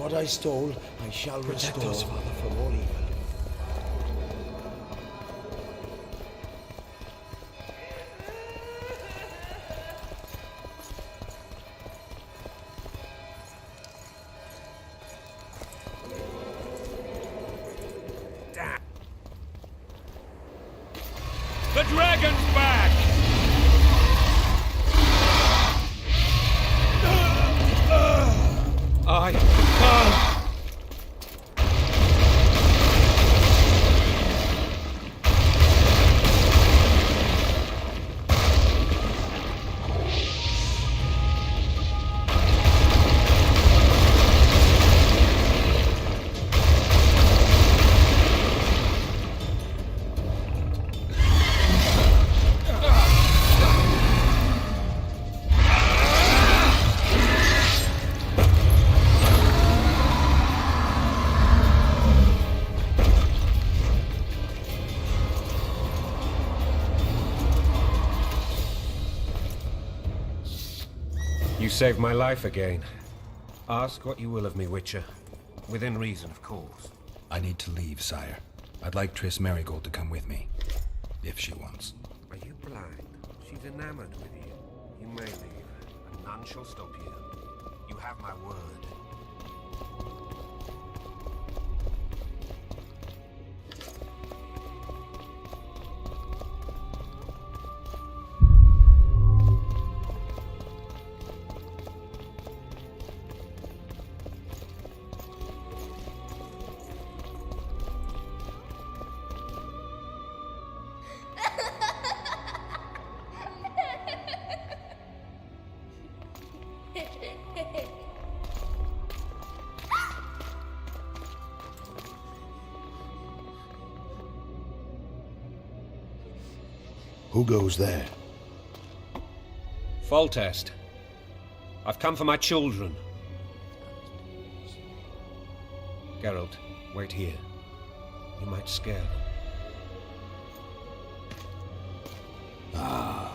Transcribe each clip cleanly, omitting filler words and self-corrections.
what I stole, I shall Protect restore us, Father. from all evil. The dragon's back! I can't. You saved my life again. Ask what you will of me, Witcher. Within reason, of course. I need to leave, sire. I'd like Triss Merigold to come with me, if she wants. Are you blind? She's enamored with you. You may leave, and none shall stop you. You have my word. Who goes there? Foltest. I've come for my children. Geralt, wait here. You might scare them.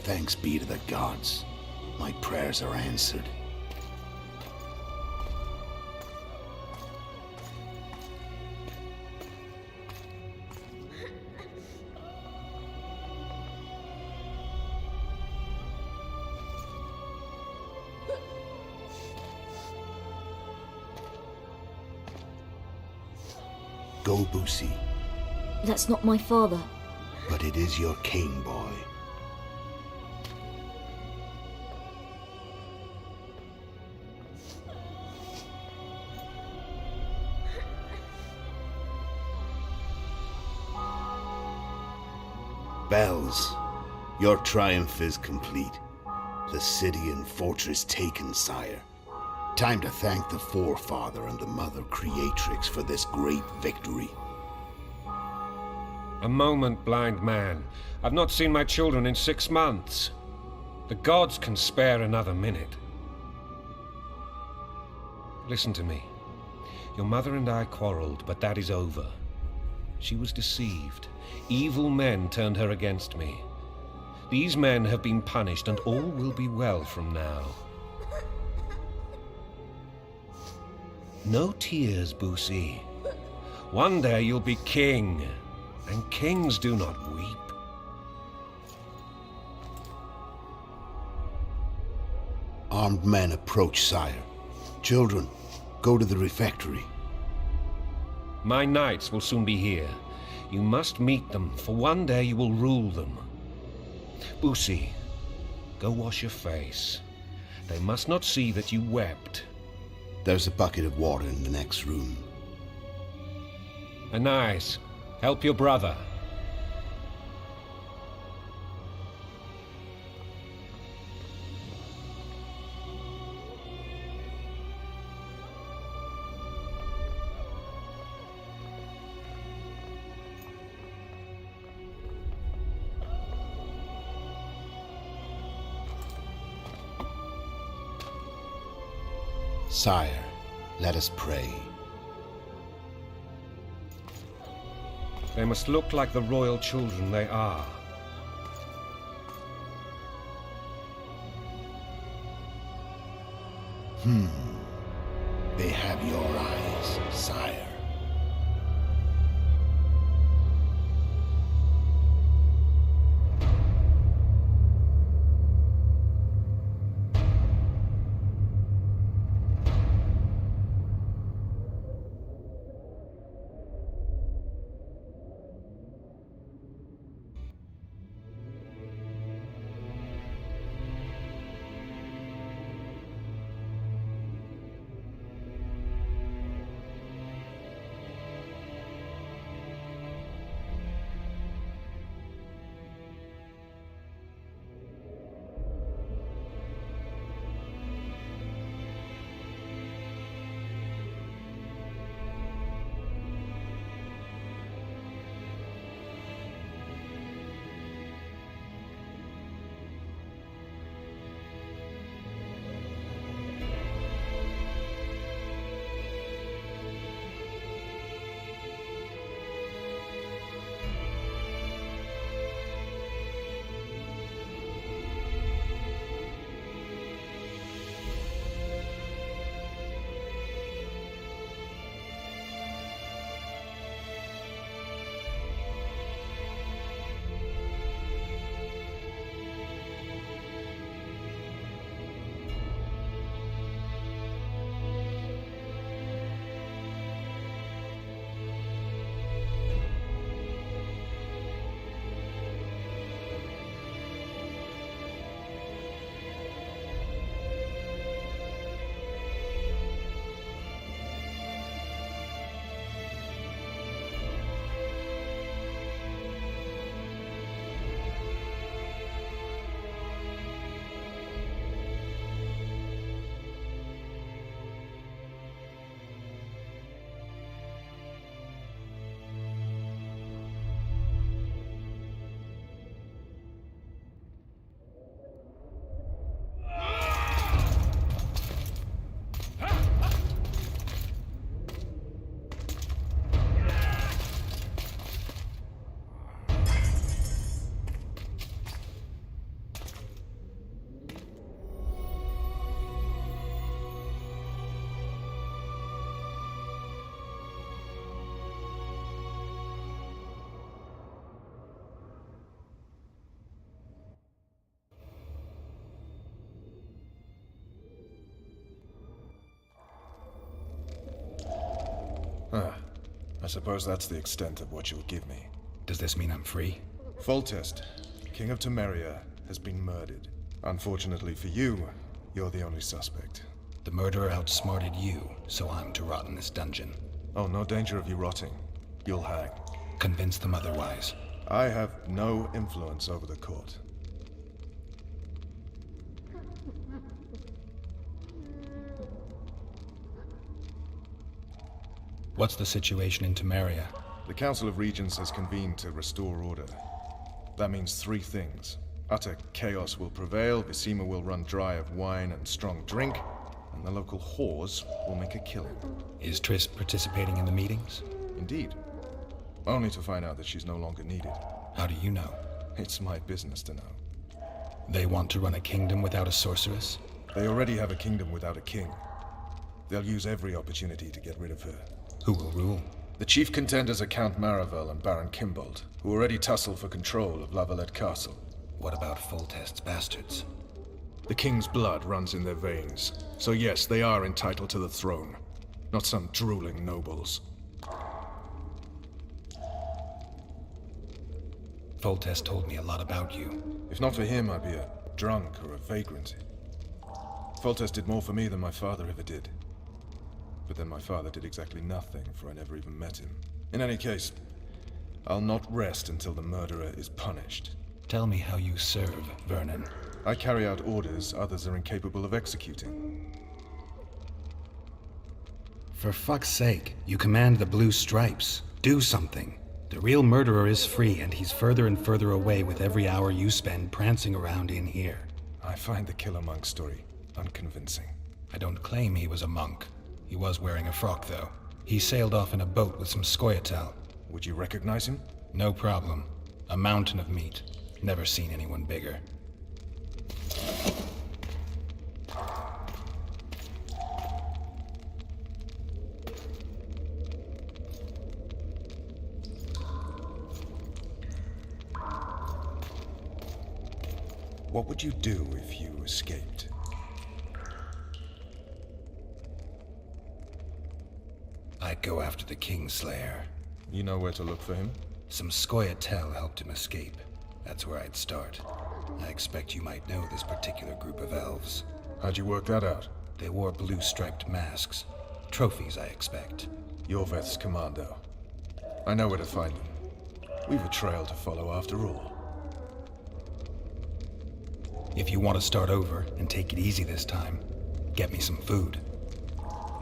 Thanks be to the gods. My prayers are answered. Go, Busi, That's not my father. but it is your king, boy. Bells, your triumph is complete. The city and fortress taken, sire. Time to thank the Forefather and the Mother Creatrix for this great victory. A moment, blind man. I've not seen my children in 6 months. The gods can spare another minute. Listen to me. Your mother and I quarreled, but that is over. She was deceived. Evil men turned her against me. These men have been punished, and all will be well from now. No tears, Busi. One day you'll be king, and kings do not weep. Armed men approach, sire. Children, go to the refectory. My knights will soon be here. You must meet them, for one day you will rule them. Busi, go wash your face. They must not see that you wept. There's a bucket of water in the next room. Anais, help your brother. Sire, let us pray. They must look like the royal children they are. They have your eyes, sire. I suppose that's the extent of what you'll give me. Does this mean I'm free? Foltest, King of Temeria, has been murdered. Unfortunately for you, you're the only suspect. The murderer outsmarted you, so I'm to rot in this dungeon. Oh, no danger of you rotting. You'll hang. Convince them otherwise. I have no influence over the court. What's the situation in Temeria? The Council of Regents has convened to restore order. That means three things. Utter chaos will prevail, Vizima will run dry of wine and strong drink, and the local whores will make a killing. Is Triss participating in the meetings? Indeed. Only to find out that she's no longer needed. How do you know? It's my business to know. They want to run a kingdom without a sorceress? They already have a kingdom without a king. They'll use every opportunity to get rid of her. Who will rule? The chief contenders are Count Maravel and Baron Kimbold, who already tussle for control of Lavalette Castle. What about Foltest's bastards? The king's blood runs in their veins, so yes, they are entitled to the throne. Not some drooling nobles. Foltest told me a lot about you. If not for him, I'd be a drunk or a vagrant. Foltest did more for me than my father ever did. But then my father did exactly nothing, for I never even met him. In any case, I'll not rest until the murderer is punished. Tell me how you serve, Vernon. I carry out orders others are incapable of executing. For fuck's sake, you command the Blue Stripes. Do something. The real murderer is free, and he's further and further away with every hour you spend prancing around in here. I find the Killer Monk story unconvincing. I don't claim he was a monk. He was wearing a frock, though. He sailed off in a boat with some Scoia'tael. Would you recognize him? No problem. A mountain of meat. Never seen anyone bigger. What would you do if you escaped? I'd go after the Kingslayer. You know where to look for him? Some Scoia'tael helped him escape. That's where I'd start. I expect you might know this particular group of elves. How'd you work that out? They wore blue-striped masks. Trophies, I expect. Yorveth's commando. I know where to find them. We've a trail to follow after all. If you want to start over and take it easy this time, get me some food.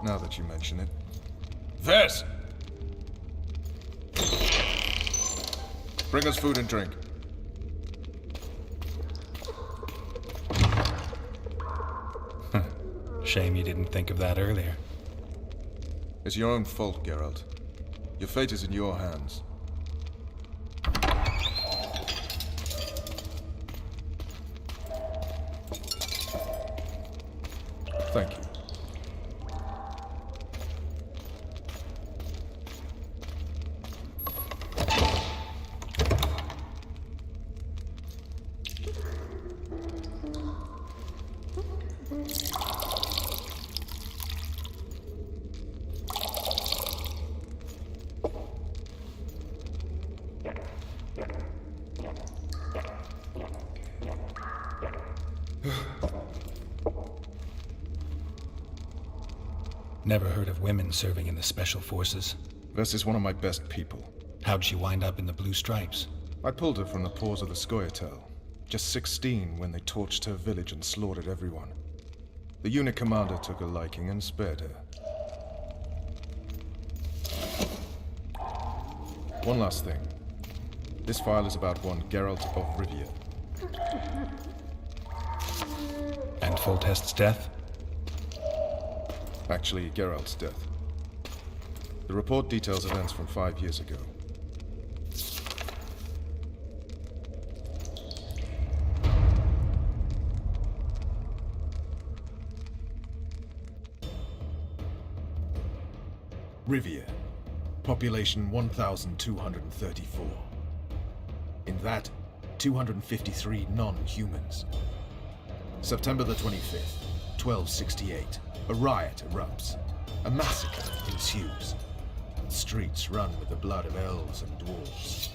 Now that you mention it. Vess! Bring us food and drink. Shame you didn't think of that earlier. It's your own fault, Geralt. Your fate is in your hands. Thank you. Never heard of women serving in the Special Forces. Vess is one of my best people. How'd she wind up in the Blue Stripes? I pulled her from the paws of the Scoia'tael. Just 16 when they torched her village and slaughtered everyone. The unit commander took a liking and spared her. One last thing. This file is about one Geralt of Rivia. And Foltest's death? Actually, Geralt's death. The report details events from 5 years ago. Rivia. Population 1,234. In that, 253 non-humans. September the 25th, 1268. A riot erupts. A massacre ensues. Streets run with the blood of elves and dwarves.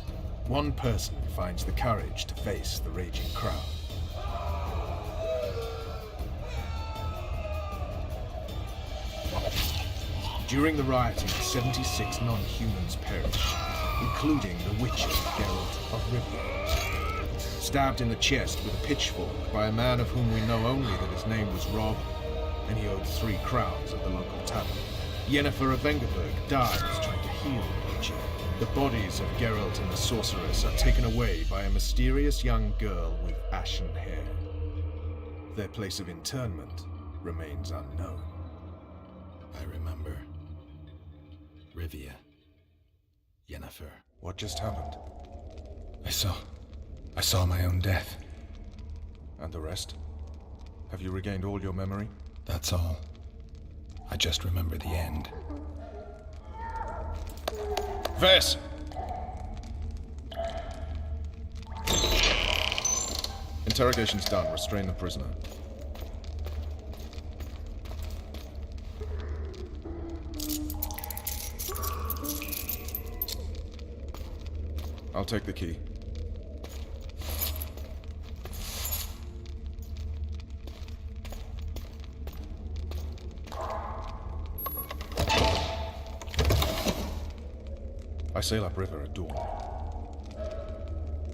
One person finds the courage to face the raging crowd. During the rioting, 76 non-humans perished, including the Witcher Geralt of Rivia. Stabbed in the chest with a pitchfork by a man of whom we know only that his name was Rob, and he owed 3 crowns at the local tavern. Yennefer of Vengerberg dies trying to heal the Witcher. The bodies of Geralt and the sorceress are taken away by a mysterious young girl with ashen hair. Their place of internment remains unknown. I remember. Rivia. Yennefer. What just happened? I saw my own death. And the rest? Have you regained all your memory? That's all. I just remember the end. Vess! Interrogation's done. Restrain the prisoner. I'll take the key. I sail upriver at dawn.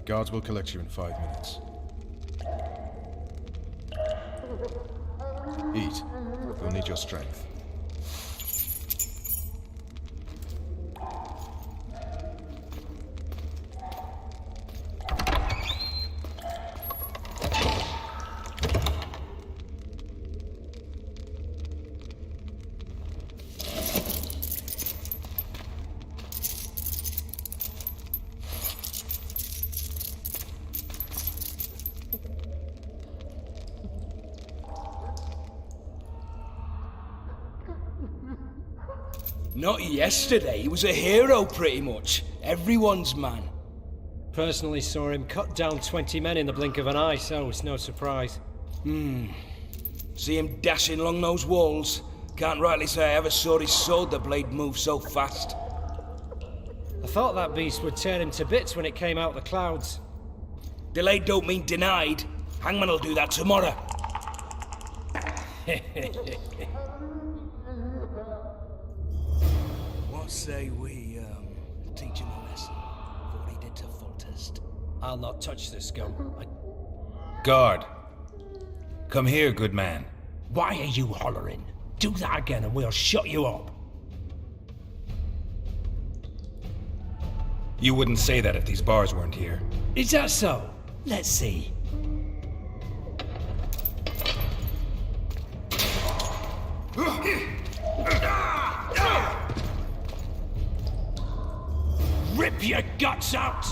Guards will collect you in 5 minutes. Eat. You'll need your strength. Not yesterday, he was a hero pretty much. Everyone's man. personally saw him cut down 20 men in the blink of an eye, so it's no surprise. See him dashing along those walls? Can't rightly say I ever saw his sword the blade move so fast. I thought that beast would tear him to bits when it came out of the clouds. Delayed don't mean denied. Hangman'll do that tomorrow. What say we, teach him a lesson for what he did to Foltest? I'll not touch the scum. Guard. Come here, good man. Why are you hollering? Do that again and we'll shut you up. You wouldn't say that if these bars weren't here. Is that so? Let's see. Rip your guts out!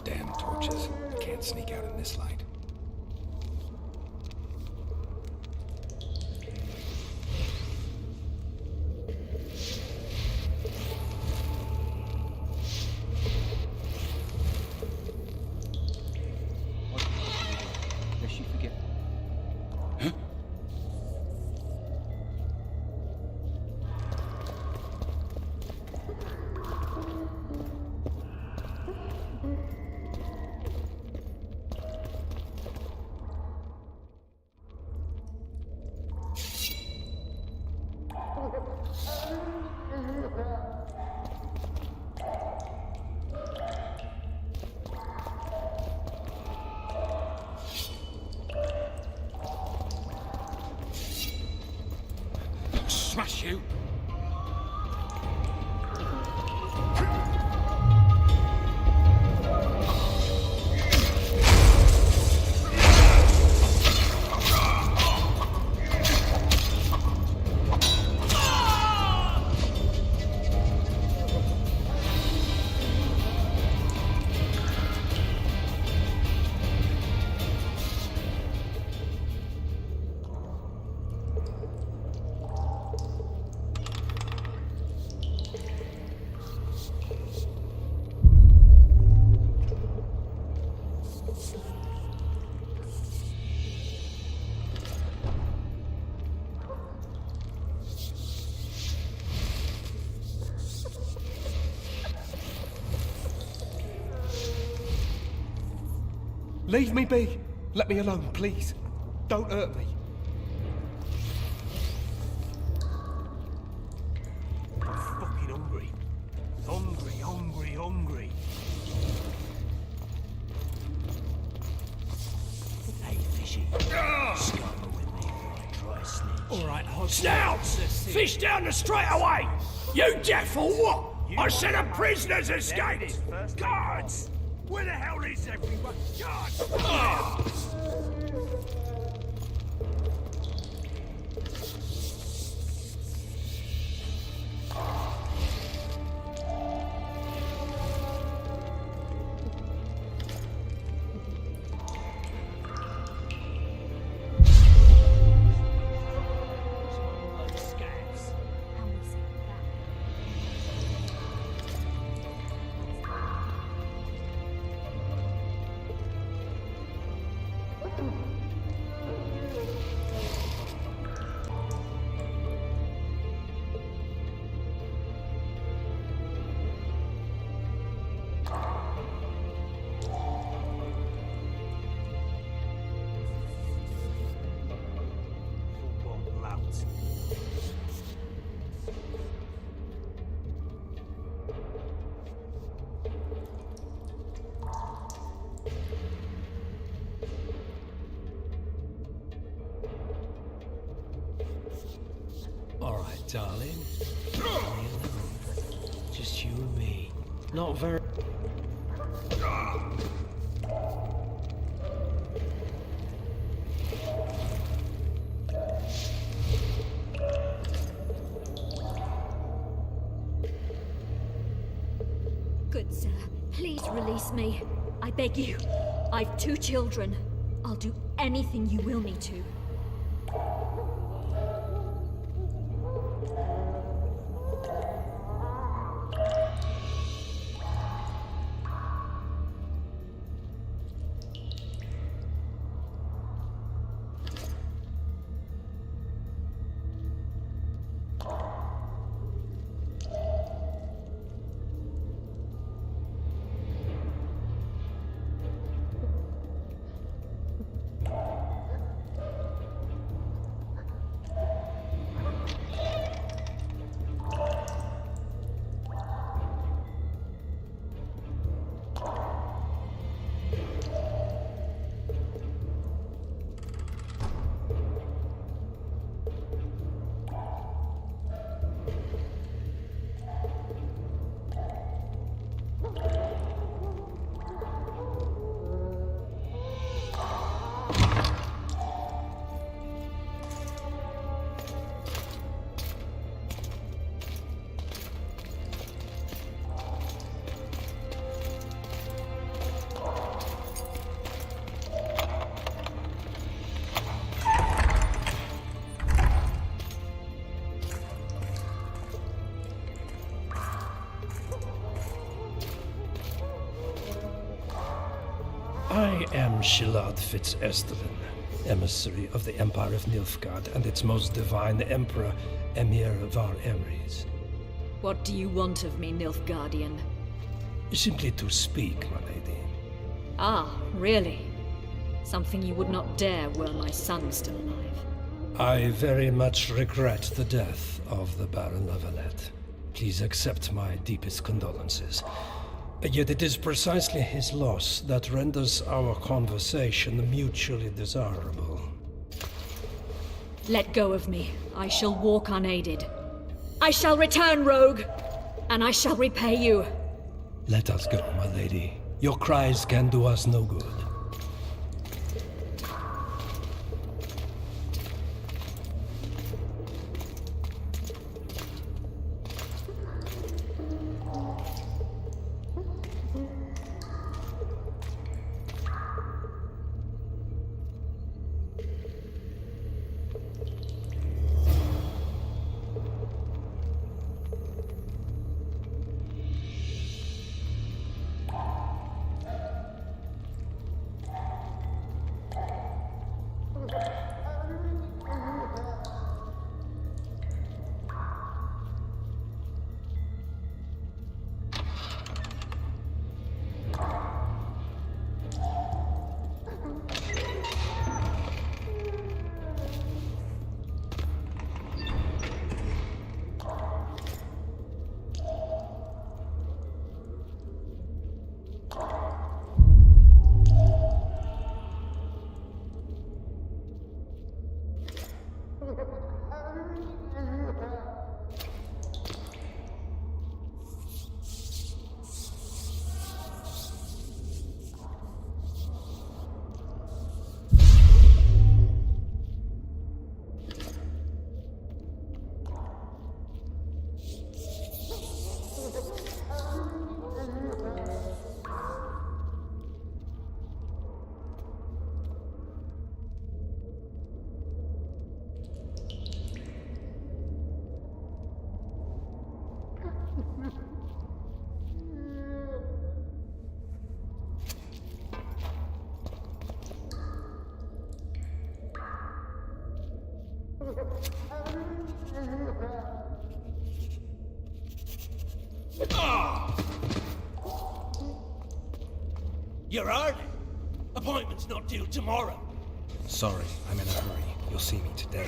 Damn torches. Can't sneak out in this light. Lest you forget. Smash you! Leave me be. Let me alone, please. Don't hurt me. I'm fucking hungry. Hungry, hungry, hungry. Hey, fishy. Scuttle with me before I try snitch. Alright, Snouts! Fish down the straight away! You deaf or what? I said a prisoner's escaped! Guards! Where the hell is everyone? Guards! Alright, darling. Leave me alone. Just you and me. Not very... Good sir, please release me. I beg you. I've 2 children. I'll do anything you will me to. I am Shilad Fitz-Estherlin, emissary of the Empire of Nilfgaard and its most divine Emperor, Emir Var Emreis. What do you want of me, Nilfgaardian? Simply to speak, my lady. Ah, really? Something you would not dare were my son still alive. I very much regret the death of the Baron Lavalette. Please accept my deepest condolences. Yet it is precisely his loss that renders our conversation mutually desirable. Let go of me. I shall walk unaided. I shall return, rogue, and I shall repay you. Let us go, my lady. Your cries can do us no good. You're early. Appointment's not due tomorrow. Sorry, I'm in a hurry. You'll see me today.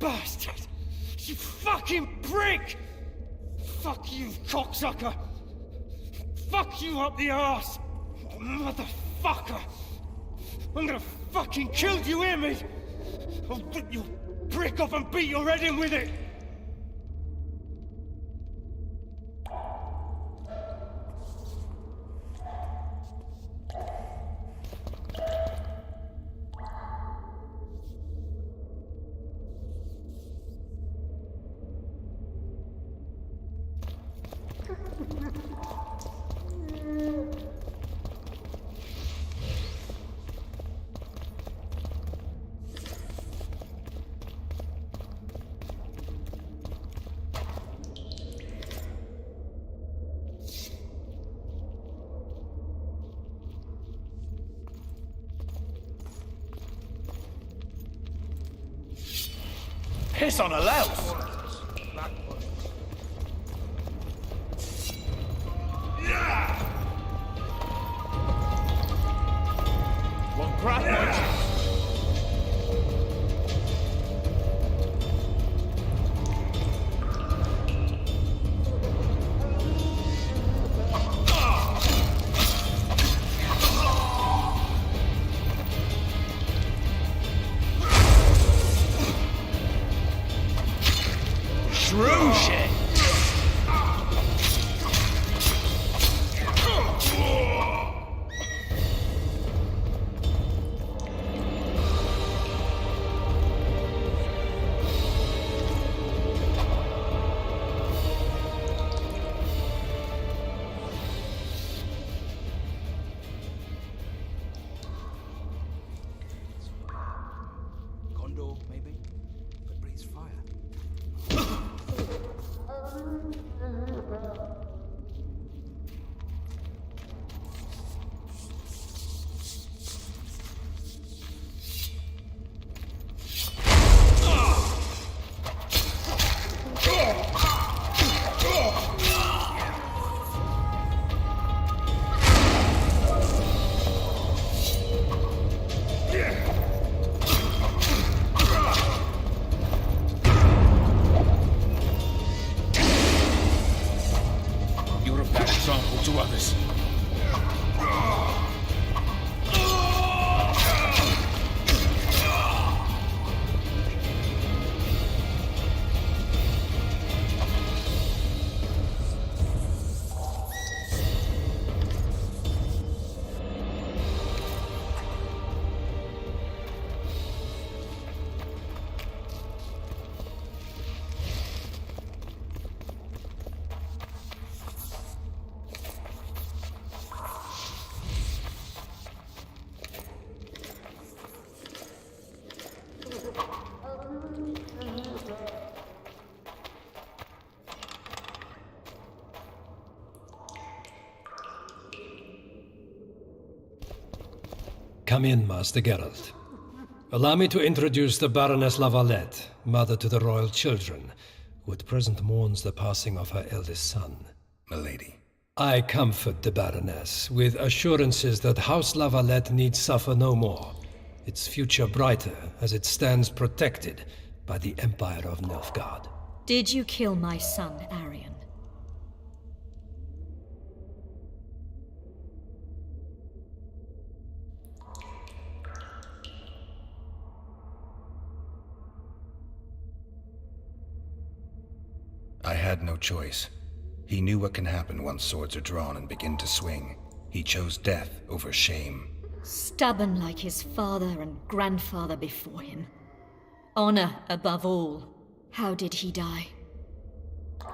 bastard! You fucking prick! Fuck you, cocksucker! Fuck you up the arse! Motherfucker! I'm gonna fucking kill you, hear me? I'll rip your prick off and beat your head in with it! Piss on a louse! Won't crack much. Shrew shit! Condor, maybe? But breathes fire. You're a bad example to others. Come in, Master Geralt. Allow me to introduce the Baroness Lavalette, mother to the royal children, who at present mourns the passing of her eldest son. Milady. I comfort the Baroness with assurances that House Lavalette need suffer no more, its future brighter as it stands protected by the Empire of Nilfgaard. Did you kill my son, Arion? I had no choice. He knew what can happen once swords are drawn and begin to swing. He chose death over shame. Stubborn like his father and grandfather before him. Honor above all. How did he die?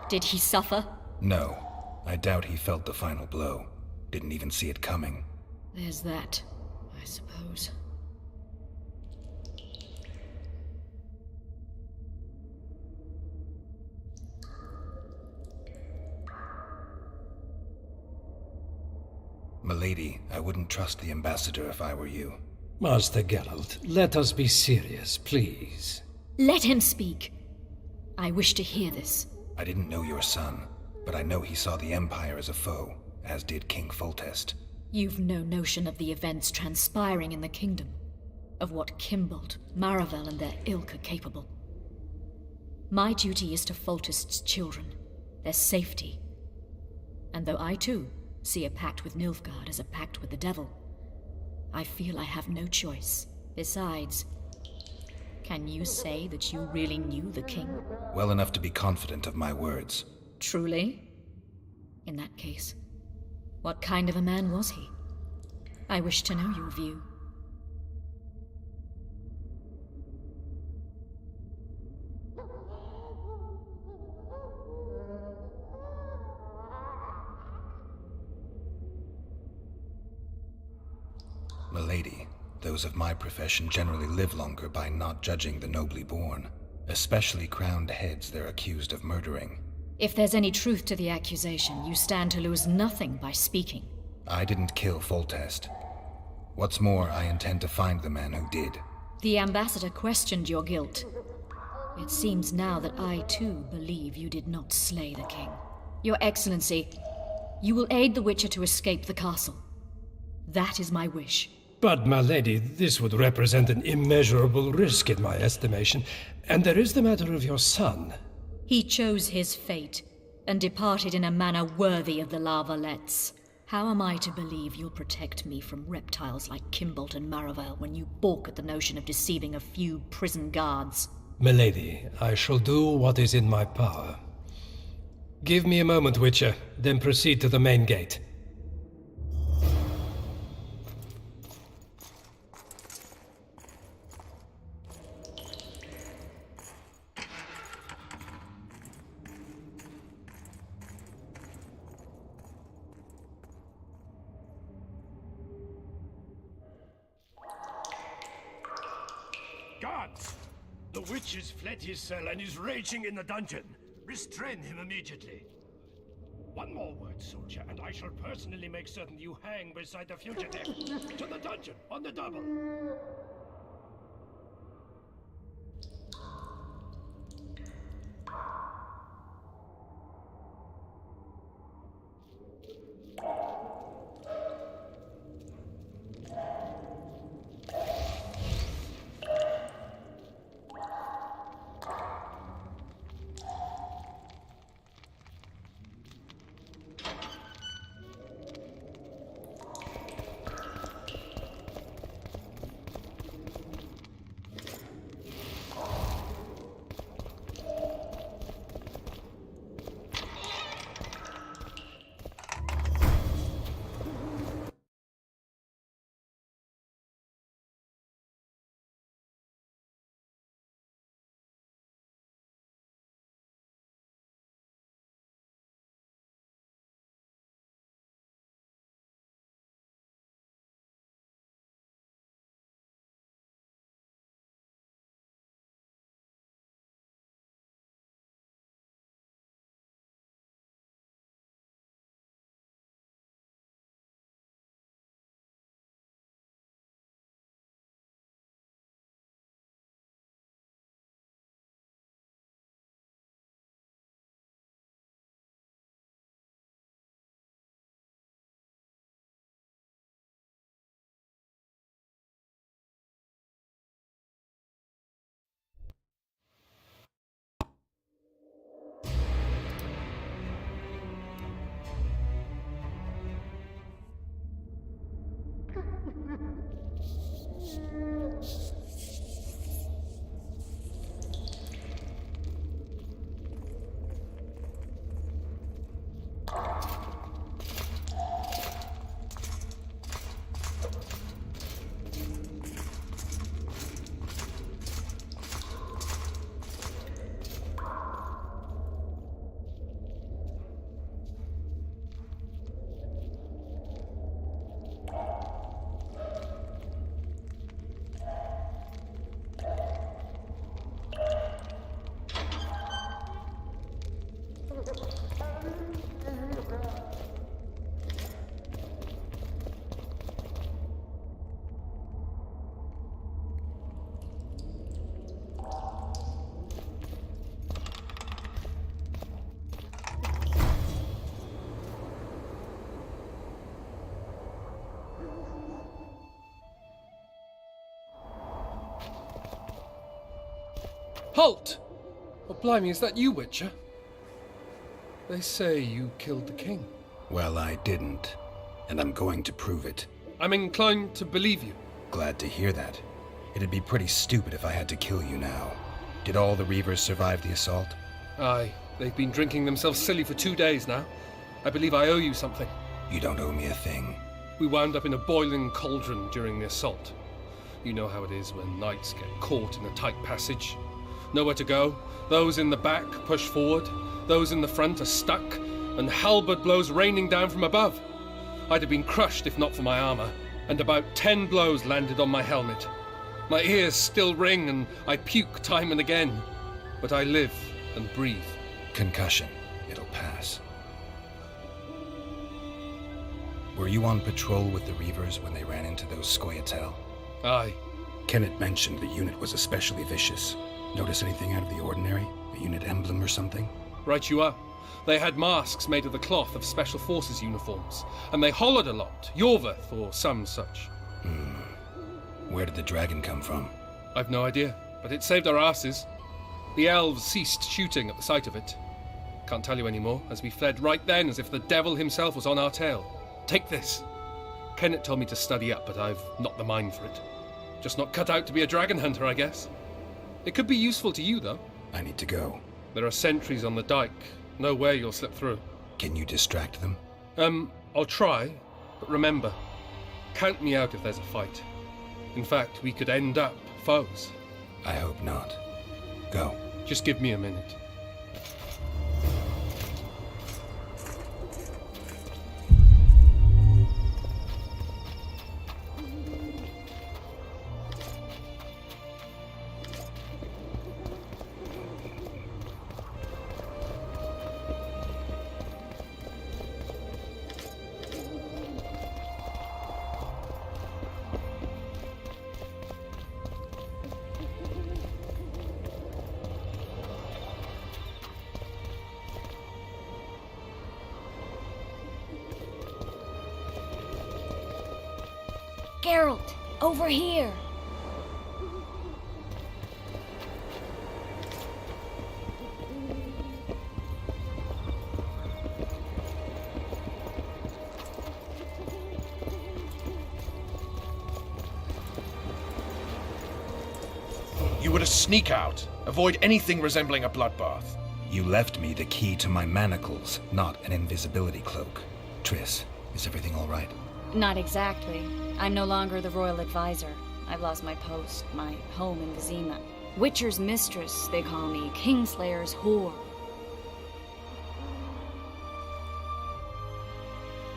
Did he suffer? No. I doubt he felt the final blow. Didn't even see it coming. There's that, I suppose. Milady, I wouldn't trust the ambassador if I were you. Master Geralt, let us be serious, please. Let him speak. I wish to hear this. I didn't know your son, but I know he saw the Empire as a foe, as did King Foltest. You've no notion of the events transpiring in the kingdom, of what Kimbold, Maravel, and their ilk are capable. My duty is to Foltest's children, their safety. And though I too see a pact with Nilfgaard as a pact with the devil, I feel I have no choice. Besides, can you say that you really knew the king? Well enough to be confident of my words. Truly? In that case, what kind of a man was he? I wish to know your view. Milady, those of my profession generally live longer by not judging the nobly born, especially crowned heads they're accused of murdering. If there's any truth to the accusation, you stand to lose nothing by speaking. I didn't kill Foltest. What's more, I intend to find the man who did. The ambassador questioned your guilt. It seems now that I too believe you did not slay the king. Your Excellency, you will aid the Witcher to escape the castle. That is my wish. But, my lady, this would represent an immeasurable risk in my estimation. And there is the matter of your son. He chose his fate, and departed in a manner worthy of the La Valettes. How am I to believe you'll protect me from reptiles like Kimbolt and Maravel when you balk at the notion of deceiving a few prison guards? Milady, I shall do what is in my power. Give me a moment, Witcher, then proceed to the main gate. Guards! The witch has fled his cell and is raging in the dungeon. Restrain him immediately. One more word, soldier, and I shall personally make certain you hang beside the fugitive. To the dungeon, on the double. Halt! Oh, blimey, is that you, Witcher? They say you killed the king. Well, I didn't. And I'm going to prove it. I'm inclined to believe you. Glad to hear that. It'd be pretty stupid if I had to kill you now. Did all the Reavers survive the assault? Aye, they've been drinking themselves silly for 2 days now. I believe I owe you something. You don't owe me a thing. We wound up in a boiling cauldron during the assault. You know how it is when knights get caught in a tight passage. Nowhere to go. Those in the back push forward. Those in the front are stuck. And halberd blows raining down from above. I'd have been crushed if not for my armor. And about 10 blows landed on my helmet. My ears still ring and I puke time and again. But I live and breathe. Concussion. It'll pass. Were you on patrol with the Reavers when they ran into those Scoia'tael? Aye. Kenneth mentioned the unit was especially vicious. Notice anything out of the ordinary? A unit emblem or something? Right you are. They had masks made of the cloth of Special Forces uniforms, and they hollered a lot, Yorveth or some such. Where did the dragon come from? I've no idea, but it saved our asses. The elves ceased shooting at the sight of it. Can't tell you anymore, as we fled right then as if the devil himself was on our tail. Take this. Kenneth told me to study up, but I've not the mind for it. Just not cut out to be a dragon hunter, I guess. It could be useful to you, though. I need to go. There are sentries on the dike. No way you'll slip through. Can you distract them? I'll try, but remember, count me out if there's a fight. In fact, we could end up foes. I hope not. Go. Just give me a minute. Geralt, over here! You were to sneak out. Avoid anything resembling a bloodbath. You left me the key to my manacles, not an invisibility cloak. Triss, is everything all right? Not exactly. I'm no longer the royal advisor. I've lost my post, my home in Vizima. Witcher's mistress, they call me. Kingslayer's whore.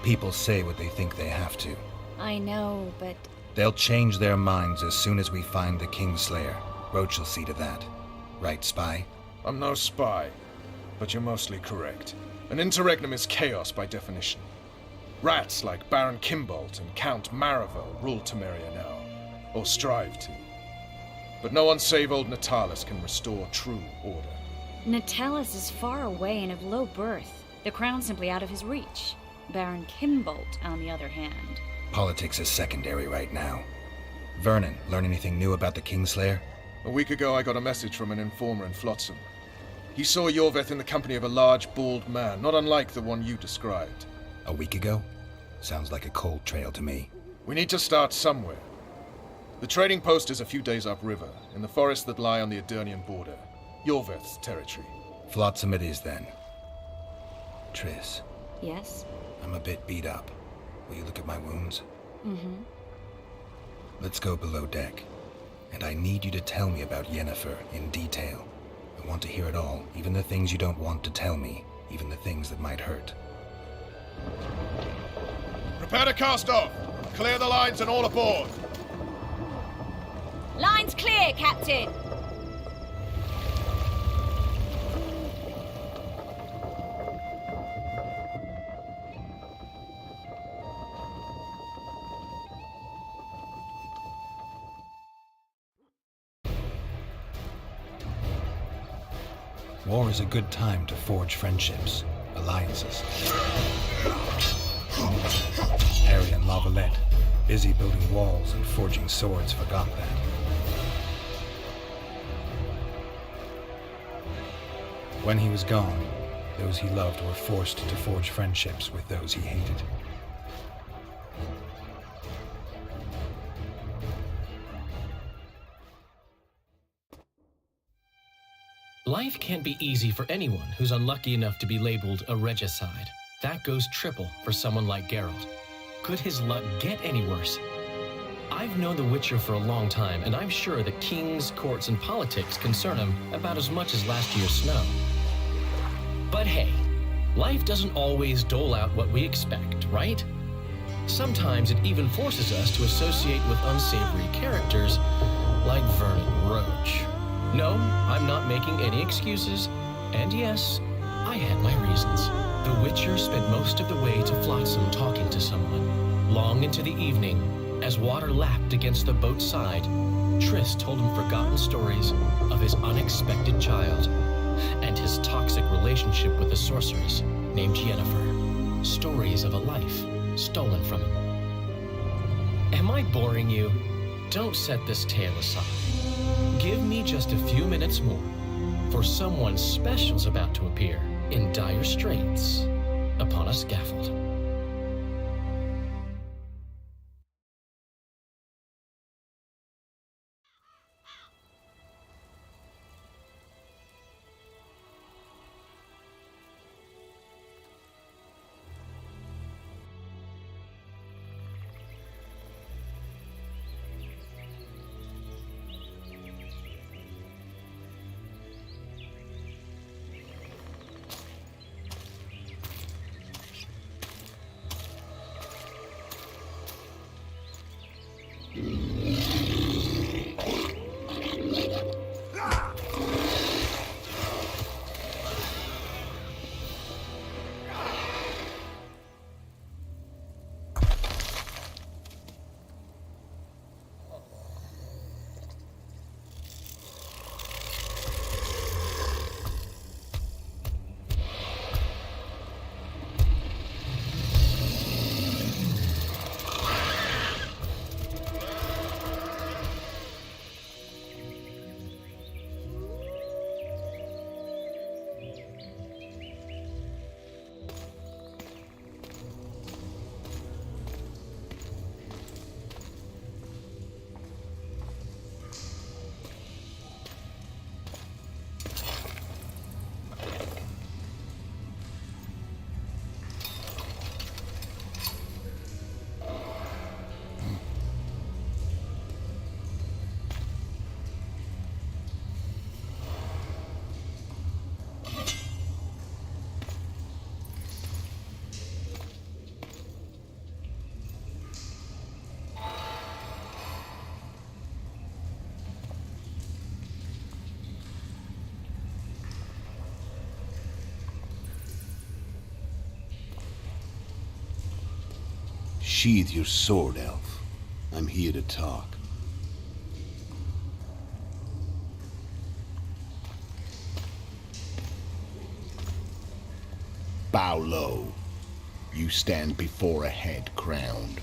People say what they think they have to. I know, but... They'll change their minds as soon as we find the Kingslayer. Roach will see to that. Right, spy? I'm no spy, but you're mostly correct. An interregnum is chaos by definition. Rats like Baron Kimbolt and Count Maravel rule Temeria now, or strive to. But no one save old Natalis can restore true order. Natalis is far away and of low birth. The crown's simply out of his reach. Baron Kimbolt, on the other hand. Politics is secondary right now. Vernon, learn anything new about the Kingslayer? A week ago I got a message from an informer in Flotsam. He saw Yorveth in the company of a large, bald man, not unlike the one you described. A week ago? Sounds like a cold trail to me. We need to start somewhere. The trading post is a few days upriver, in the forests that lie on the Aedirnian border. Yorveth's territory. Flotsam it is, then. Triss. Yes? I'm a bit beat up. Will you look at my wounds? Mm-hmm. Let's go below deck. And I need you to tell me about Yennefer in detail. I want to hear it all, even the things you don't want to tell me, even the things that might hurt. Prepare to cast off! Clear the lines and all aboard! Lines clear, Captain! War is a good time to forge friendships, alliances. Harry and Lavalette, busy building walls and forging swords, forgot that. When he was gone, those he loved were forced to forge friendships with those he hated. Life can't be easy for anyone who's unlucky enough to be labeled a regicide. That goes triple for someone like Geralt. Could his luck get any worse? I've known the Witcher for a long time, and I'm sure that kings, courts, and politics concern him about as much as last year's snow. But hey, life doesn't always dole out what we expect, right? Sometimes it even forces us to associate with unsavory characters like Vernon Roach. No, I'm not making any excuses, and yes, I had my reasons. The Witcher spent most of the way to Flotsam talking to someone. Long into the evening, as water lapped against the boat's side, Triss told him forgotten stories of his unexpected child and his toxic relationship with a sorceress named Yennefer. Stories of a life stolen from him. Am I boring you? Don't set this tale aside. Give me just a few minutes more, for someone special's about to appear in dire straits upon a scaffold. Sheathe your sword, Elf. I'm here to talk. Bow low. You stand before a head crowned.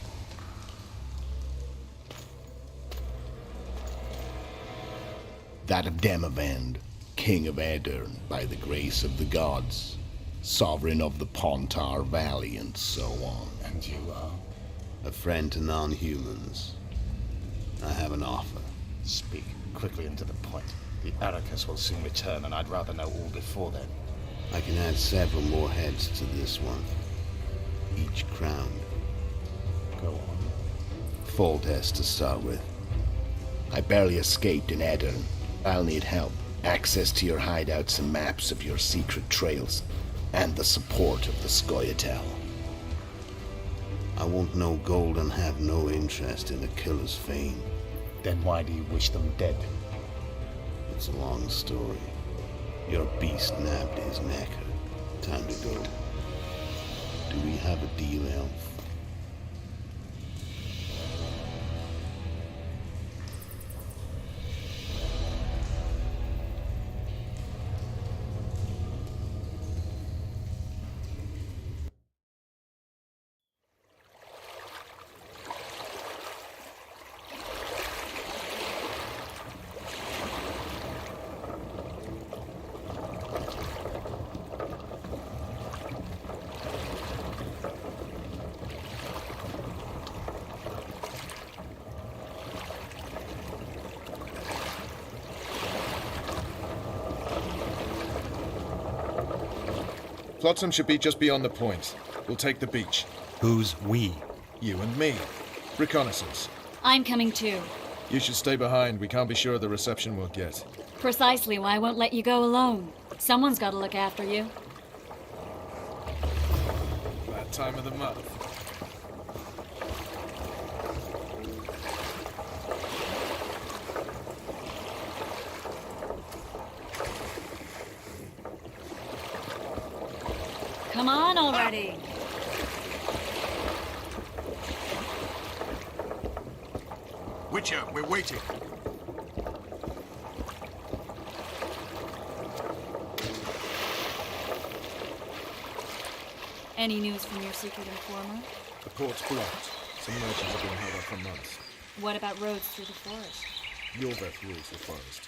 That of Demavend, King of Aedirn, by the grace of the gods, sovereign of the Pontar Valley, and so on. And you are? A friend to non-humans. I have an offer. Speak quickly and to the point. The Arrakis will soon return, and I'd rather know all before then. I can add several more heads to this one, each crowned. Go on. Foltest to start with. I barely escaped in Aedirn. I'll need help. Access to your hideouts and maps of your secret trails, and the support of the Scoia'tael. I want no gold and have no interest in a killer's fame. Then why do you wish them dead? It's a long story. Your beast nabbed his neck. Time to go. Do we have a deal, Elf? Flotsam should be just beyond the point. We'll take the beach. Who's we? You and me. Reconnaissance. I'm coming too. You should stay behind. We can't be sure of the reception we'll get. Precisely why I won't let you go alone. Someone's got to look after you. That time of the month. Come on already. Witcher, we're waiting. Any news from your secret informer? The port's blocked. Some merchants have been held up for months. What about roads through the forest? Yorveth rules the forest.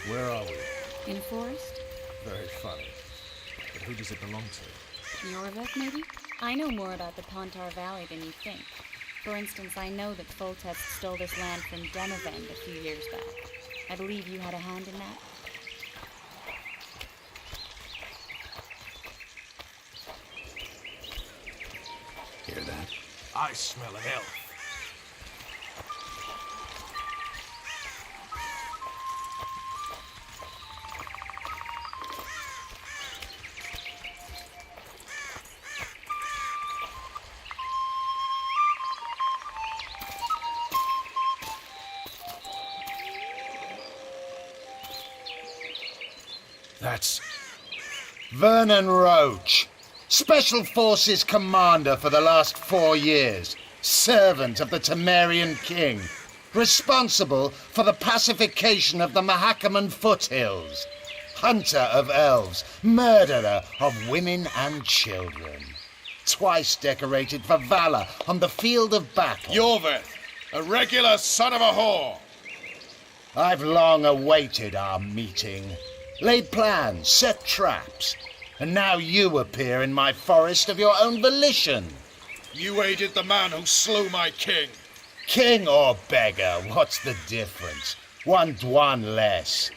Where are we? In a forest? Very funny. But who does it belong to? Yorveth, maybe? I know more about the Pontar Valley than you think. For instance, I know that Foltest stole this land from Demavend a few years back. I believe you had a hand in that. Hear that? I smell an elf. That's Vernon Roach, Special Forces Commander for the last 4 years, servant of the Temerian King, responsible for the pacification of the Mahakaman foothills, hunter of elves, murderer of women and children, twice decorated for valor on the field of battle. Yorveth, a regular son of a whore. I've long awaited our meeting. Laid plans, set traps, and now you appear in my forest of your own volition. You aided the man who slew my king. King or beggar, what's the difference? One Dwan less.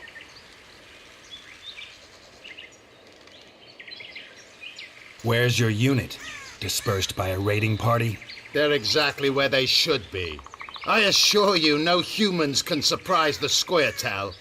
Where's your unit? Dispersed by a raiding party? They're exactly where they should be. I assure you, no humans can surprise the Scoia'tael.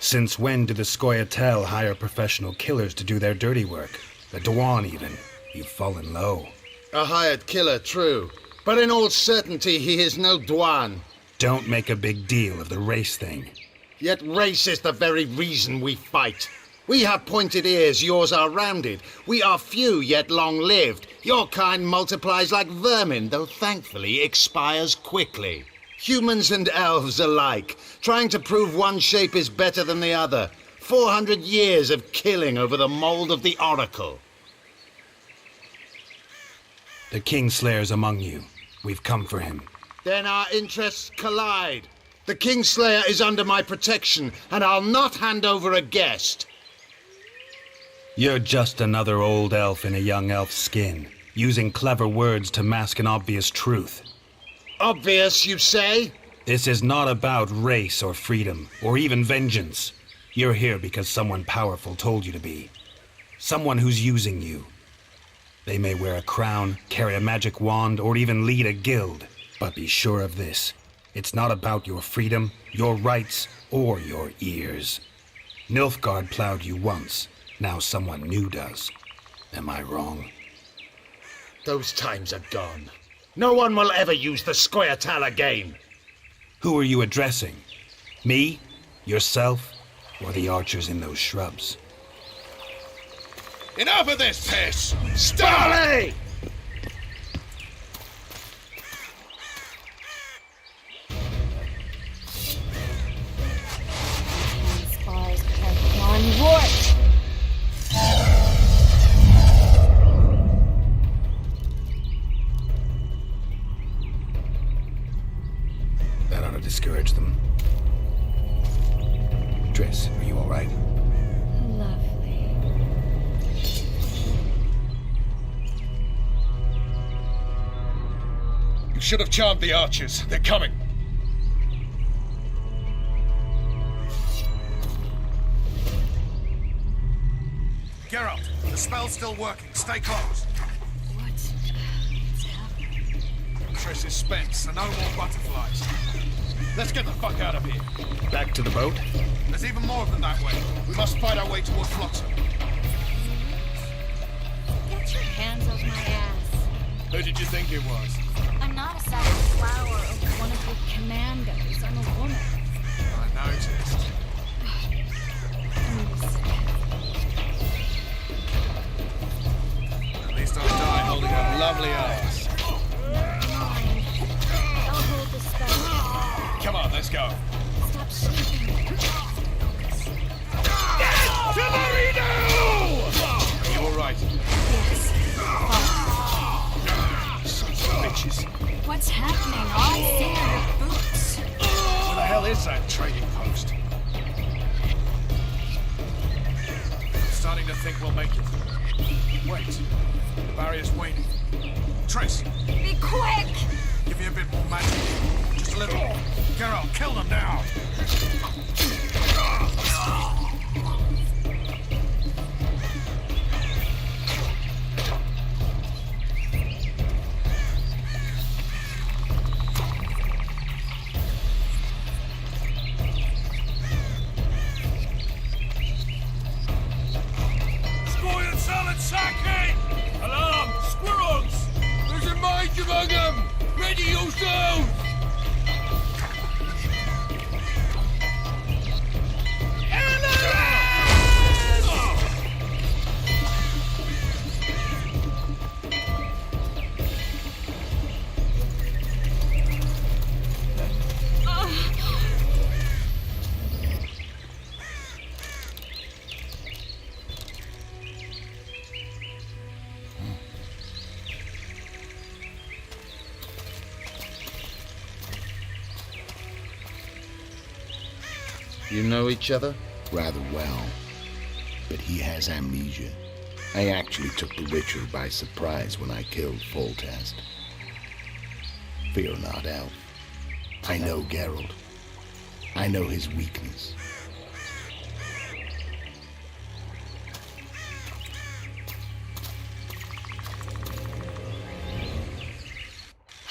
Since when do the Scoia'tael hire professional killers to do their dirty work? The Dwan, even. You've fallen low. A hired killer, true. But in all certainty, he is no Dwan. Don't make a big deal of the race thing. Yet race is the very reason we fight. We have pointed ears, yours are rounded. We are few, yet long-lived. Your kind multiplies like vermin, though thankfully expires quickly. Humans and elves alike, trying to prove one shape is better than the other. 400 years of killing over the mold of the Oracle. The Kingslayer's among you. We've come for him. Then our interests collide. The Kingslayer is under my protection, and I'll not hand over a guest. You're just another old elf in a young elf's skin, using clever words to mask an obvious truth. Obvious, you say? This is not about race or freedom, or even vengeance. You're here because someone powerful told you to be. Someone who's using you. They may wear a crown, carry a magic wand, or even lead a guild. But be sure of this. It's not about your freedom, your rights, or your ears. Nilfgaard plowed you once. Now someone new does. Am I wrong? Those times are gone. No one will ever use the Scoia'tael again. Who are you addressing? Me? Yourself? Or the archers in those shrubs? Enough of this piss! Starley! Spars have gone warped. That ought to discourage them. Triss, are you all right? Lovely. You should have charmed the archers. They're coming. Geralt, the spell's still working. Stay close. What's happening? Triss is spent, so no more butterflies. Let's get the fuck out of here. Back to the boat? There's even more of them that way. We must fight our way towards Flotsam. Get your hands off my ass. Who did you think it was? I'm not a savage flower of one of the commandos. I'm a woman. I noticed. At least I die holding a lovely ass. I'll hold the spell. Come on, let's go. Stop shaking. Are you alright? Yes. Sons of bitches. What's happening? All I see are your boots. Where the hell is that trading post? I'm starting to think we'll make it. Wait. The barrier's waning. Triss, Be quick! give me a bit more magic. Just a little. Geralt, kill them now! Squirrel sacking! Alarm! Squirrels! There's a mage among them! Ready yourselves! You know each other? Rather well. But he has amnesia. I actually took the Witcher by surprise when I killed Foltest. Fear not, Elf. I know Geralt. I know his weakness.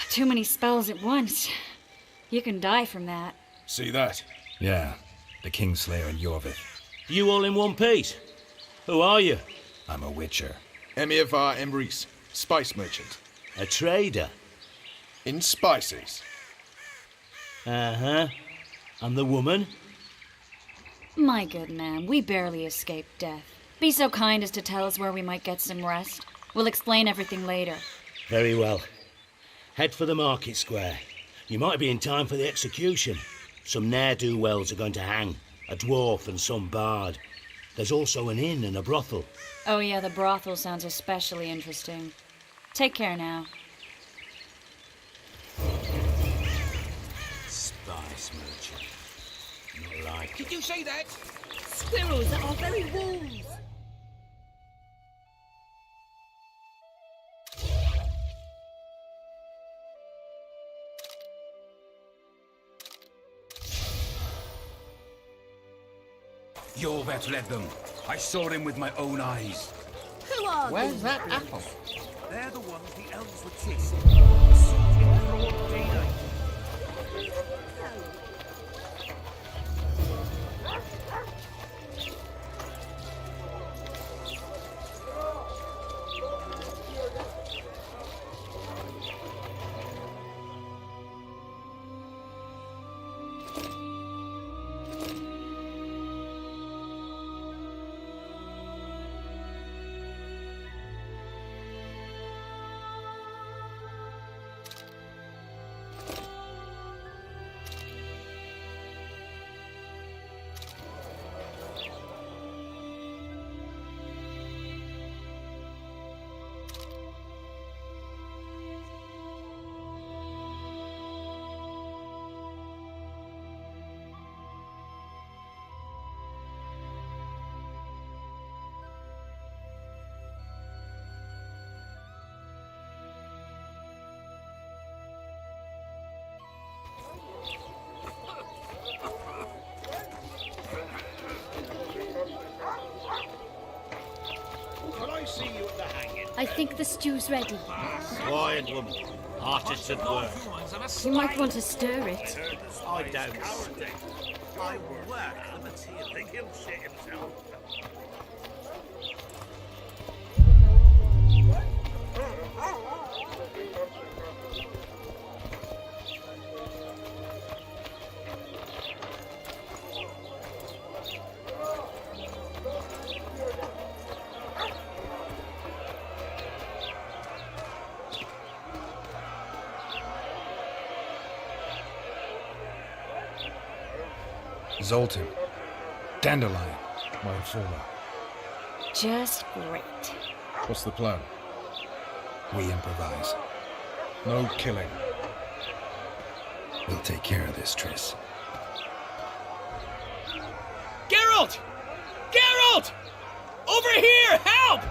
Too many spells at once. You can die from that. See that? Yeah, the Kingslayer and Yorvith. You all in one piece? Who are you? I'm a Witcher. Emiavar Emrys, spice merchant. A trader? In spices. Uh-huh. And the woman? My good man, we barely escaped death. Be so kind as to tell us where we might get some rest. We'll explain everything later. Very well. Head for the market square. You might be in time for the execution. Some ne'er-do-wells are going to hang. A dwarf and some bard. There's also an inn and a brothel. Oh yeah, the brothel sounds especially interesting. Take care now. Spice merchant. Not like... Did you say that? Squirrels at our very walls. Jorvet led them. I saw him with my own eyes. Who are Where's these that squirrels? apple? They're the ones the elves were chasing. In broad daylight. I think the stew's ready. Quiet, woman. Artists at work. You might want to stir it. I don't. I work for the tea. Think he'll shit himself. Zoltan. Dandelion, my informer. Just great. What's the plan? We improvise. No killing. We'll take care of this, Triss. Geralt! Geralt! Over here! Help!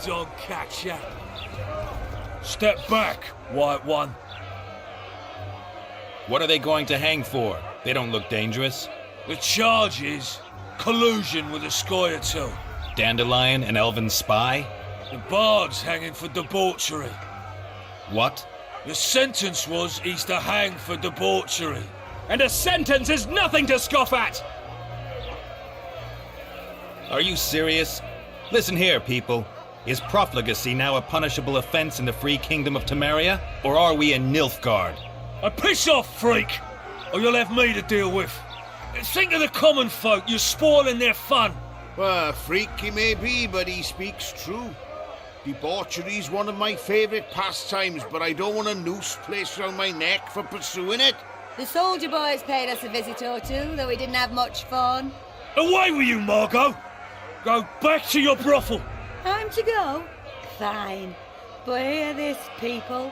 Don't catch ya. Step back, White One. What are they going to hang for? They don't look dangerous. The charge is collusion with a Scoia'tael. Dandelion, an elven spy? The bard's hanging for debauchery. What? The sentence was he's to hang for debauchery. And a sentence is nothing to scoff at! Are you serious? Listen here, people. Is profligacy now a punishable offense in the free kingdom of Temeria? Or are we in Nilfgaard? Piss off, freak! Or you'll have me to deal with. Think of the common folk, you're spoiling their fun. Well, a freak he may be, but he speaks true. Debauchery's one of my favourite pastimes, but I don't want a noose placed around my neck for pursuing it. The soldier boys paid us a visit or two, though we didn't have much fun. Away with you, Margot! Go back to your brothel! Time to go? Fine. But hear this, people.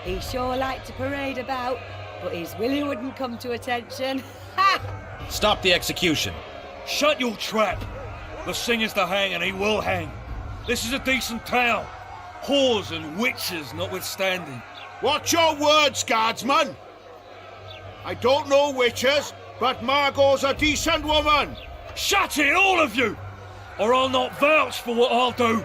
He sure liked to parade about, but his Willie wouldn't come to attention. Ha! Stop the execution. Shut your trap! The singer's to hang and he will hang. This is a decent town. Whores and witches notwithstanding. Watch your words, guardsman! I don't know witches, but Margot's a decent woman! Shut it, all of you! Or I'll not vouch for what I'll do.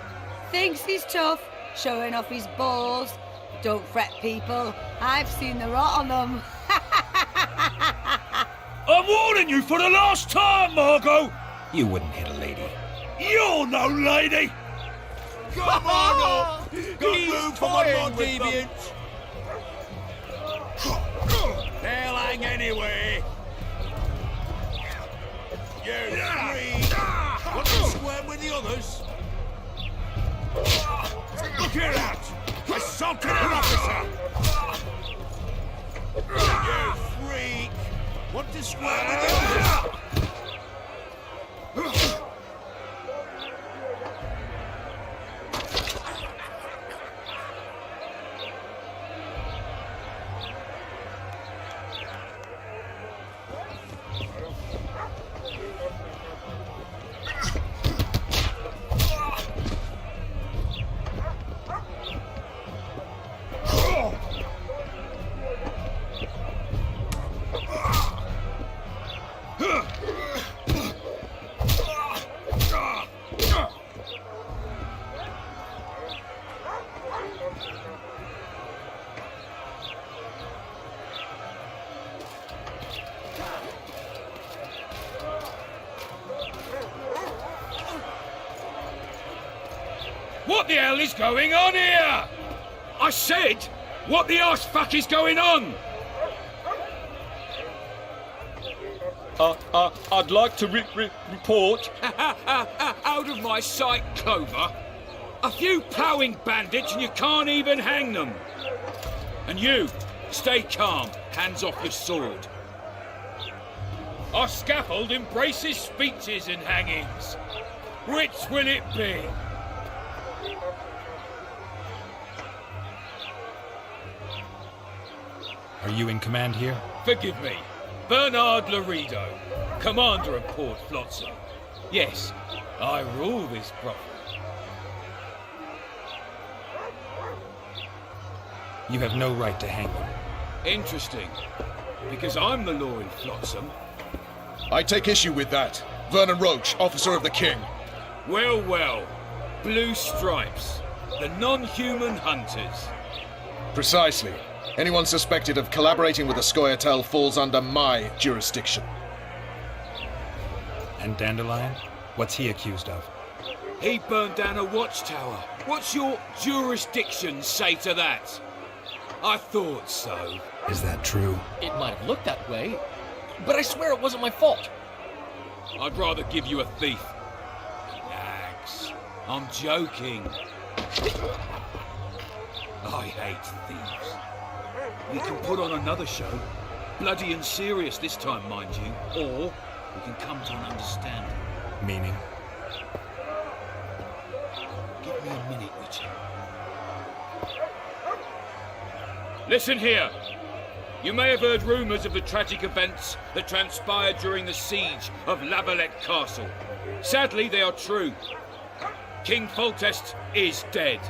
Thinks he's tough, showing off his balls. Don't fret, people. I've seen the rot on them. I'm warning you for the last time, Margot! You wouldn't hit a lady. You're no lady! Come on up! Got room for one more deviant. They'll hang anyway. You three. Want to squirm with the others? Look here out! Assaulted an officer! You freak! Want to squirm with the others? What the hell is going on here? I said, what the arse fuck is going on? I'd like to report. Out of my sight, Clover. A few ploughing bandits and you can't even hang them. And you, stay calm, hands off your sword. Our scaffold embraces speeches and hangings. Which will it be? Are you in command here? Forgive me. Bernard Laredo, commander of Port Flotsam. Yes, I rule this brothel. You have no right to hang them. Interesting, because I'm the law in Flotsam. I take issue with that. Vernon Roach, officer of the king. Well, well. Blue Stripes, the non-human hunters. Precisely. Anyone suspected of collaborating with the Scoia'tael falls under my jurisdiction. And Dandelion? What's he accused of? He burned down a watchtower. What's your jurisdiction say to that? I thought so. Is that true? It might have looked that way, but I swear it wasn't my fault. I'd rather give you a thief. Relax. I'm joking. I hate thieves. We can put on another show. Bloody and serious this time, mind you. Or we can come to an understanding. Meaning? Give me a minute, Witcher. Listen here. You may have heard rumours of the tragic events that transpired during the siege of La Valette Castle. Sadly, they are true. King Foltest is dead.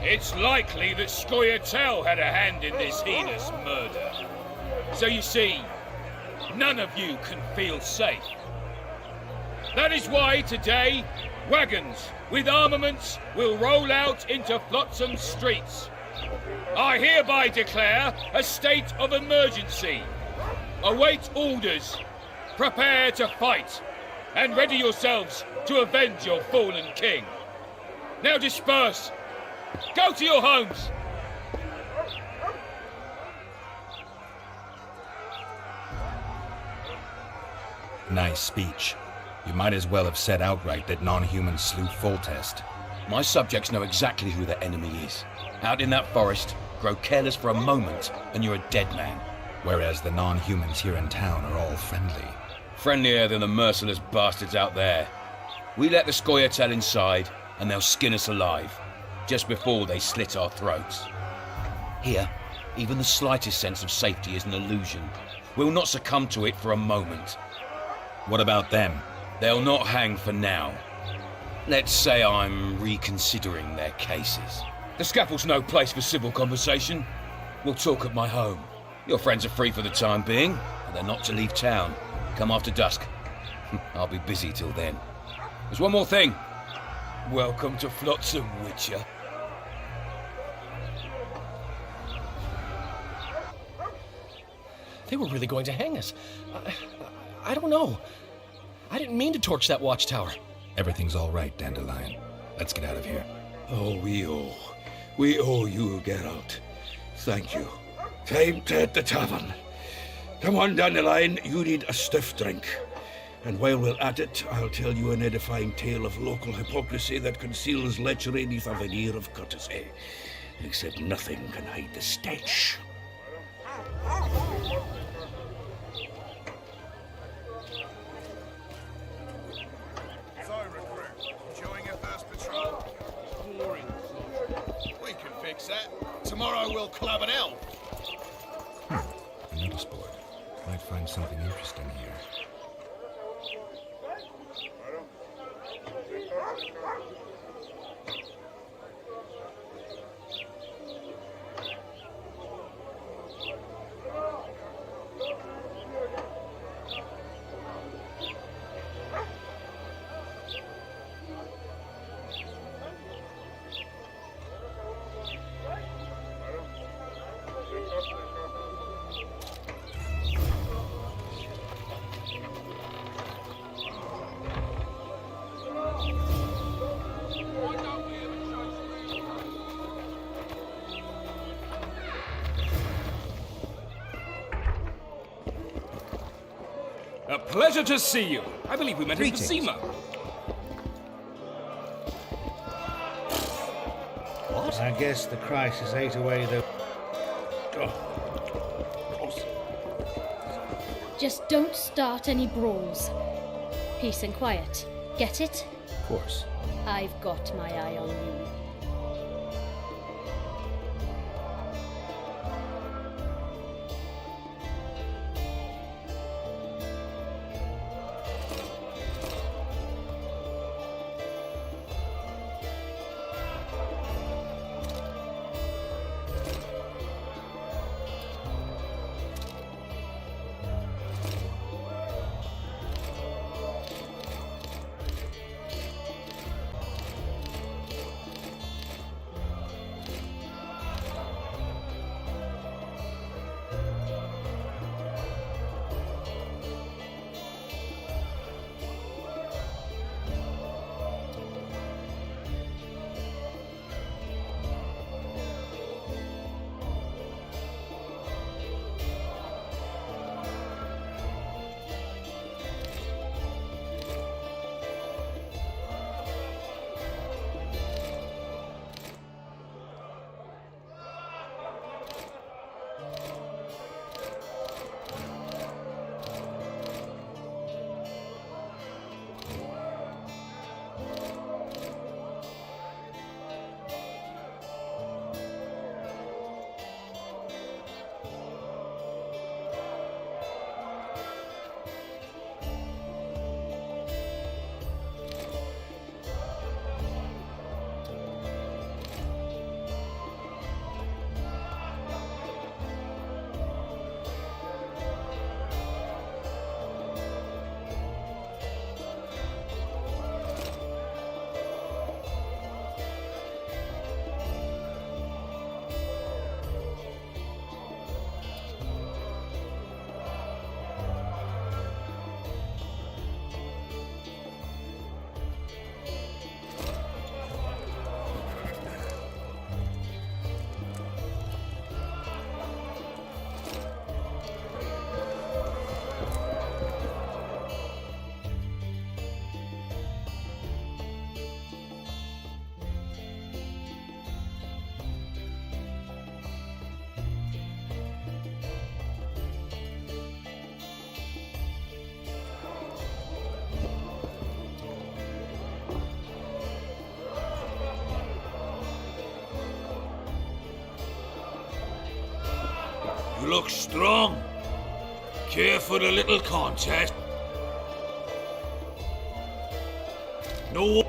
It's likely that Scoia'tael had a hand in this heinous murder. So you see, none of you can feel safe. That is why today, wagons with armaments will roll out into Flotsam's streets. I hereby declare a state of emergency. Await orders. Prepare to fight. And ready yourselves to avenge your fallen king. Now disperse. Go to your homes. Nice speech. You might as well have said outright that non-humans slew Foltest. My subjects know exactly who the enemy is. Out in that forest, grow careless for a moment, and you're a dead man. Whereas the non-humans here in town are all friendly. Friendlier than the merciless bastards out there. We let the Scoia'tael inside, and they'll skin us alive, just before they slit our throats. Here, even the slightest sense of safety is an illusion. We'll not succumb to it for a moment. What about them? They'll not hang for now. Let's say I'm reconsidering their cases. The scaffold's no place for civil conversation. We'll talk at my home. Your friends are free for the time being, and they're not to leave town. Come after dusk. I'll be busy till then. There's one more thing. Welcome to Flotsam, Witcher. They were really going to hang us. I don't know. I didn't mean to torch that watchtower. Everything's all right, Dandelion. Let's get out of here. Oh, we all. We owe you, Geralt. Thank you. Time to hit the tavern. Come on down the line, you need a stiff drink. And while we're at it, I'll tell you an edifying tale of local hypocrisy that conceals lechery neath a veneer of courtesy. Except nothing can hide the stench. So, recruit, enjoying your first patrol? Boring. We can fix that. Tomorrow we'll club an elf. A notice board. Might find something interesting here. A pleasure to see you. I believe we met in Vizima. What? I guess the crisis ate away the... Just don't start any brawls. Peace and quiet. Get it? Of course. I've got my eye on you. You look strong. Care for a little contest? No.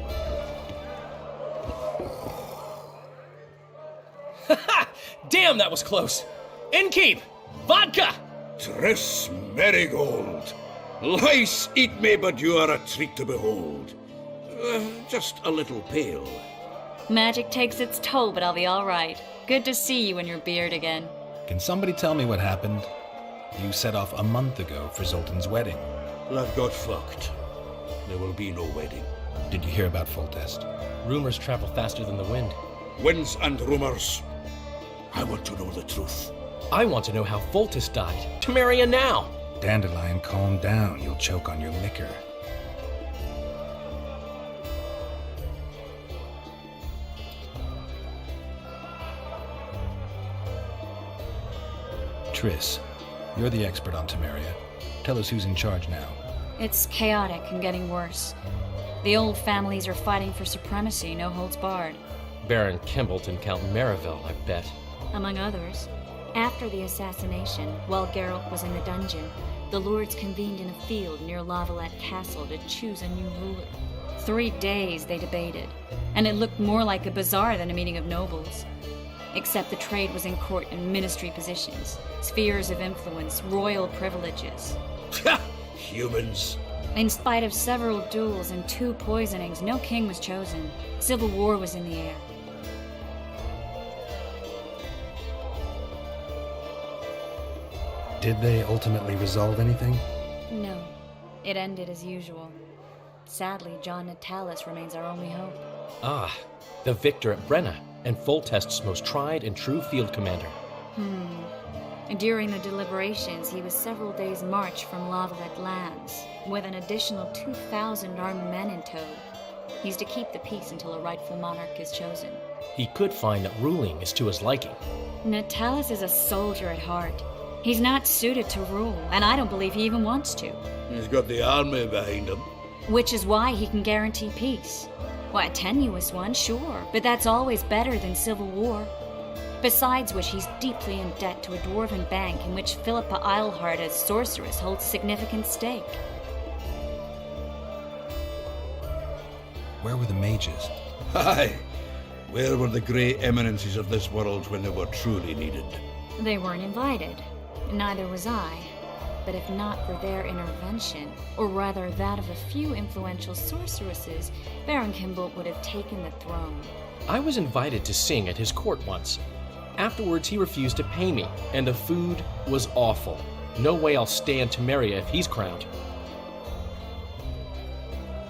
Damn, that was close. Innkeep! Vodka! Triss Merigold. Lice eat me, but you are a treat to behold. Just a little pale. Magic takes its toll, but I'll be all right. Good to see you in your beard again. Can somebody tell me what happened? You set off a month ago for Zoltan's wedding. That got fucked. There will be no wedding. Did you hear about Foltest? Rumors travel faster than the wind. winds and rumors. I want to know the truth. I want to know how Foltest died. Temeria now! Dandelion, calm down. You'll choke on your liquor. Triss, you're the expert on Temeria. Tell us who's in charge now. It's chaotic and getting worse. The old families are fighting for supremacy, no holds barred. Baron Kimbalt and Count Merivale, I bet. Among others. After the assassination, while Geralt was in the dungeon, the lords convened in a field near Lavalette Castle to choose a new ruler. 3 days they debated, and it looked more like a bazaar than a meeting of nobles. Except the trade was in court and ministry positions, spheres of influence, royal privileges. Humans. In spite of several duels and 2 poisonings, no king was chosen. Civil war was in the air. Did they ultimately resolve anything? No. It ended as usual. Sadly, John Natalis remains our only hope. Ah, the victor at Brenna, and Foltest's most tried and true field commander. During the deliberations, he was several days' march from Lavalette lands, with an additional 2,000 armed men in tow. He's to keep the peace until a rightful monarch is chosen. He could find that ruling is to his liking. Natalis is a soldier at heart. He's not suited to rule, and I don't believe he even wants to. He's got the army behind him. Which is why he can guarantee peace. Why, a tenuous one, sure, but that's always better than civil war. Besides which, he's deeply in debt to a dwarven bank in which Philippa Eilhart, as sorceress, holds significant stake. Where were the mages? Aye. Where were the grey eminences of this world when they were truly needed? They weren't invited. Neither was I. But if not for their intervention, or rather that of a few influential sorceresses, Baron Kimbalt would have taken the throne. I was invited to sing at his court once. Afterwards, he refused to pay me, and the food was awful. No way I'll stay in Temeria if he's crowned.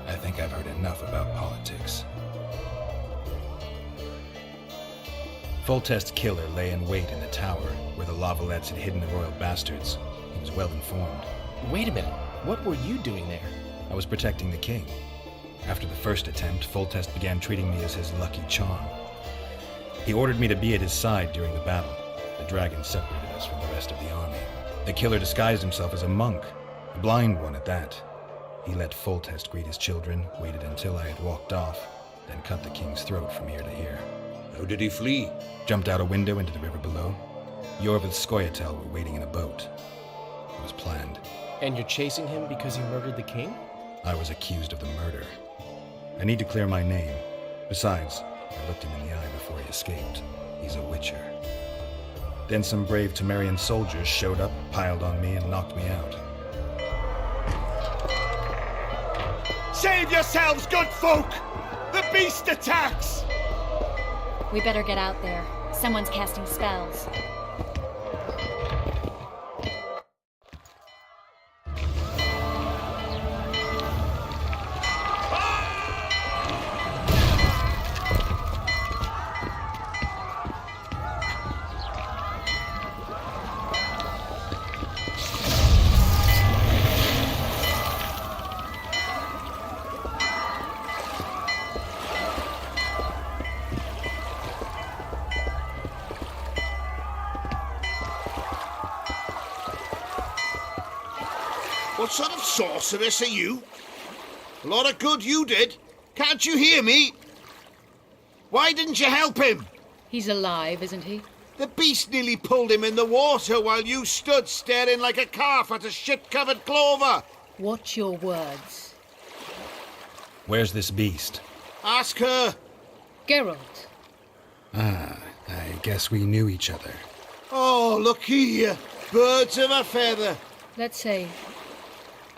I think I've heard enough about politics. Foltest's killer lay in wait in the tower, where the Lavalettes had hidden the royal bastards. He was well informed. Wait a minute. What were you doing there? I was protecting the king. After the first attempt, Foltest began treating me as his lucky charm. He ordered me to be at his side during the battle. The dragon separated us from the rest of the army. The killer disguised himself as a monk, a blind one at that. He let Foltest greet his children, waited until I had walked off, then cut the king's throat from ear to ear. How did he flee? Jumped out a window into the river below. Yorvith Scoia'tael were waiting in a boat. It was planned. And you're chasing him because he murdered the king? I was accused of the murder. I need to clear my name. Besides, I looked him in the eye before he escaped. He's a witcher. Then some brave Temerian soldiers showed up, piled on me, and knocked me out. Save yourselves, good folk! The beast attacks! We better get out there. Someone's casting spells. What sort of sorceress are you? A lot of good you did. Can't you hear me? Why didn't you help him? He's alive, isn't he? The beast nearly pulled him in the water while you stood staring like a calf at a shit-covered clover. Watch your words. Where's this beast? Ask her. Geralt. Ah, I guess we knew each other. Oh, look here. Birds of a feather. Let's say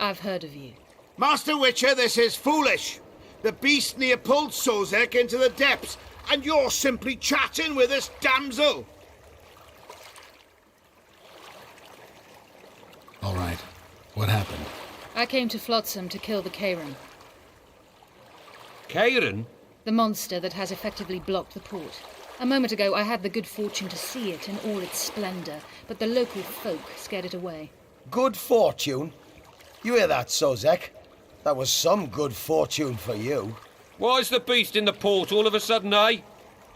I've heard of you. Master Witcher, this is foolish. The beast near pulled Sozek into the depths, and you're simply chatting with this damsel. All right. What happened? I came to Flotsam to kill the Kairan. Kairan? The monster that has effectively blocked the port. A moment ago, I had the good fortune to see it in all its splendor, but the local folk scared it away. Good fortune? You hear that, Sozek? That was some good fortune for you. Why is the beast in the port all of a sudden, eh?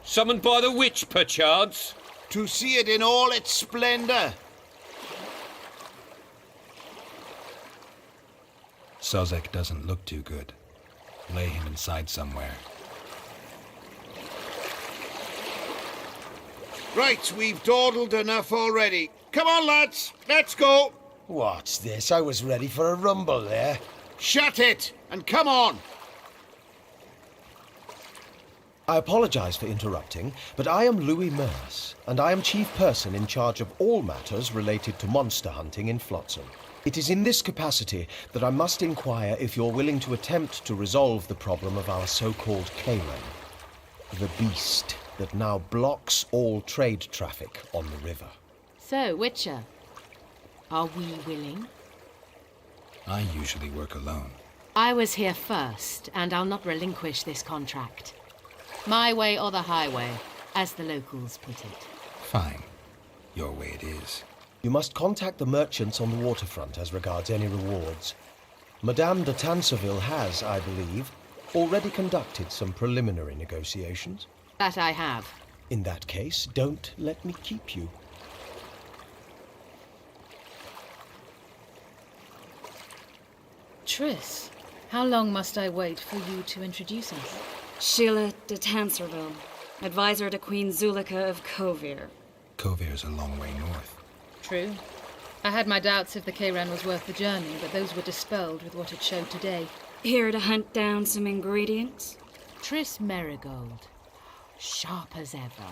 Summoned by the witch, perchance? To see it in all its splendor. Sozek doesn't look too good. Lay him inside somewhere. Right, we've dawdled enough already. Come on, lads, let's go. What's this? I was ready for a rumble there. Shut it, and come on. I apologize for interrupting, but I am Louis Merce, and I am chief person in charge of all matters related to monster hunting in Flotsam. It is in this capacity that I must inquire if you're willing to attempt to resolve the problem of our so-called Karen, the beast that now blocks all trade traffic on the river. So, Witcher, are we willing? I usually work alone. I was here first, and I'll not relinquish this contract. My way or the highway, as the locals put it. Fine. Your way it is. You must contact the merchants on the waterfront as regards any rewards. Madame de Tanseville has, I believe, already conducted some preliminary negotiations. That I have. In that case, don't let me keep you. Triss, how long must I wait for you to introduce us? Sheila de Tanserville, advisor to Queen Zulika of Kovir. Kovir's a long way north. True. I had my doubts if the Kayran was worth the journey, but those were dispelled with what it showed today. Here to hunt down some ingredients? Triss Merigold. Sharp as ever.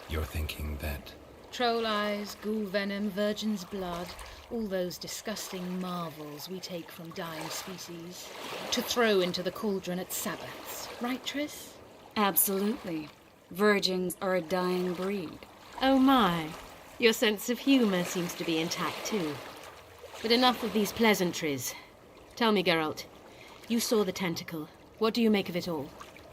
You're thinking that... Troll eyes, ghoul venom, virgin's blood, all those disgusting marvels we take from dying species, to throw into the cauldron at Sabbaths. Right, Triss? Absolutely. Virgins are a dying breed. Oh my. Your sense of humour seems to be intact too. But enough of these pleasantries. Tell me, Geralt, you saw the tentacle. What do you make of it all?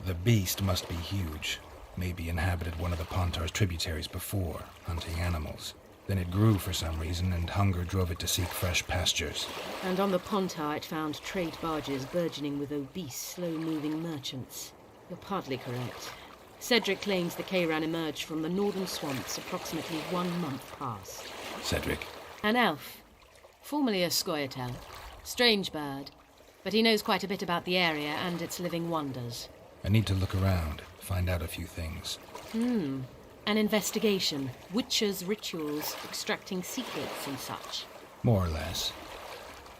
The beast must be huge. Maybe inhabited one of the Pontar's tributaries before, hunting animals. Then it grew for some reason, and hunger drove it to seek fresh pastures. And on the Pontar it found trade barges burgeoning with obese, slow-moving merchants. You're partly correct. Cedric claims the Kayran emerged from the northern swamps approximately 1 month past. Cedric? An elf. Formerly a Scoia'tael. Strange bird. But he knows quite a bit about the area and its living wonders. I need to look around, find out a few things. An investigation. Witchers' rituals, extracting secrets and such. More or less.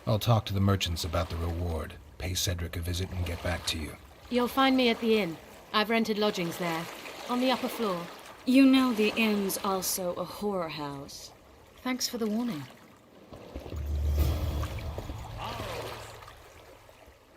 I'll talk to the merchants about the reward, pay Cedric a visit, and get back to you. You'll find me at the inn. I've rented lodgings there, on the upper floor. You know the inn's also a whorehouse. Thanks for the warning.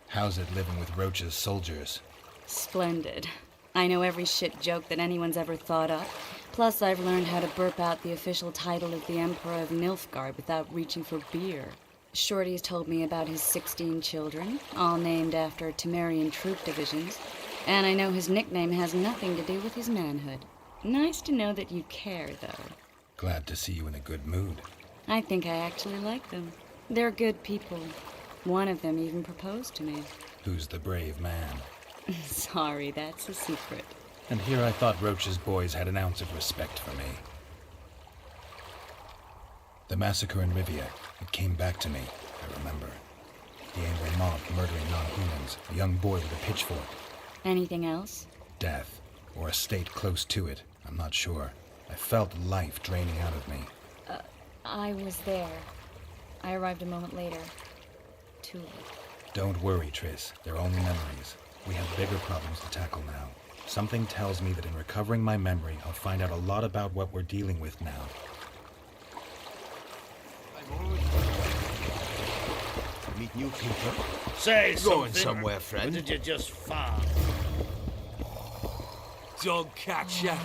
How's it living with Roach's soldiers? Splendid. I know every shit joke that anyone's ever thought up. Plus, I've learned how to burp out the official title of the Emperor of Nilfgaard without reaching for beer. Shorty's told me about his 16 children, all named after Temerian troop divisions. And I know his nickname has nothing to do with his manhood. Nice to know that you care, though. Glad to see you in a good mood. I think I actually like them. They're good people. One of them even proposed to me. Who's the brave man? Sorry, that's a secret. And here I thought Roach's boys had an ounce of respect for me. The massacre in Rivia, it came back to me, I remember. The angry mob murdering non-humans, a young boy with a pitchfork. Anything else? Death, or a state close to it, I'm not sure. I felt life draining out of me. I was there. I arrived a moment later. Too late. Don't worry, Triss. They're only memories. We have bigger problems to tackle now. Something tells me that in recovering my memory, I'll find out a lot about what we're dealing with now. Meet new people. Say something. Going somewhere, friend. Or did you just fart? Dog catcher.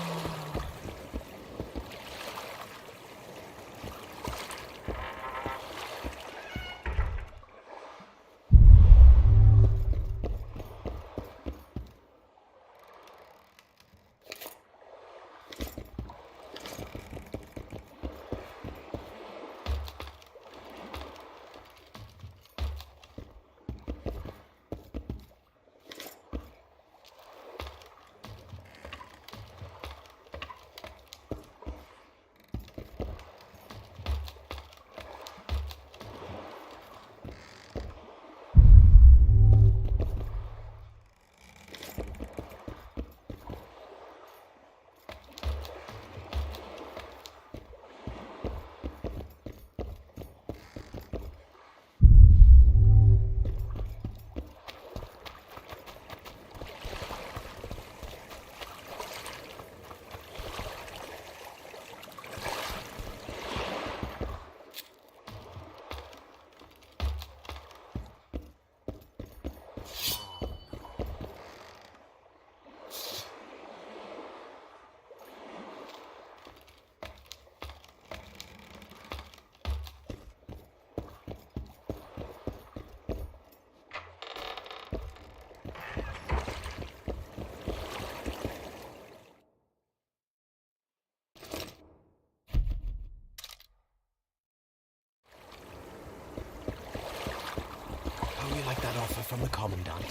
Commandant.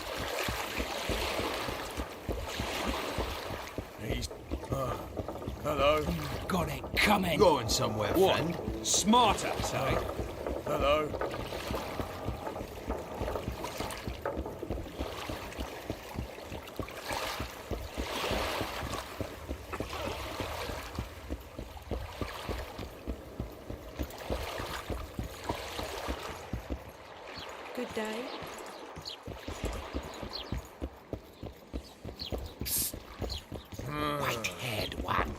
He's... hello. Got it coming. Going somewhere, What? friend. Smarter, say. Hello. Good day. White-haired one,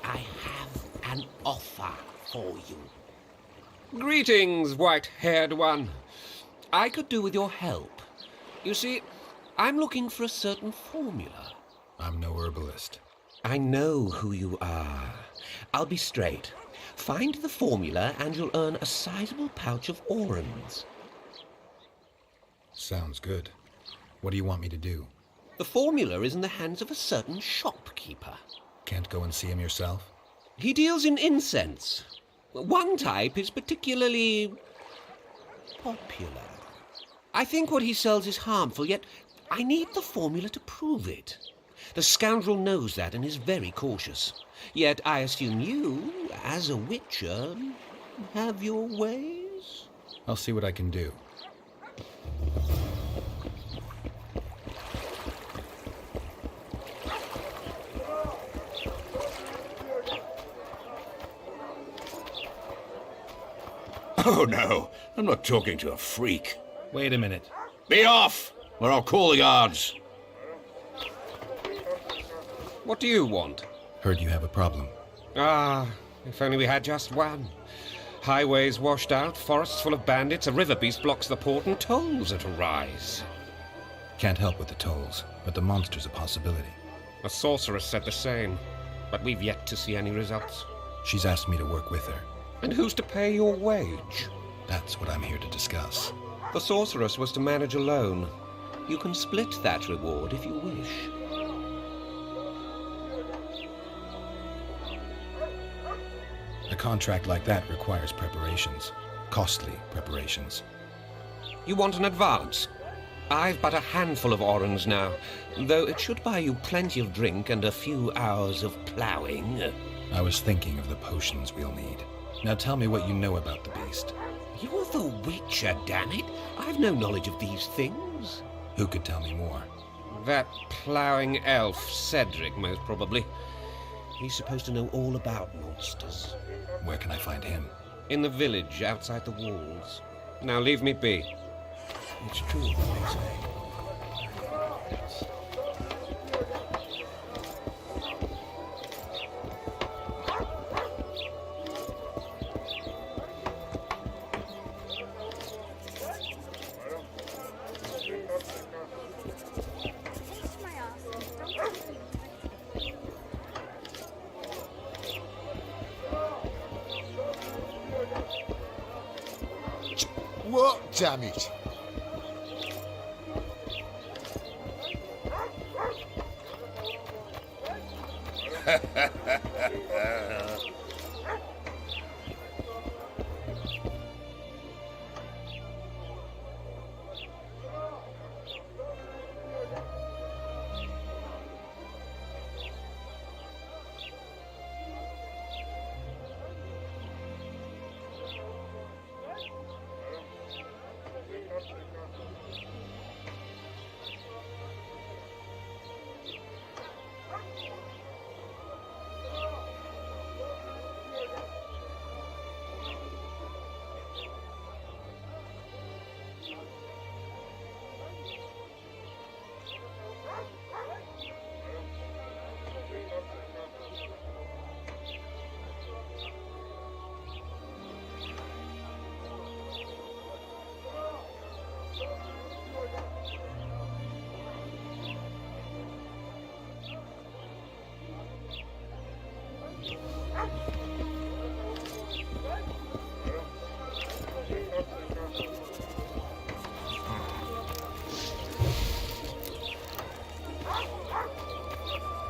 I have an offer for you. Greetings, white-haired one. I could do with your help. You see, I'm looking for a certain formula. I'm no herbalist. I know who you are. I'll be straight. Find the formula and you'll earn a sizable pouch of orans. Sounds good. What do you want me to do? The formula is in the hands of a certain shopkeeper. Can't go and see him yourself? He deals in incense. One type is particularly popular. I think what he sells is harmful, yet I need the formula to prove it. The scoundrel knows that and is very cautious. Yet I assume you, as a witcher, have your ways? I'll see what I can do. Oh, no. I'm not talking to a freak. Wait a minute. Be off, or I'll call the guards. What do you want? Heard you have a problem. Ah, if only we had just one. Highways washed out, forests full of bandits, a river beast blocks the port, and tolls at a rise. Can't help with the tolls, but the monster's a possibility. A sorceress said the same, but we've yet to see any results. She's asked me to work with her. And who's to pay your wage? That's what I'm here to discuss. The sorceress was to manage alone. You can split that reward if you wish. A contract like that requires preparations. Costly preparations. You want an advance? I've but a handful of orans now, though it should buy you plenty of drink and a few hours of ploughing. I was thinking of the potions we'll need. Now tell me what you know about the beast. You're the Witcher, damn it! I've no knowledge of these things. Who could tell me more? That ploughing elf, Cedric, most probably. He's supposed to know all about monsters. Where can I find him? In the village, outside the walls. Now leave me be. It's true what they say. What? Damn it!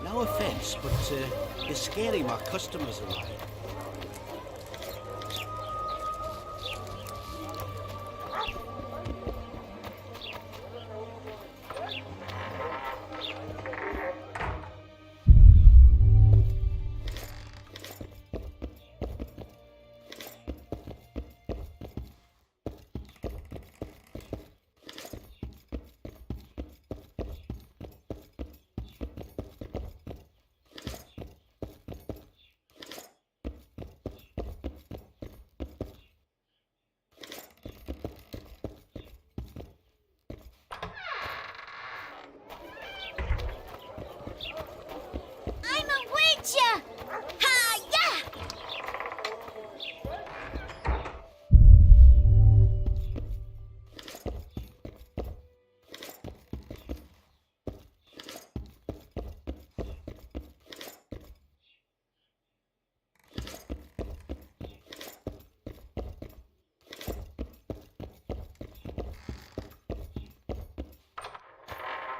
No offence, but you're scaring my customers away. I'm a witcher! Ha-ya!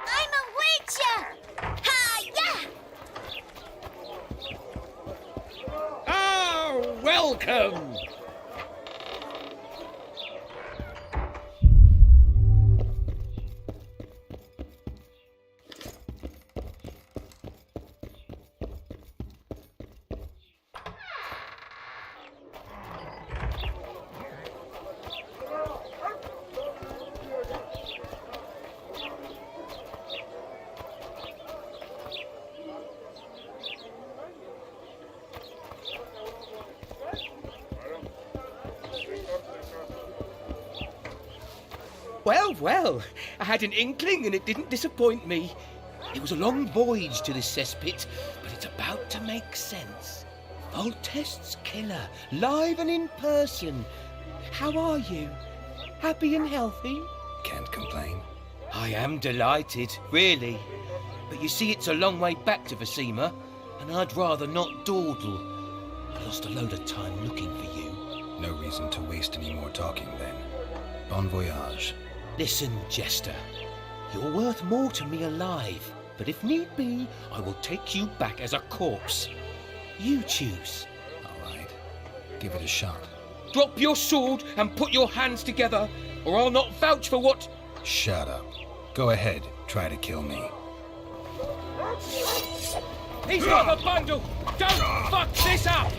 I'm a witcher! Ha-ya! Oh, welcome! Well, well, I had an inkling and it didn't disappoint me. It was a long voyage to this cesspit, but it's about to make sense. Voltest's killer, live and in person. How are you? Happy and healthy? Can't complain. I am delighted, really. But you see, it's a long way back to Vasima, and I'd rather not dawdle. I lost a load of time looking for you. No reason to waste any more talking then. Bon voyage. Listen, Jester. You're worth more to me alive, but if need be, I will take you back as a corpse. You choose. All right. Give it a shot. Drop your sword and put your hands together, or I'll not vouch for what... Shut up. Go ahead. Try to kill me. He's got a bundle! Don't fuck this up!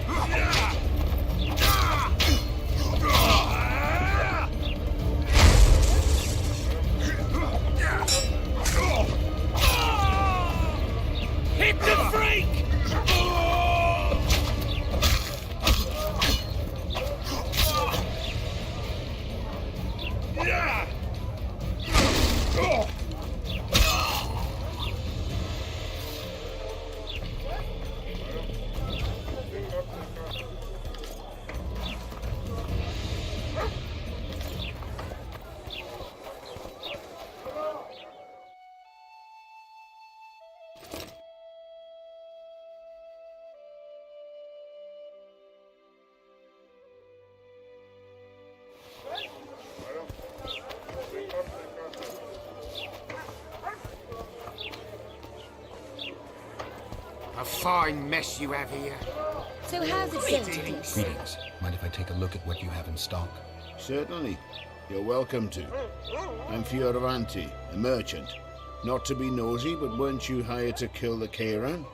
Hit the freak! A fine mess you have here. So how's it going? Greetings. Mind if I take a look at what you have in stock? Certainly. You're welcome to. I'm Fioravanti, a merchant. Not to be nosy, but weren't you hired to kill the Kairan?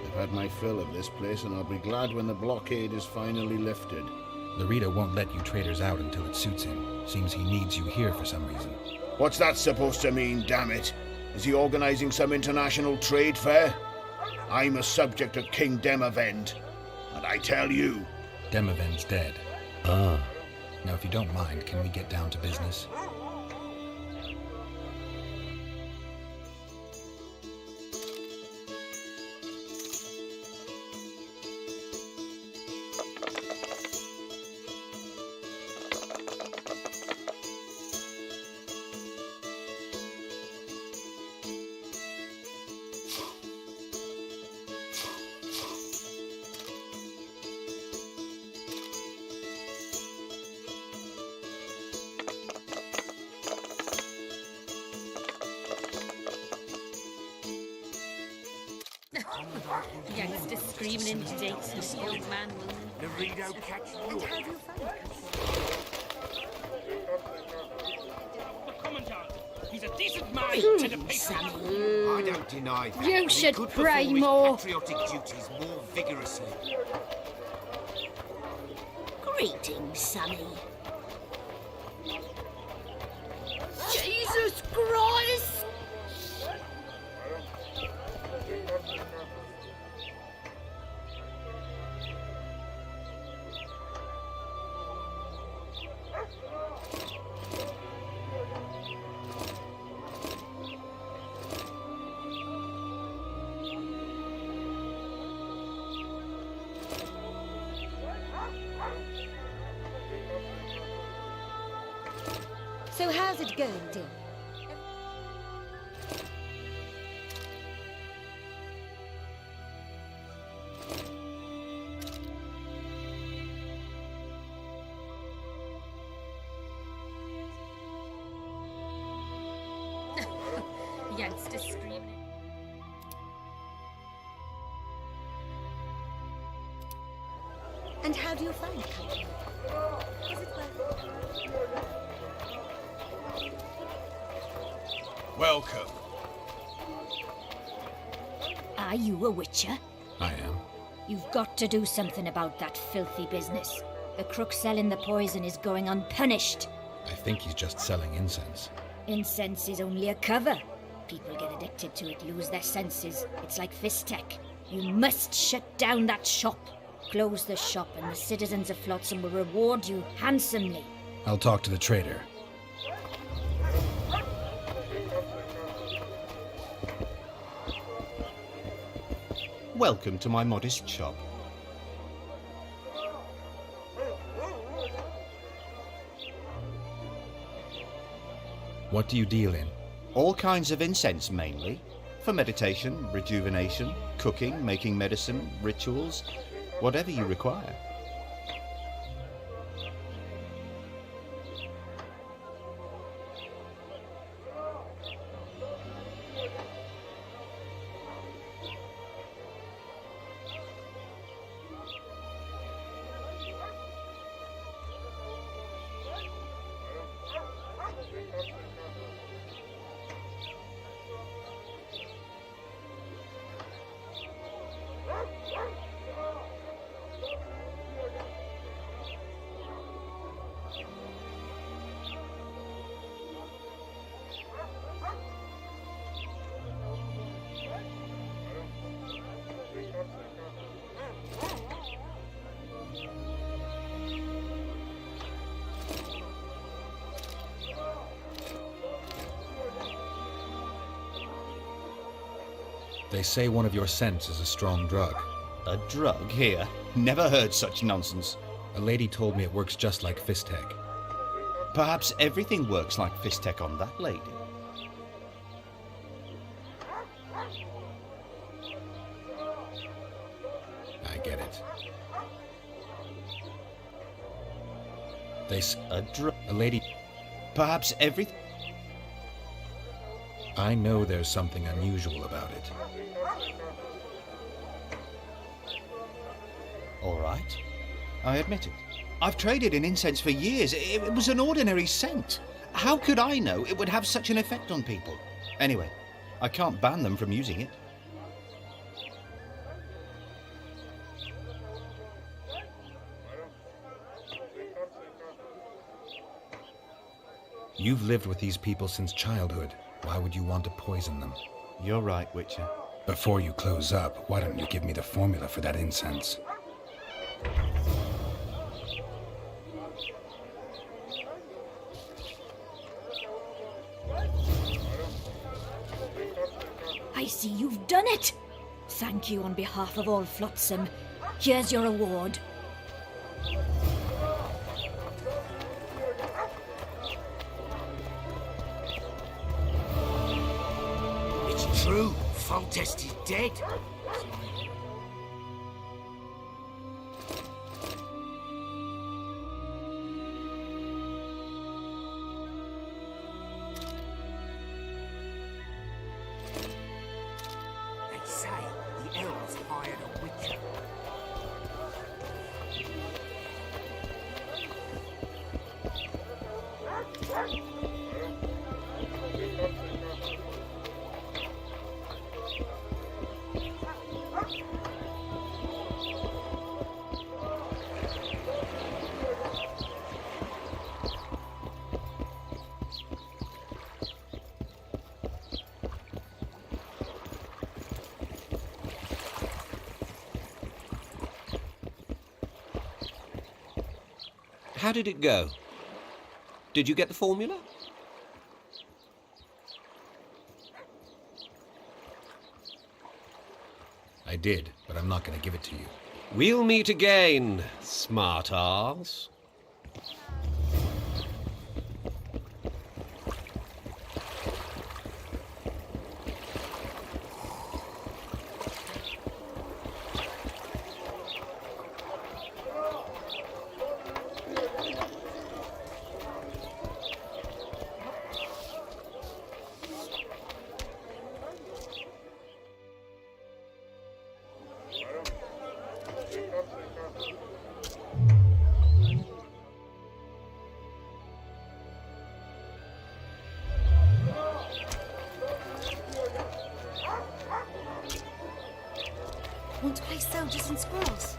I've had my fill of this place, and I'll be glad when the blockade is finally lifted. Larita won't let you traders out until it suits him. Seems he needs you here for some reason. What's that supposed to mean, damn it? Is he organizing some international trade fair? I'm a subject of King Demavend, and I tell you... Demavend's dead. Ah. Now, if you don't mind, can we get down to business? Youngster screaming into dates, old man will. Laredo catch you. How do you find The Commandant, he's a decent man Greetings, and a patron. Sammy. I don't deny that. You but he should could pray perform his more. patriotic duties more vigorously. Greetings, Sonny. Jesus Christ! So how's it going, dear? The youngster screaming. And how do you find country? Is it Welcome. Are you a witcher? I am. You've got to do something about that filthy business. The crook selling the poison is going unpunished. I think he's just selling incense. Incense is only a cover. People get addicted to it, lose their senses. It's like Fistech. You must shut down that shop. Close the shop and the citizens of Flotsam will reward you handsomely. I'll talk to the trader. Welcome to my modest shop. What do you deal in? All kinds of incense mainly. For meditation, rejuvenation, cooking, making medicine, rituals, whatever you require. They say one of your scents is a strong drug. A drug here? Never heard such nonsense. A lady told me it works just like Fistech. Perhaps everything works like Fistech on that lady. I get it. A lady... Perhaps everything... I know there's something unusual about it. All right. I admit it. I've traded in incense for years. It was an ordinary scent. How could I know it would have such an effect on people? Anyway, I can't ban them from using it. You've lived with these people since childhood. Why would you want to poison them? You're right, Witcher. Before you close up, why don't you give me the formula for that incense? I see you've done it. Thank you on behalf of all Flotsam. Here's your award. It's true. Foltest is dead. They say the elves hired a witcher. How did it go? Did you get the formula? I did, but I'm not going to give it to you. We'll meet again, smart arse. Want to play soldiers and squirrels?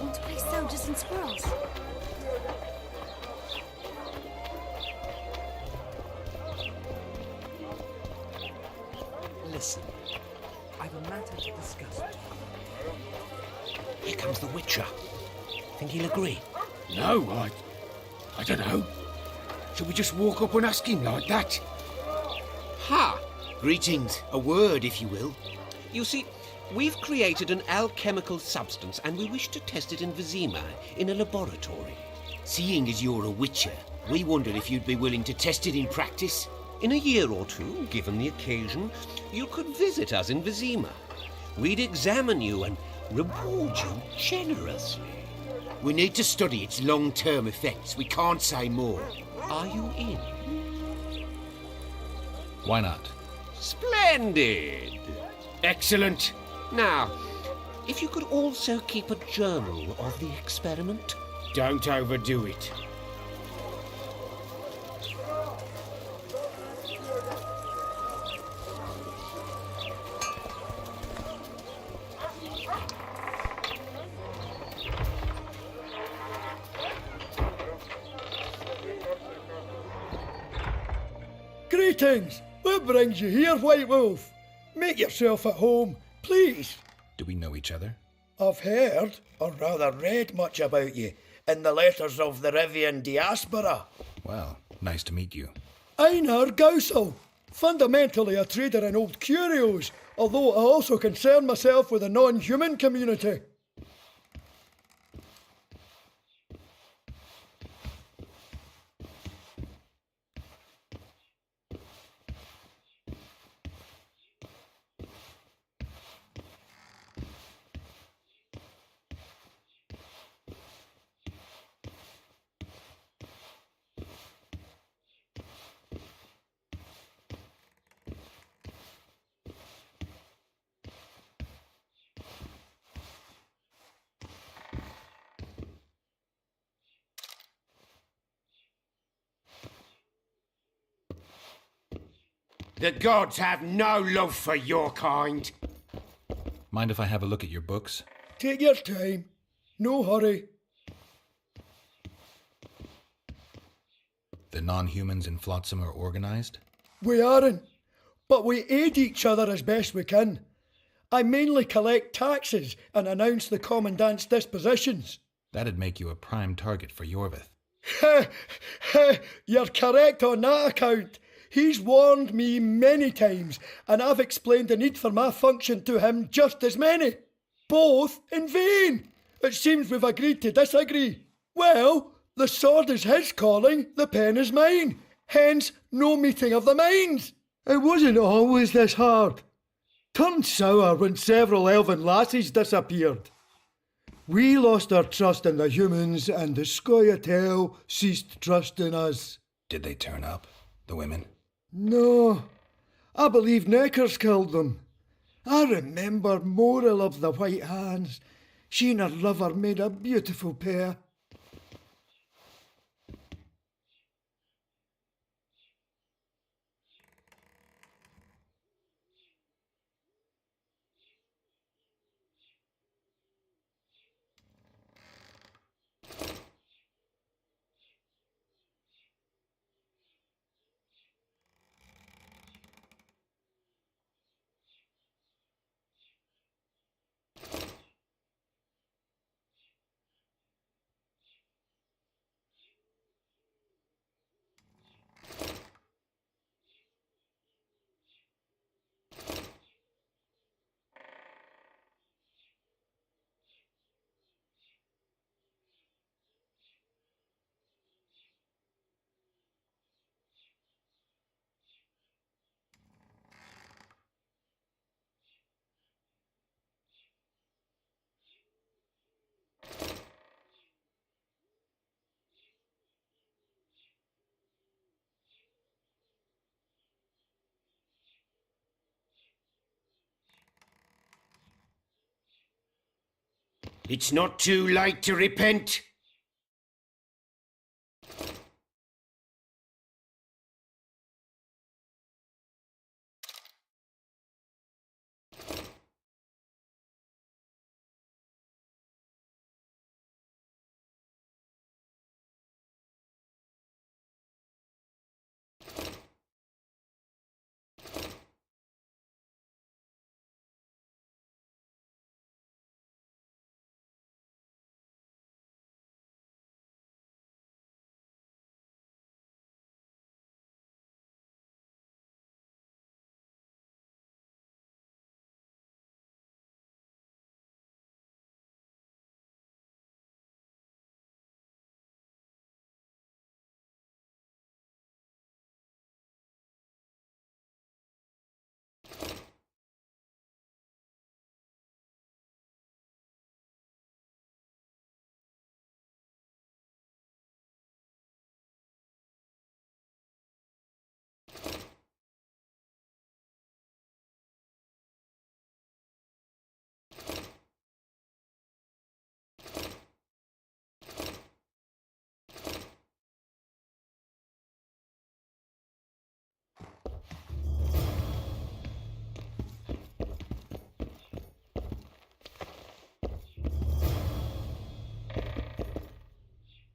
Want to play soldiers and squirrels? Listen, I've a matter to discuss. Here comes the Witcher. Think he'll agree? No, I don't know. Should we just walk up and ask him like that? Ha! Greetings. A word, if you will. You see, we've created an alchemical substance and we wish to test it in Vizima, in a laboratory. Seeing as you're a witcher, we wondered if you'd be willing to test it in practice. In a year or two, given the occasion, you could visit us in Vizima. We'd examine you and reward you generously. We need to study its long-term effects. We can't say more. Are you in? Why not? Splendid! Excellent. Now, if you could also keep a journal of the experiment. Don't overdo it. Greetings! What brings you here, White Wolf? Make yourself at home, please. Do we know each other? I've heard, or rather read much about you, in the letters of the Rivian diaspora. Well, nice to meet you. Einar Gausel, fundamentally a trader in old curios, although I also concern myself with the non-human community. The gods have no love for your kind. Mind if I have a look at your books? Take your time. No hurry. The non-humans in Flotsam are organized? We aren't, but we aid each other as best we can. I mainly collect taxes and announce the Commandant's dispositions. That'd make you a prime target for Yorvith. You're correct on that account. He's warned me many times, and I've explained the need for my function to him just as many. Both in vain. It seems we've agreed to disagree. Well, the sword is his calling, the pen is mine. Hence, no meeting of the minds. It wasn't always this hard. Turned sour when several elven lassies disappeared. We lost our trust in the humans, and the Scoia'tael ceased trusting us. Did they turn up, the women? No, I believe Neckers killed them. I remember Morel of the White Hands. She and her lover made a beautiful pair. It's not too late to repent.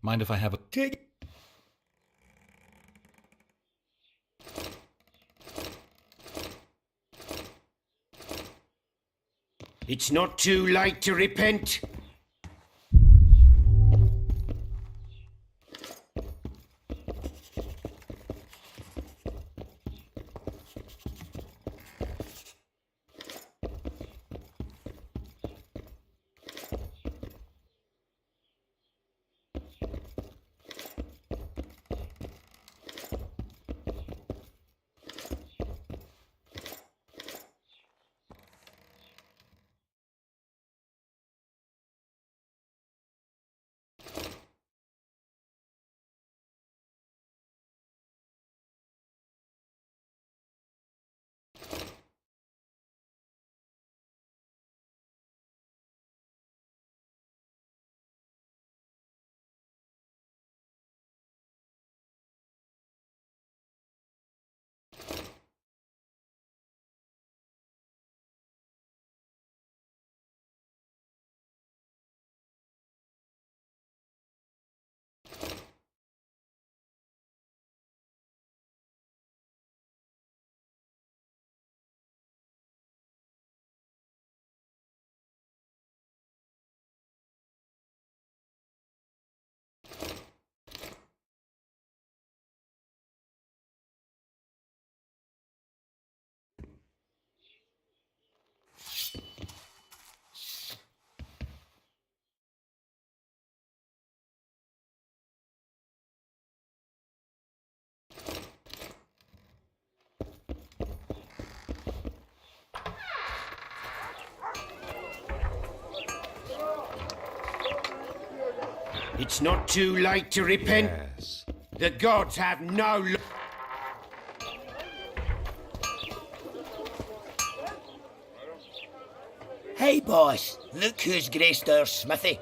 Mind if I have a... Take... It's not too late to repent. It's not too late to repent. Yes. The gods have no... Hey, boss. Look who's graced our smithy.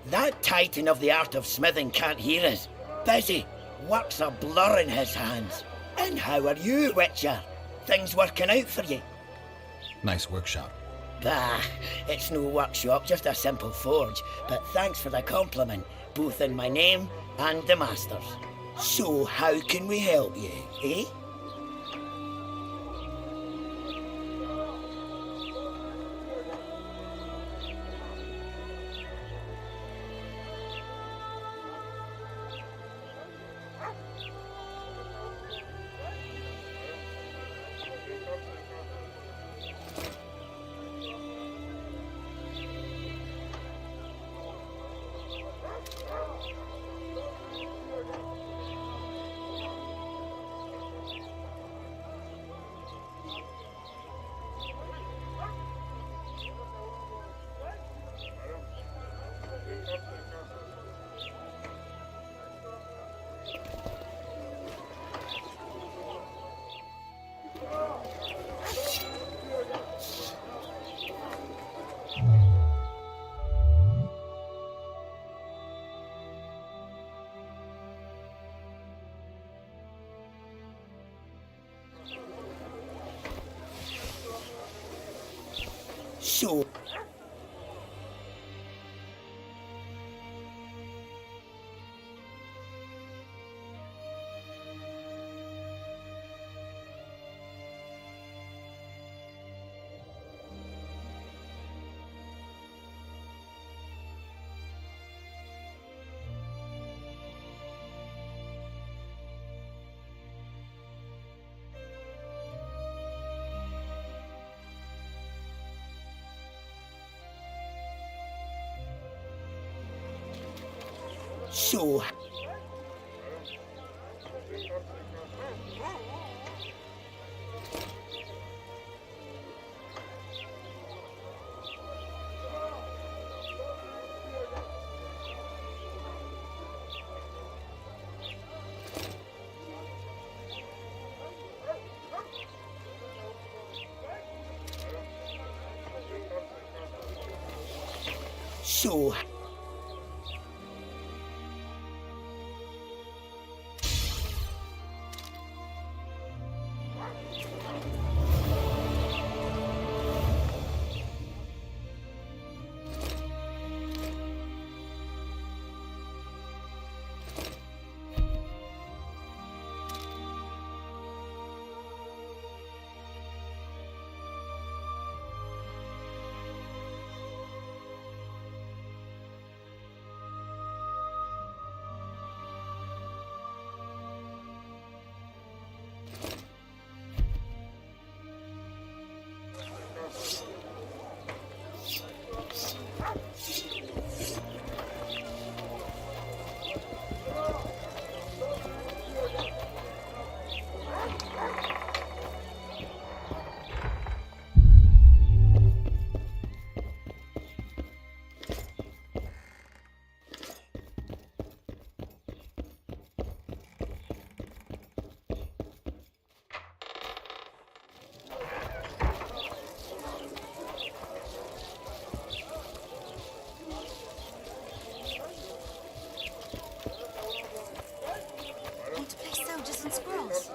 That titan of the art of smithing can't hear us. Busy. Work's a blur in his hands. And how are you, Witcher? Things working out for you? Nice workshop. Bah, it's no workshop, just a simple forge. But thanks for the compliment, both in my name and the master's. So, how can we help you, eh? So... So... So... Want to play soldiers and squirrels?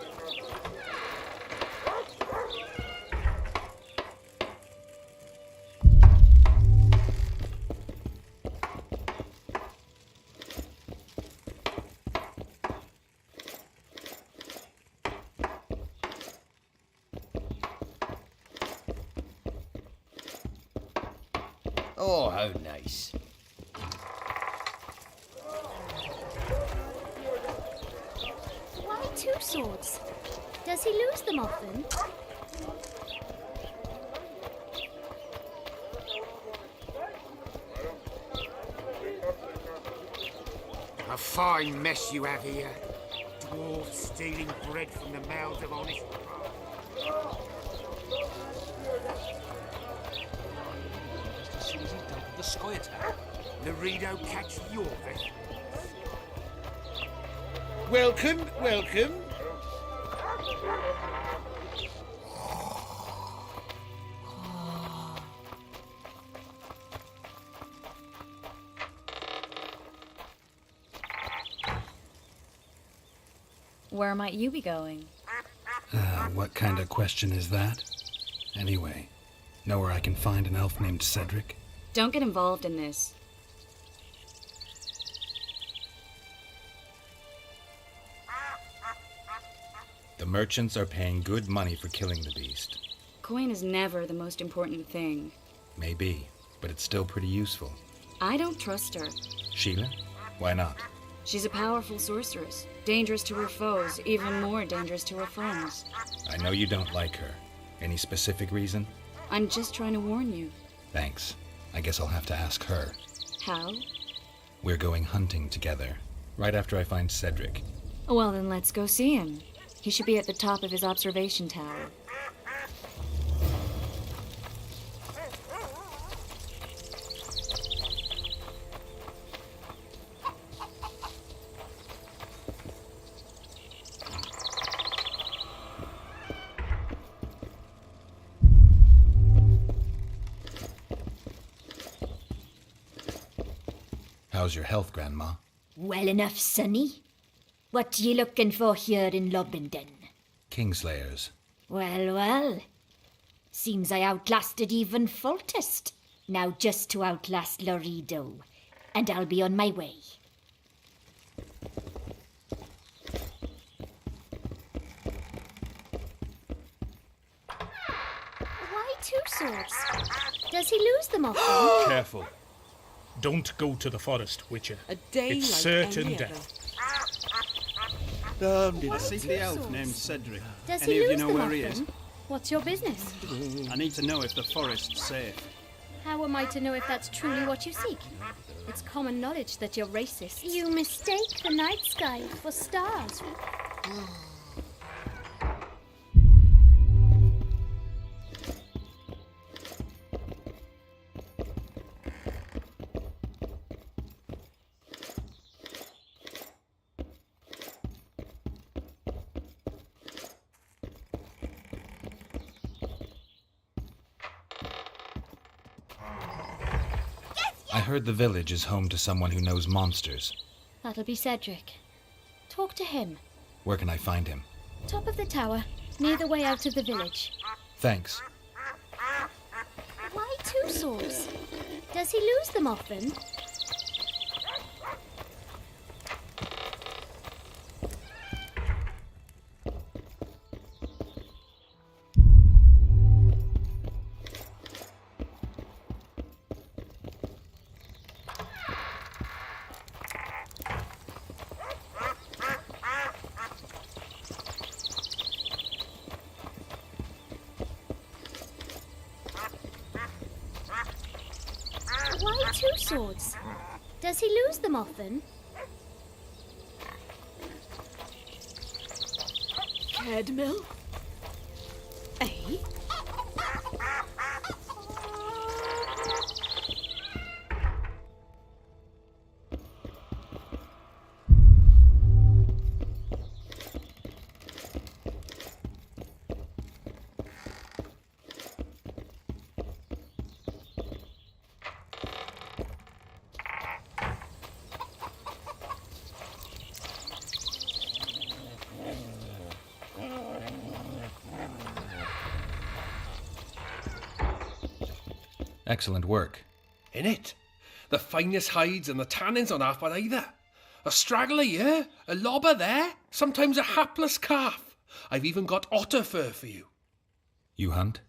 Oh, how nice. Why two swords? Does he lose them often? A fine mess you have here. Dwarfs stealing bread from the mouths of honest Just as soon as he's done with the sky attack. Laredo catch your vessel. Welcome, welcome. Where might you be going? What kind of question is that? Anyway, know where I can find an elf named Cedric? Don't get involved in this. The merchants are paying good money for killing the beast. Coin is never the most important thing. Maybe, but it's still pretty useful. I don't trust her. Sheila? Why not? She's a powerful sorceress. Dangerous to her foes, even more dangerous to her friends. I know you don't like her. Any specific reason? I'm just trying to warn you. Thanks. I guess I'll have to ask her. How? We're going hunting together, right after I find Cedric. Well, then let's go see him. He should be at the top of his observation tower. How's your health, Grandma? Well enough, sonny. What ye looking for here in Lobenden? Kingslayers. Well, well. Seems I outlasted even Foltest. Now just to outlast Laredo. And I'll be on my way. Why two swords? Does he lose them often? Careful. Don't go to the forest, Witcher. A day it's like certain any death. I seek the elf named Cedric. Does Any he of you lose know them where he often? is? What's your business? I need to know if the forest's safe. How am I to know if that's truly what you seek? It's common knowledge that you're racist. You mistake the night sky for stars. I heard the village is home to someone who knows monsters. That'll be Cedric. Talk to him. Where can I find him? Top of the tower, near the way out of the village. Thanks. Why two swords? Does he lose them often? Why two swords? Does he lose them often? Cadmill? Eh? Excellent work. In it. The finest hides and the tannins on half by either. A straggler here, a lobber there, sometimes a hapless calf. I've even got otter fur for you. You hunt?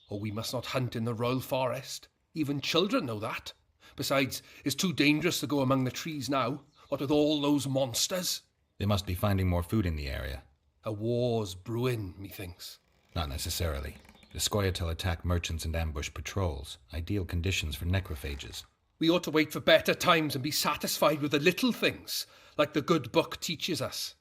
Oh, we must not hunt in the royal forest. Even children know that. Besides, it's too dangerous to go among the trees now, what with all those monsters. They must be finding more food in the area. A war's brewing, methinks. Not necessarily. The Scoia'tael attack merchants and ambush patrols. Ideal conditions for necrophages. We ought to wait for better times and be satisfied with the little things, like the good book teaches us.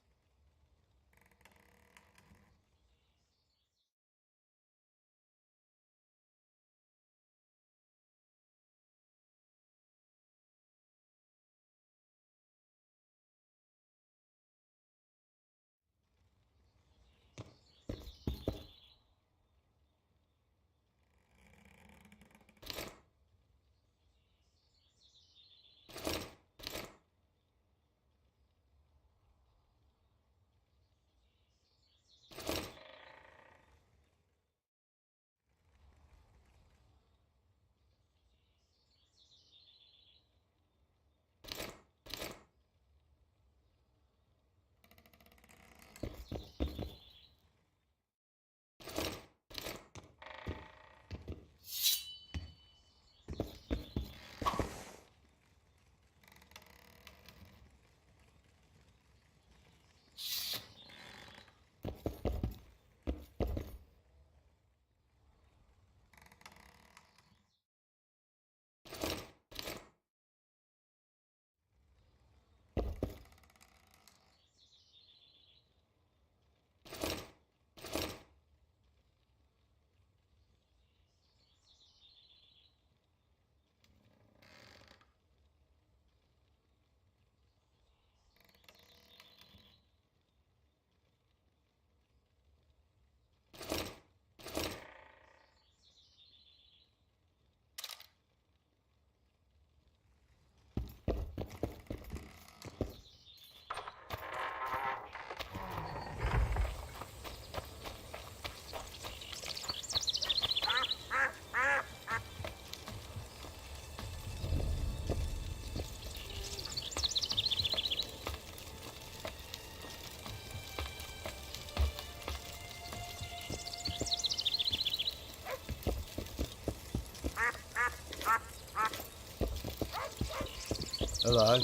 Hello.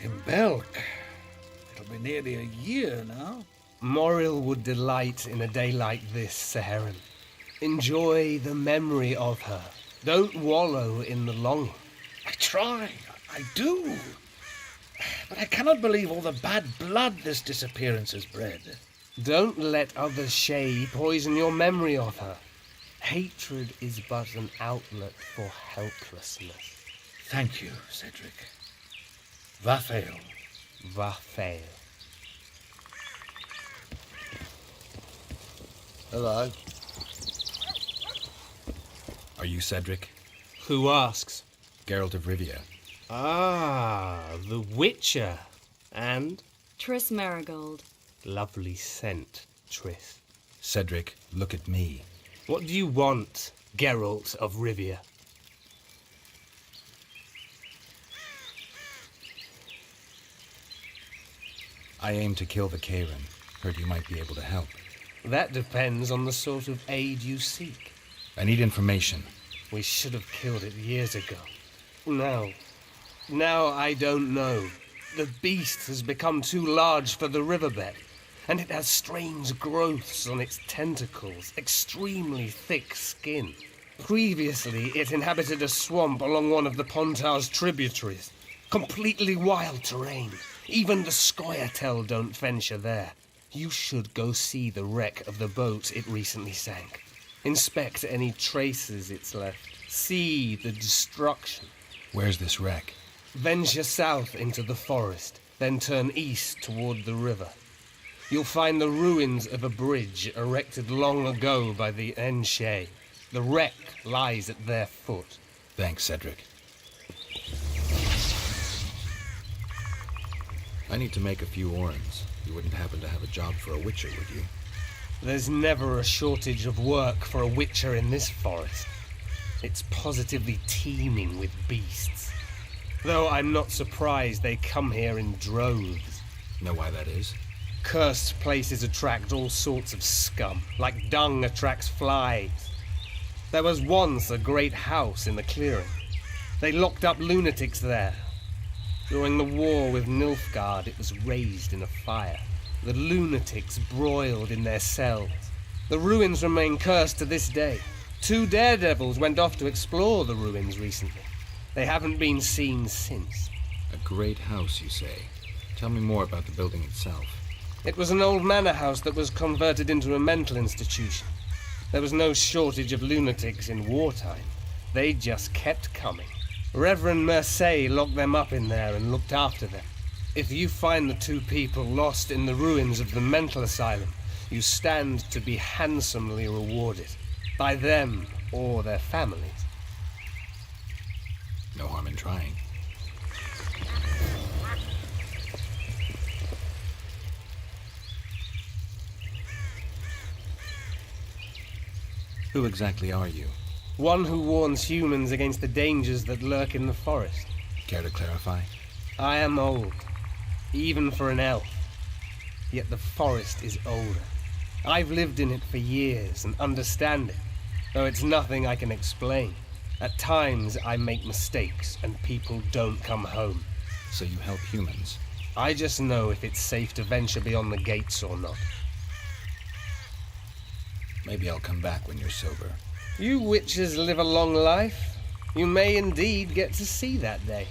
In Belk. It'll be nearly a year now. Moril would delight in a day like this, Saharan. Enjoy the memory of her. Don't wallow in the longing. I try. I do. But I cannot believe all the bad blood this disappearance has bred. Don't let others' shade poison your memory of her. Hatred is but an outlet for helplessness. Thank you, Cedric. Vafael. Vafael. Hello. Are you Cedric? Who asks? Geralt of Rivia. Ah, the Witcher. And? Triss Marigold. Lovely scent, Triss. Cedric, look at me. What do you want, Geralt of Rivia? I aim to kill the Karen. Heard you might be able to help. That depends on the sort of aid you seek. I need information. We should have killed it years ago. Now I don't know. The beast has become too large for the riverbed, and it has strange growths on its tentacles, extremely thick skin. Previously, it inhabited a swamp along one of the Pontar's tributaries. Completely wild terrain. Even the Scoia'tael don't venture there. You should go see the wreck of the boat it recently sank. Inspect any traces it's left. See the destruction. Where's this wreck? Venture south into the forest, then turn east toward the river. You'll find the ruins of a bridge erected long ago by the Enshe. The wreck lies at their foot. Thanks, Cedric. I need to make a few orens. You wouldn't happen to have a job for a witcher, would you? There's never a shortage of work for a witcher in this forest. It's positively teeming with beasts. Though I'm not surprised they come here in droves. Know why that is? Cursed places attract all sorts of scum, like dung attracts flies. There was once a great house in the clearing. They locked up lunatics there. During the war with Nilfgaard, it was raised in a fire. The lunatics broiled in their cells. The ruins remain cursed to this day. 2 daredevils went off to explore the ruins recently. They haven't been seen since. A great house, you say? Tell me more about the building itself. It was an old manor house that was converted into a mental institution. There was no shortage of lunatics in wartime. They just kept coming. Reverend Merceau locked them up in there and looked after them. If you find the 2 people lost in the ruins of the mental asylum, you stand to be handsomely rewarded. By them or their families. No harm in trying. Who exactly are you? One who warns humans against the dangers that lurk in the forest. Care to clarify? I am old, even for an elf. Yet the forest is older. I've lived in it for years and understand it, though it's nothing I can explain. At times I make mistakes and people don't come home. So you help humans? I just know if it's safe to venture beyond the gates or not. Maybe I'll come back when you're sober. You witches live a long life. You may indeed get to see that day.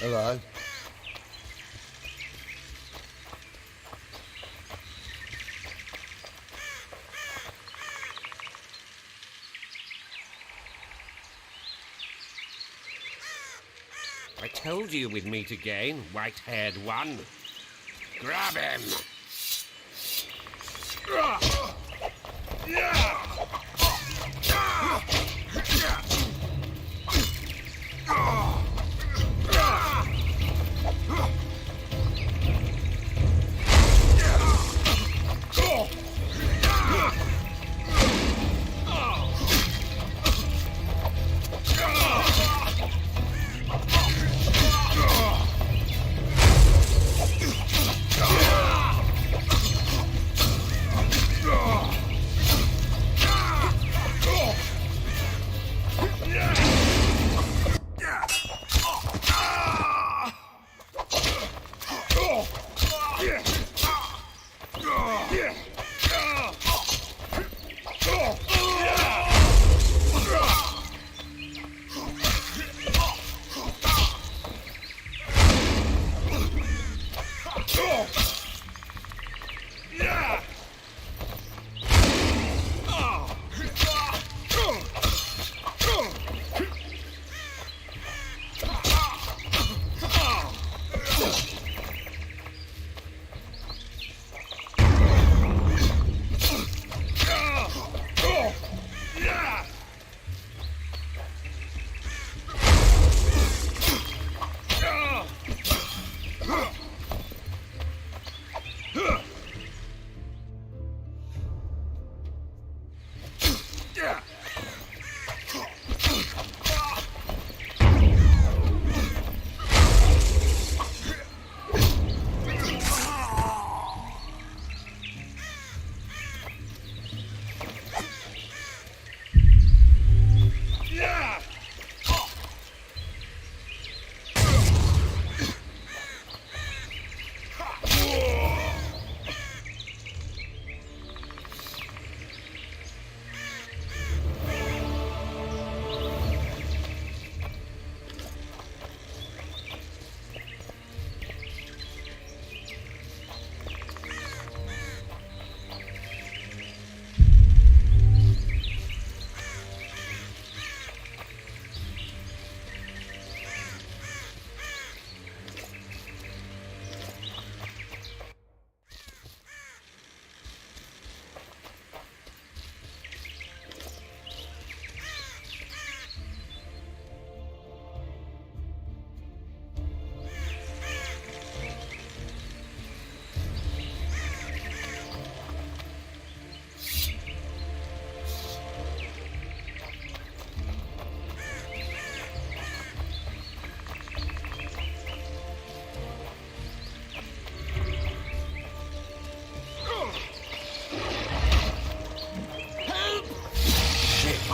Hello. I told you we'd meet again, white-haired one. Grab him!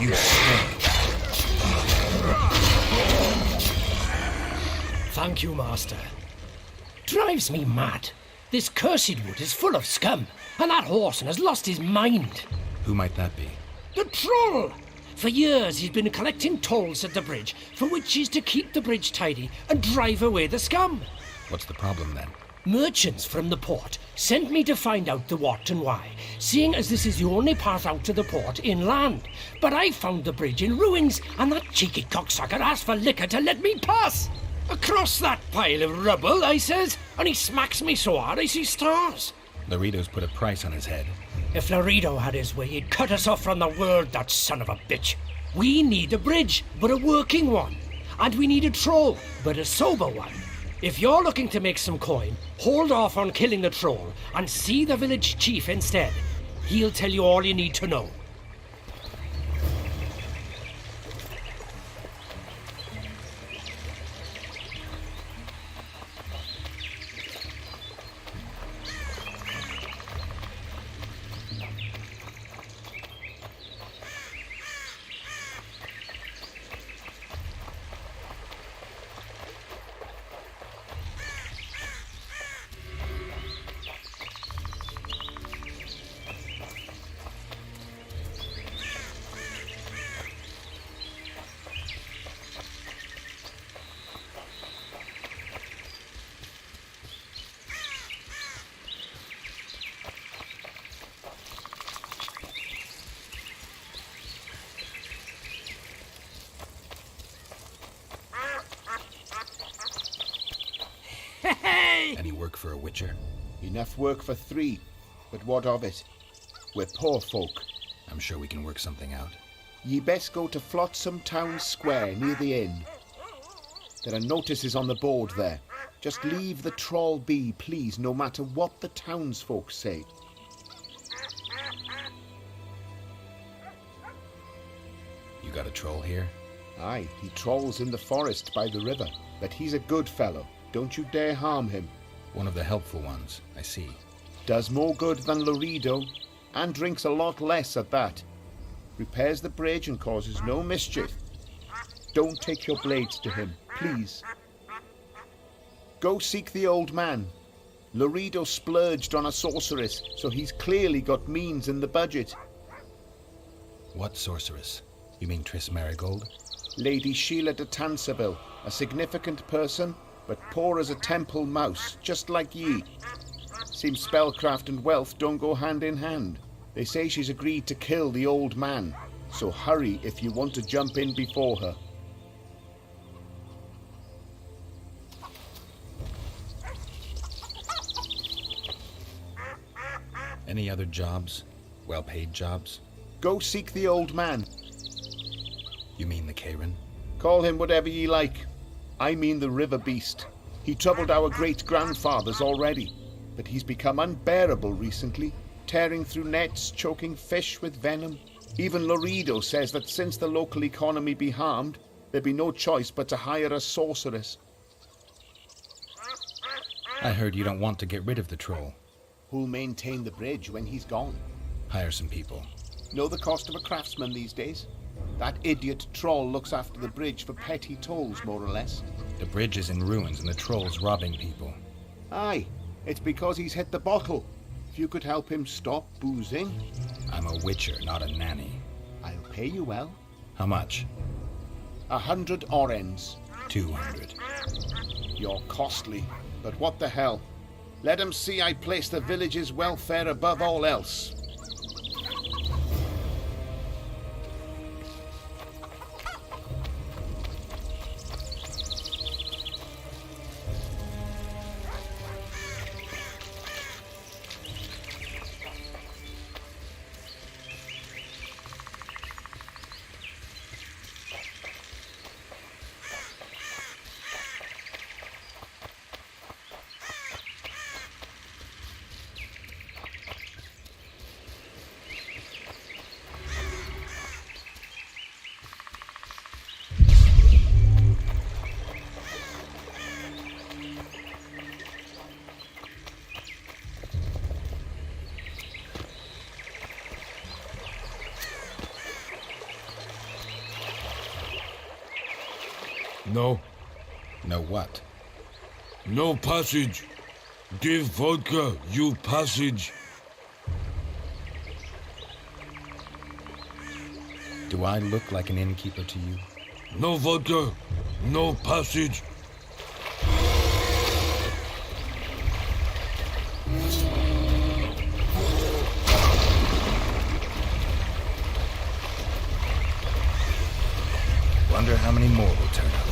You stink. Thank you, Master. Drives me mad. This cursed wood is full of scum, and that horseman has lost his mind. Who might that be? The troll! For years he's been collecting tolls at the bridge, for which he's to keep the bridge tidy and drive away the scum. What's the problem then? Merchants from the port sent me to find out the what and why, seeing as this is the only path out to the port inland. But I found the bridge in ruins, and that cheeky cocksucker asked for liquor to let me pass. Across that pile of rubble, I says, and he smacks me so hard I see stars. Laredo's put a price on his head. If Laredo had his way, he'd cut us off from the world, that son of a bitch. We need a bridge, but a working one. And we need a troll, but a sober one. If you're looking to make some coin, hold off on killing the troll and see the village chief instead. He'll tell you all you need to know. work for a witcher? Enough work for 3, but what of it? We're poor folk. I'm sure we can work something out. Ye best go to Flotsam Town Square near the inn. There are notices on the board there. Just leave the trawl be, please, no matter what the townsfolk say. You got a troll here? Aye, he trawls in the forest by the river, but he's a good fellow. Don't you dare harm him. One of the helpful ones, I see. Does more good than Loredo, and drinks a lot less at that. Repairs the bridge and causes no mischief. Don't take your blades to him, please. Go seek the old man. Loredo splurged on a sorceress, so he's clearly got means in the budget. What sorceress? You mean Triss Marigold? Lady Sheila de Tanserville, a significant person, but poor as a temple mouse, just like ye. Seems spellcraft and wealth don't go hand in hand. They say she's agreed to kill the old man, so hurry if you want to jump in before her. Any other jobs? Well-paid jobs? Go seek the old man. You mean the Karen? Call him whatever ye like. I mean the river beast. He troubled our great-grandfathers already, but he's become unbearable recently, tearing through nets, choking fish with venom. Even Loredo says that since the local economy be harmed, there'd be no choice but to hire a sorceress. I heard you don't want to get rid of the troll. Who'll maintain the bridge when he's gone? Hire some people. Know the cost of a craftsman these days? That idiot troll looks after the bridge for petty tolls, more or less. The bridge is in ruins and the troll's robbing people. Aye, it's because he's hit the bottle. If you could help him stop boozing... I'm a witcher, not a nanny. I'll pay you well. How much? 100 orens. 200. You're costly, but what the hell? Let 'em see I place the village's welfare above all else. No. No what? No passage. Give vodka, you passage. Do I look like an innkeeper to you? No vodka, no passage. Wonder how many more will turn up.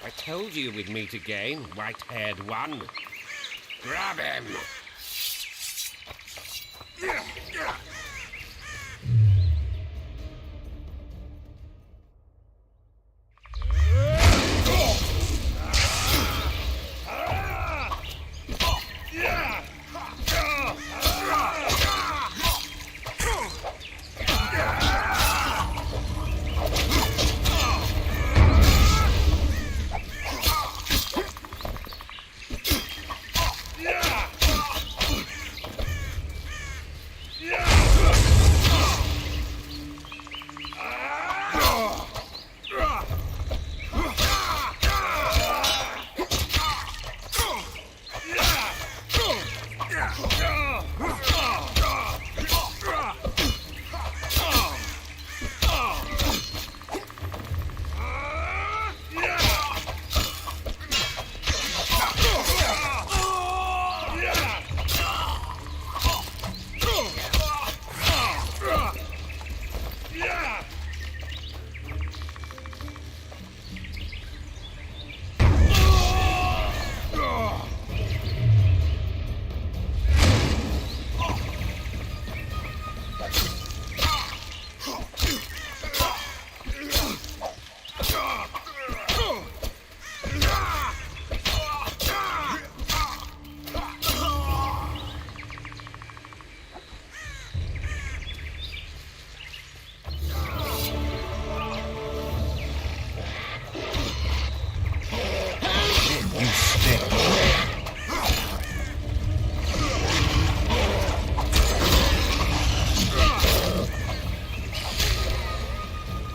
I told you we'd meet again, white-haired one. Grab him!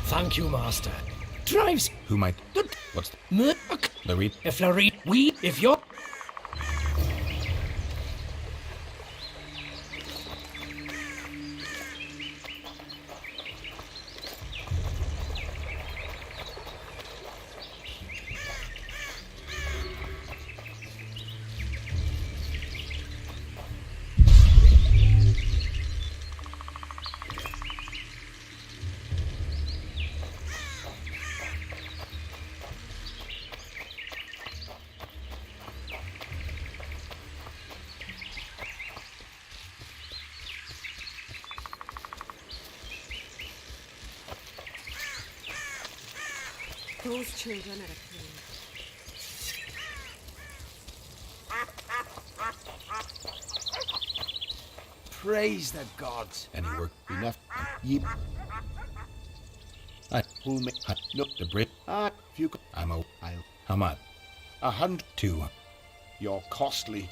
Thank you, Master. Drives. Who might... What's... The read? If la read... We... If you're... Those children are a pain. Praise the gods. Any work? Enough. Yep. Who may... Look, The Brit... if you could... I'm a... I'll... How much? 100. 2. You're costly.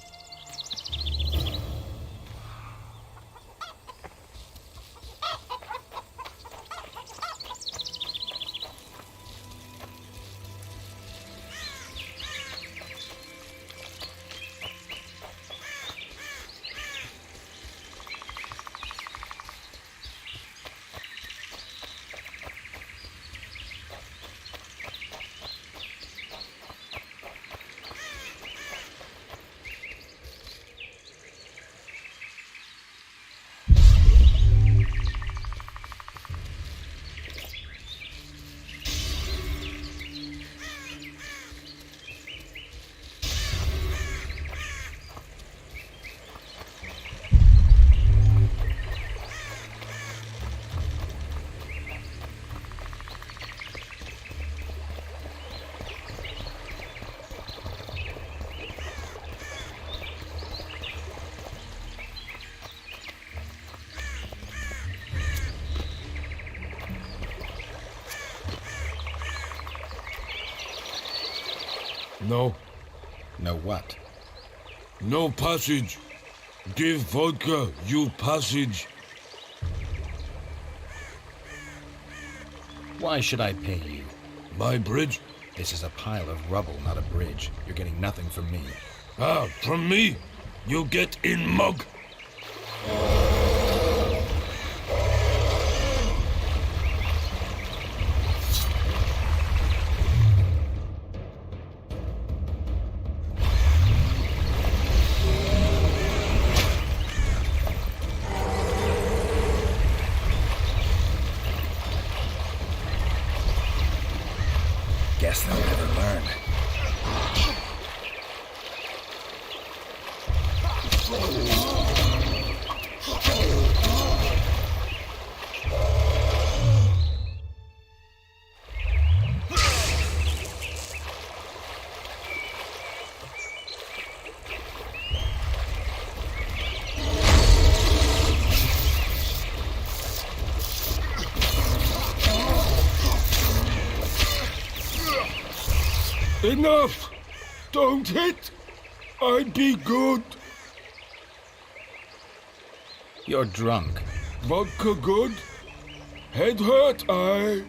No. No what? No passage. Give vodka, you passage. Why should I pay you? My bridge? This is a pile of rubble, not a bridge. You're getting nothing from me. Ah, from me? You get in mug. Guess they'll never learn. Enough! Don't hit! I'd be good. You're drunk. Vodka good. Head hurt, aye.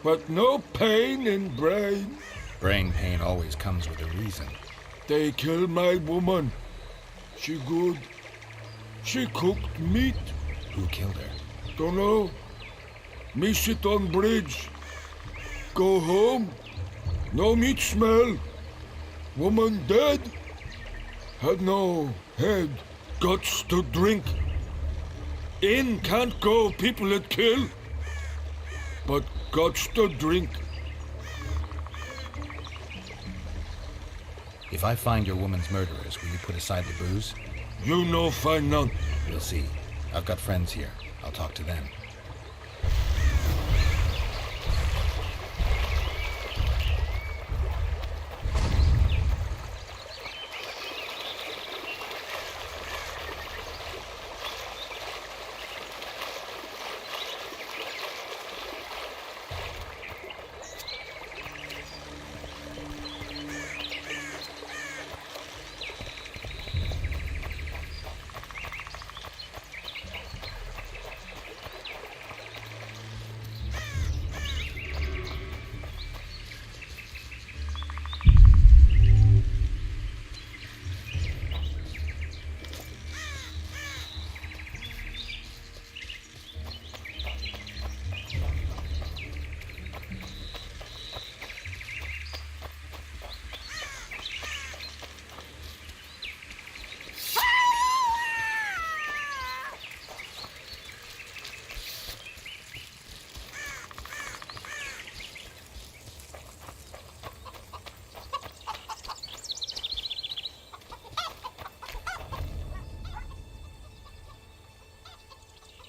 But no pain in brain. Brain pain always comes with a reason. They killed my woman. She good. She cooked meat. Who killed her? Dunno. Me sit on bridge. Go home. No meat smell. Woman dead. Had no head. Guts to drink. In can't go people that kill. But guts to drink. If I find your woman's murderers, will you put aside the booze? You no find none. We'll see. I've got friends here. I'll talk to them.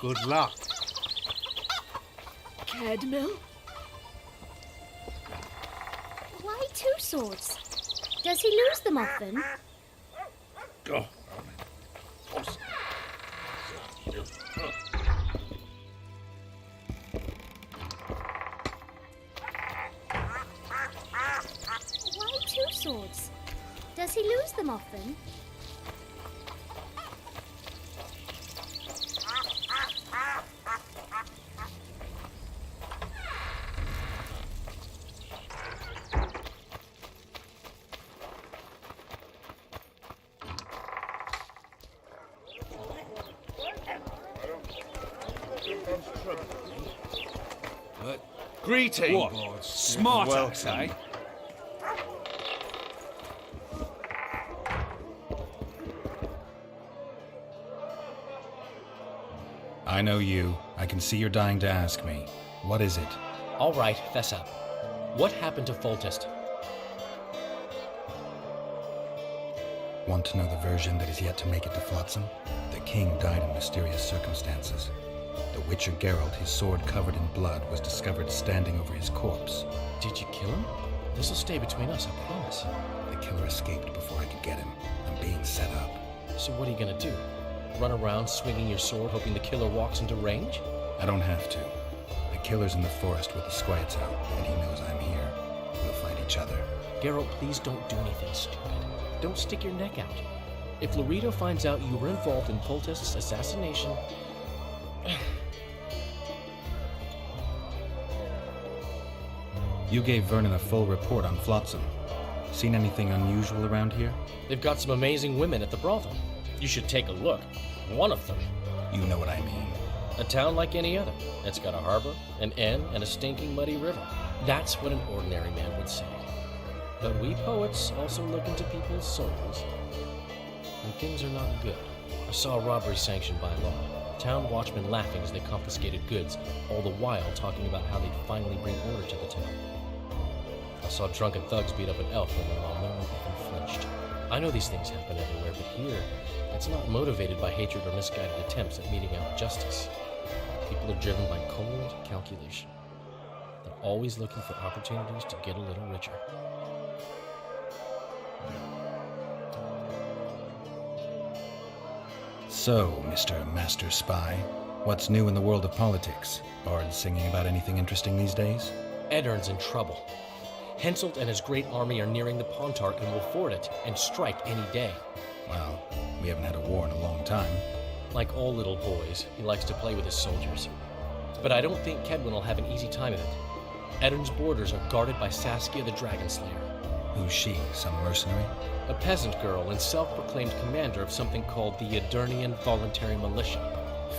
Good luck. Cadmill? Why two swords? Does he lose them often? Oh. Why two swords? Does he lose them often? Greeting. What? Smart axe, eh? I know you. I can see you're dying to ask me. What is it? All right, fess up. What happened to Foltest? Want to know the version that is yet to make it to Flotsam? The king died in mysterious circumstances. The Witcher Geralt, his sword covered in blood, was discovered standing over his corpse. Did you kill him? This'll stay between us, I promise. The killer escaped before I could get him. I'm being set up. So what are you gonna do? Run around swinging your sword hoping the killer walks into range? I don't have to. The killer's in the forest with the squires out, and he knows I'm here. We'll find each other. Geralt, please don't do anything stupid. Don't stick your neck out. If Loredo finds out you were involved in Foltest's assassination... You gave Vernon a full report on Flotsam. Seen anything unusual around here? They've got some amazing women at the brothel. You should take a look. One of them. You know what I mean. A town like any other. It's got a harbor, an inn, and a stinking muddy river. That's what an ordinary man would say. But we poets also look into people's souls. And things are not good. I saw a robbery sanctioned by law. Town watchmen laughing as they confiscated goods, all the while talking about how they'd finally bring order to the town. saw drunken thugs beat up an elf while no one even flinched. I know these things happen everywhere, but here, it's not motivated by hatred or misguided attempts at meting out justice. People are driven by cold calculation. They're always looking for opportunities to get a little richer. So, Mr. Master Spy, what's new in the world of politics? Bards singing about anything interesting these days? Eddern's in trouble. Henselt and his great army are nearing the Pontarch and will ford it and strike any day. Well, we haven't had a war in a long time. Like all little boys, he likes to play with his soldiers. But I don't think Kedwin will have an easy time of it. Eddern's borders are guarded by Saskia the Dragon Slayer. Who's she? Some mercenary? A peasant girl and self-proclaimed commander of something called the Edirnian Voluntary Militia.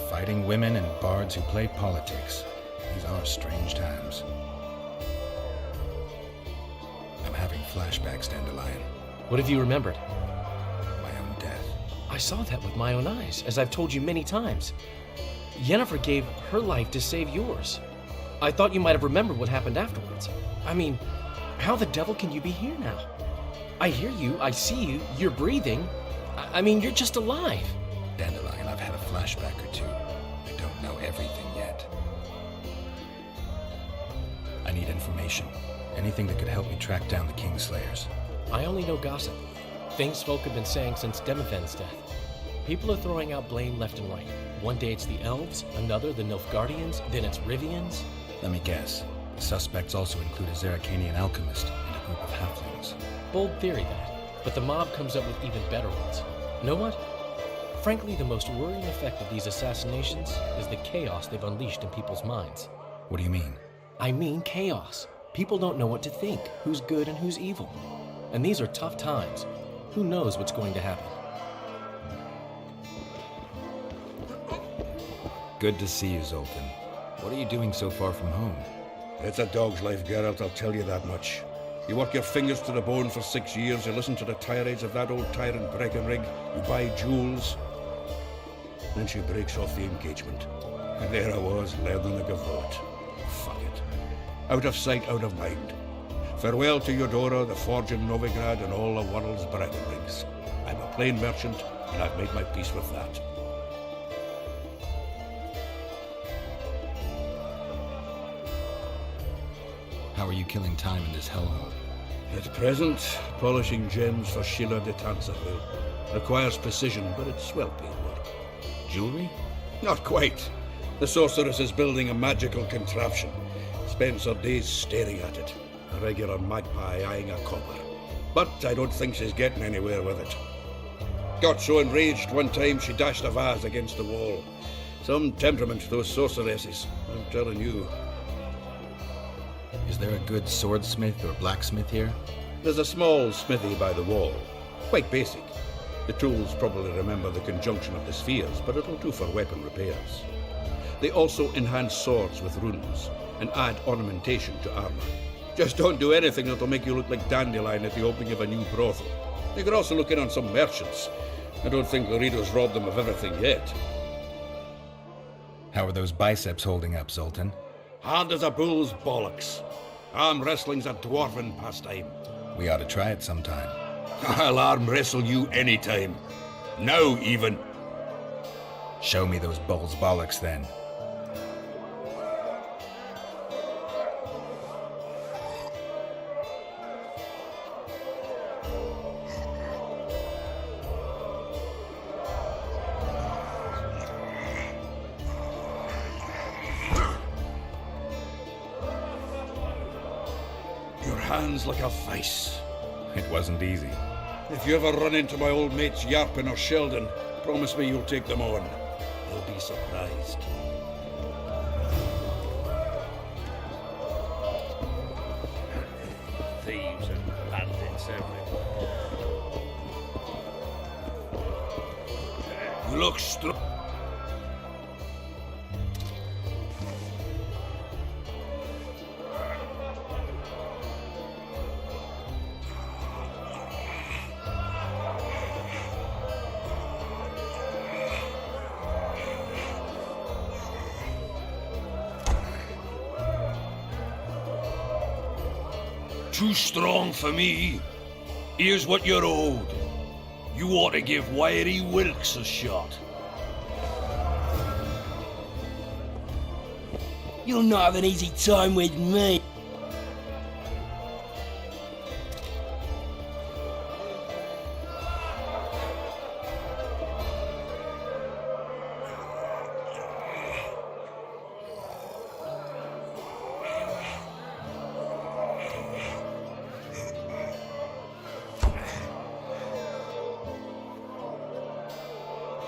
Fighting women and bards who play politics. These are strange times. I'm having flashbacks, Dandelion. What have you remembered? My own death. I saw that with my own eyes, as I've told you many times. Yennefer gave her life to save yours. I thought you might have remembered what happened afterwards. I mean, how the devil can you be here now? I hear you, I see you, you're breathing. I mean, you're just alive. Dandelion, I've had a flashback or two. I don't know everything yet. I need information. Anything that could help me track down the Kingslayers. I only know gossip. Things folk have been saying since Demavend's death. People are throwing out blame left and right. One day it's the elves, another the Nilfgaardians, then it's Rivians. Let me guess. The suspects also include a Zerrikanian alchemist and a group of halflings. Bold theory, that. But the mob comes up with even better ones. Know what? Frankly, the most worrying effect of these assassinations is the chaos they've unleashed in people's minds. What do you mean? I mean chaos. People don't know what to think, who's good and who's evil. And these are tough times. Who knows what's going to happen? Good to see you, Zoltan. What are you doing so far from home? It's a dog's life, Geralt, I'll tell you that much. You work your fingers to the bone for 6 years, you listen to the tirades of that old tyrant Breckenrig, you buy jewels. Then she breaks off the engagement. And there I was, learning the gavotte. Fuck it. Out of sight, out of mind. Farewell to Eudora, the forge in Novigrad, and all the world's Breckenrigs. I'm a plain merchant, and I've made my peace with that. How are you killing time in this hellhole? At present, polishing gems for Sheila de Tanserville. Requires precision, but it's well-paid work. Jewelry? Not quite. The sorceress is building a magical contraption. Spends her days staring at it. A regular magpie eyeing a copper. But I don't think she's getting anywhere with it. Got so enraged one time she dashed a vase against the wall. Some temperament, those sorceresses. I'm telling you. Is there a good swordsmith or blacksmith here? There's a small smithy by the wall. Quite basic. The tools probably remember the conjunction of the spheres, but it'll do for weapon repairs. They also enhance swords with runes and add ornamentation to armor. Just don't do anything that'll make you look like Dandelion at the opening of a new brothel. You could also look in on some merchants. I don't think Loredo's robbed them of everything yet. How are those biceps holding up, Zoltan? Hard as a bull's bollocks. Arm wrestling's a dwarven pastime. We ought to try it sometime. I'll arm wrestle you anytime. Now, even. Show me those bull's bollocks, then. Hands like a vice. It wasn't easy. If you ever run into my old mates Yarpin or Sheldon, promise me you'll take them on. They'll be surprised. Thieves and bandits everywhere. You look strong. Too strong for me. Here's what you're owed. You ought to give Wiry Wilkes a shot. You'll not have an easy time with me.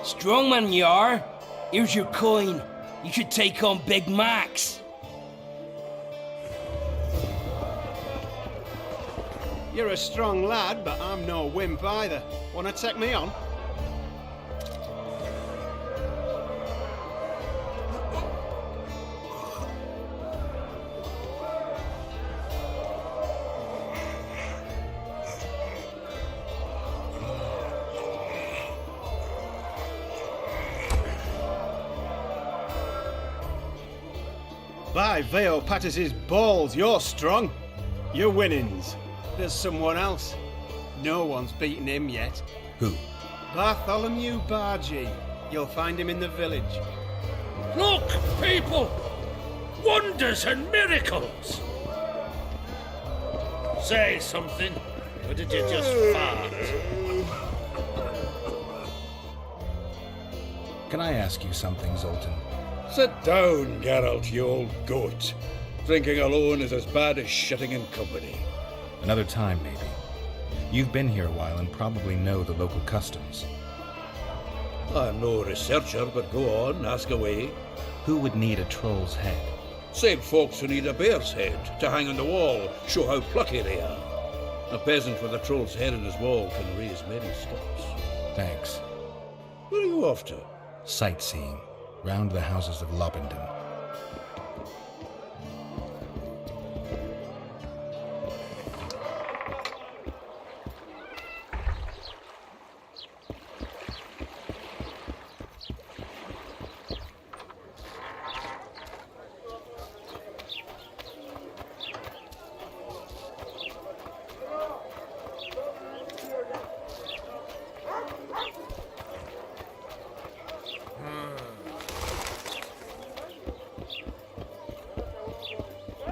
Strong man you are. Here's your coin. You should take on Big Max. You're a strong lad, but I'm no wimp either. Wanna take me on? By Veo Pattis's balls, you're strong. Your winnings. There's someone else. No one's beaten him yet. Who? Bartholomew Bargy. You'll find him in the village. Look, people! Wonders and miracles! Say something, or did you just fart? Can I ask you something, Zoltan? Sit down, Geralt, you old goat. Drinking alone is as bad as shitting in company. Another time, maybe. You've been here a while and probably know the local customs. I'm no researcher, but go on, ask away. Who would need a troll's head? Same folks who need a bear's head to hang on the wall, show how plucky they are. A peasant with a troll's head on his wall can raise many stops. Thanks. Where are you off to? Sightseeing. Round the houses of Lobendon.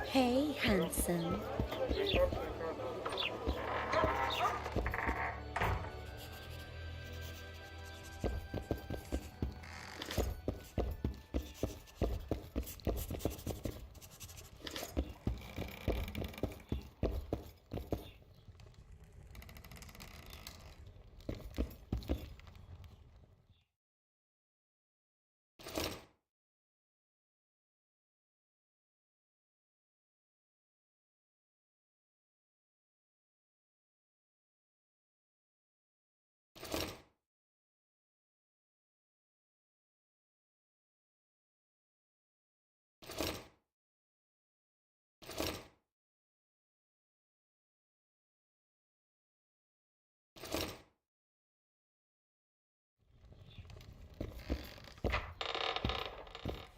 Hey, handsome.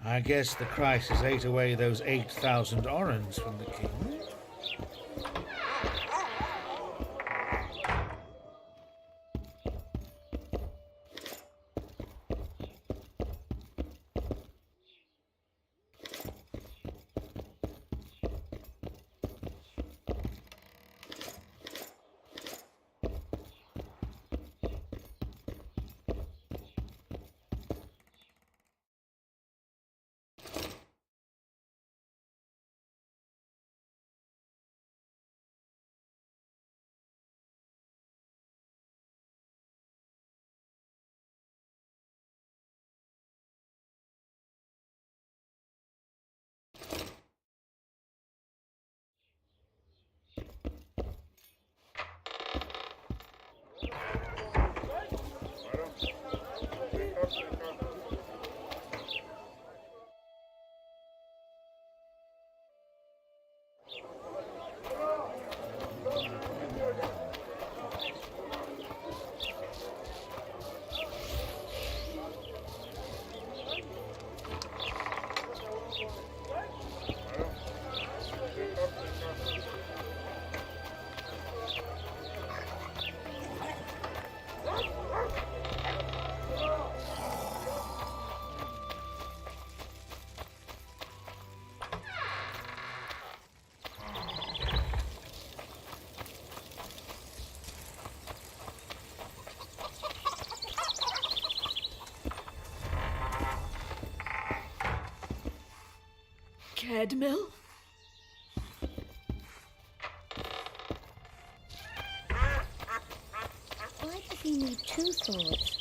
I guess the crisis ate away those 8,000 orens from the king. bread mill? Why does he need 2 swords?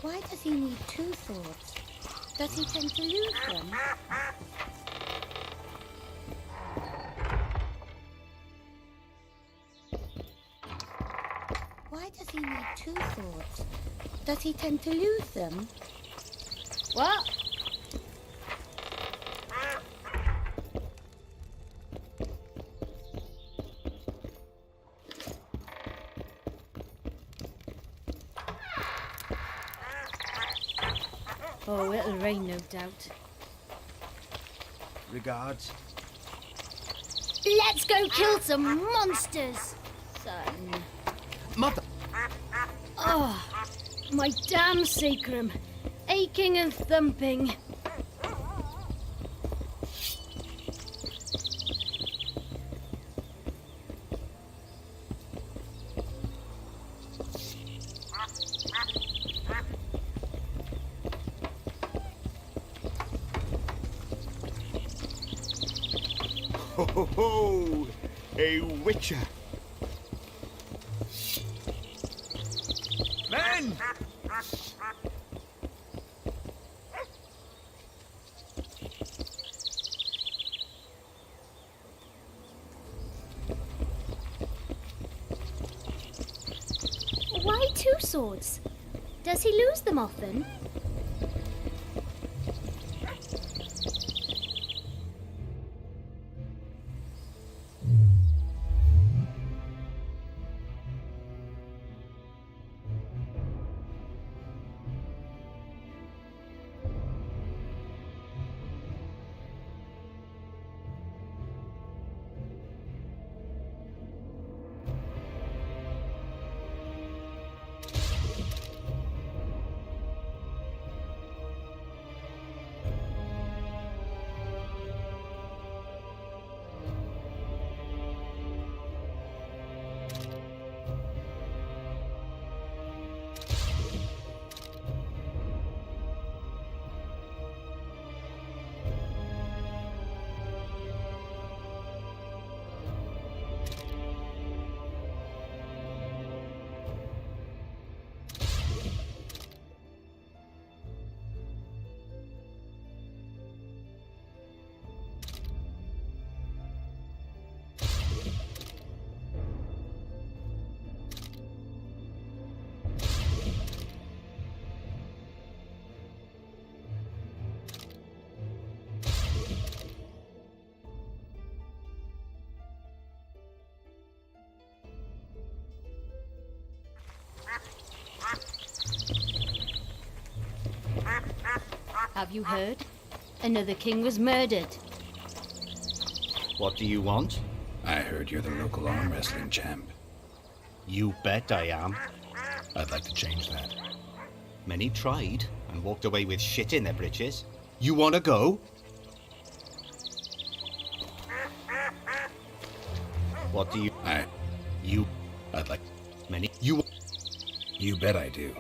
Why does he need 2 swords? Does he tend to lose them? Why does he need 2 swords? Does he tend to lose them? What? Oh, it'll rain, no doubt. Regards. Let's go kill some monsters, son. Mother! Oh, my damn sacrum. Aching and thumping. Ho ho ho! A witcher! Men! Why 2 swords? Does he lose them often? Have you heard? Another king was murdered. What do you want? I heard you're the local arm wrestling champ. You bet I am. I'd like to change that. Many tried and walked away with shit in their britches. You want to go? What do you... I'd like... Many... You... You bet I do.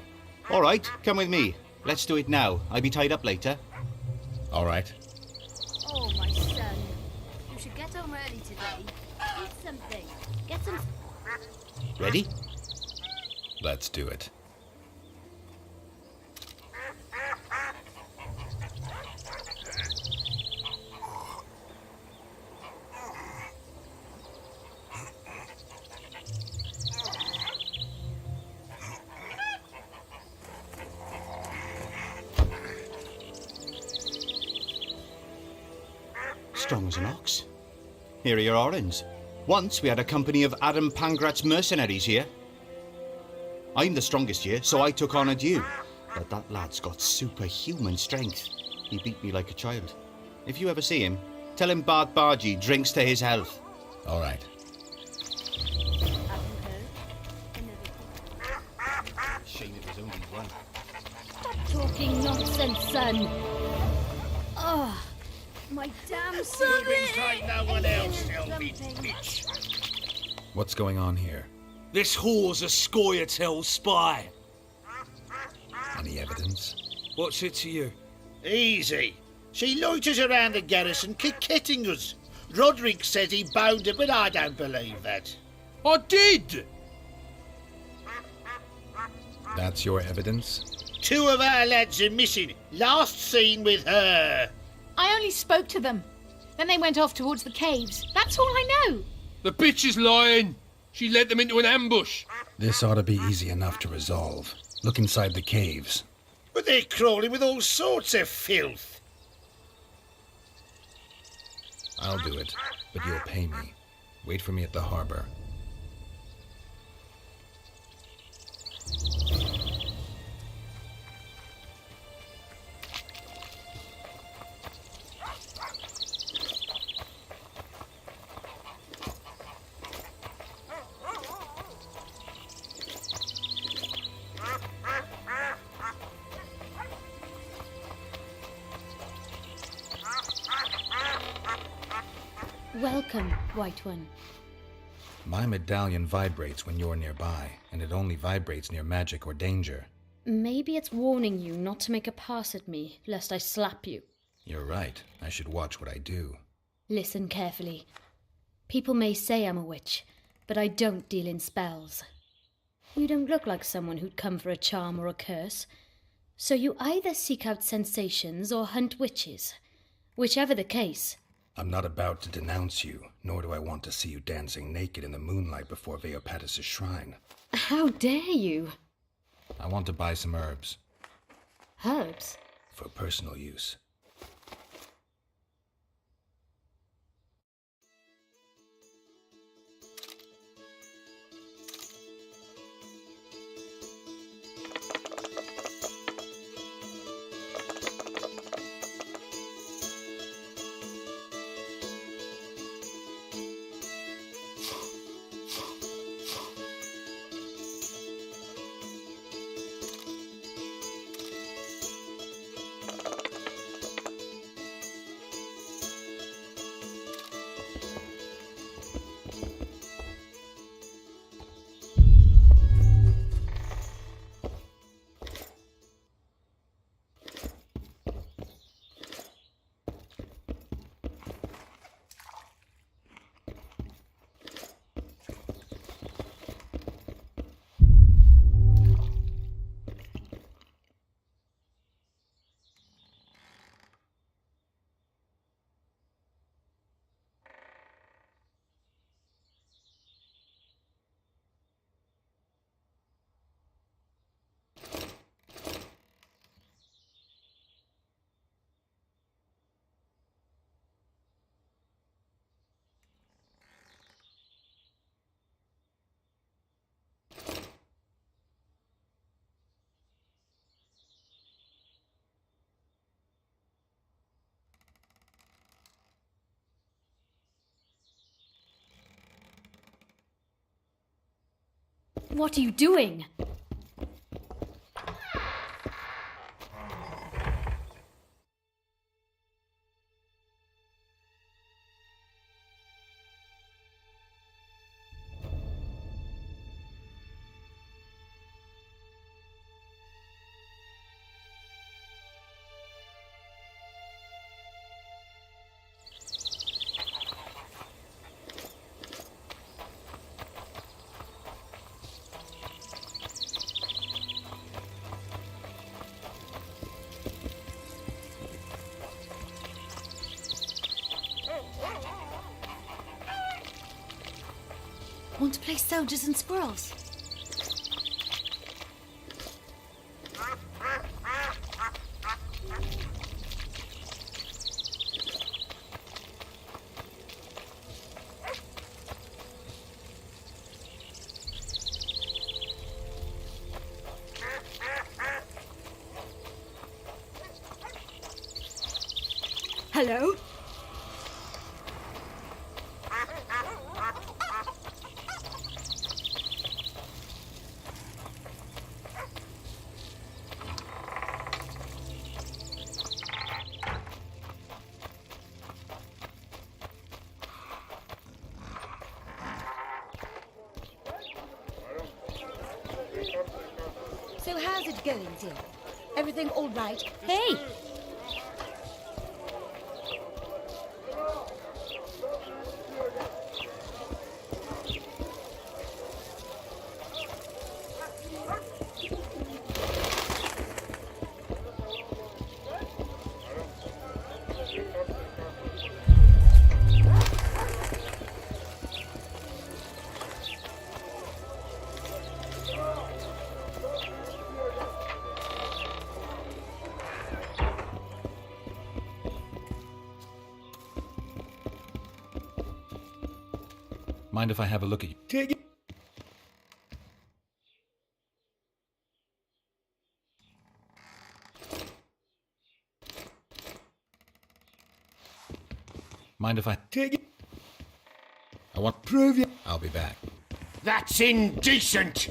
All right, come with me. Let's do it now. I'll be tied up later. All right. Oh, my son. You should get home early today. Eat something. Get some... Ready? Let's do it. Strong as an ox. Here are your orange. Once we had a company of Adam Pangrat's mercenaries here. I'm the strongest here, so I took on a due. But that lad's got superhuman strength. He beat me like a child. If you ever see him, tell him Bart Bargy drinks to his health. All right. Shame it was only one. Stop talking nonsense, son. Oh, my damn son. Like no one else, you bitch. What's going on here? This whore's a Scoia'tael spy. Any evidence? What's it to you? Easy. She loiters around the garrison kick-kitting us. Roderick says he bound her, but I don't believe that. I did! That's your evidence? 2 of our lads are missing. Last seen with her. I only spoke to them. Then they went off towards the caves. That's all I know. The bitch is lying. She led them into an ambush. This ought to be easy enough to resolve. Look inside the caves. But they're crawling with all sorts of filth. I'll do it, but you'll pay me. Wait for me at the harbor. Welcome, White One. My medallion vibrates when you're nearby, and it only vibrates near magic or danger. Maybe it's warning you not to make a pass at me, lest I slap you. You're right. I should watch what I do. Listen carefully. People may say I'm a witch, but I don't deal in spells. You don't look like someone who'd come for a charm or a curse. So you either seek out sensations or hunt witches. Whichever the case. I'm not about to denounce you, nor do I want to see you dancing naked in the moonlight before Veopatis' shrine. How dare you? I want to buy some herbs. Herbs? For personal use. What are you doing? Want to play soldiers and squirrels? Hello? So how's it going, dear? Everything all right? Hey! Mind if I have a look at you? Take it. Mind if I take it? I want prove you. I'll be back. That's indecent!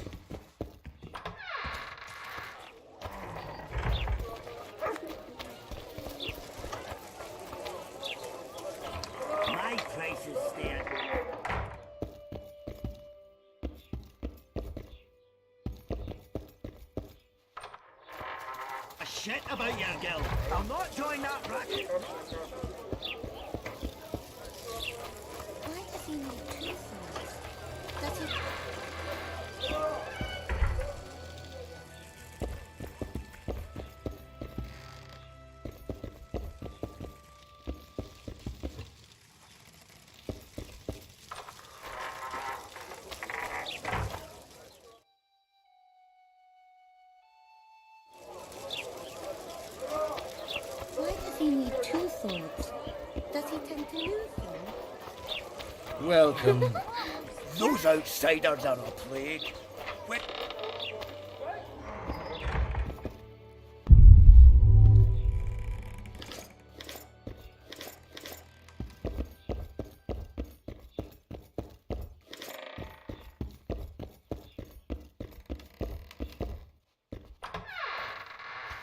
My place is there. A shit about your guild. I'll not join that racket. Why does he need two swords? Does he... Why does he need two swords? Does he tend to lose them? Welcome. Those outsiders are a plague.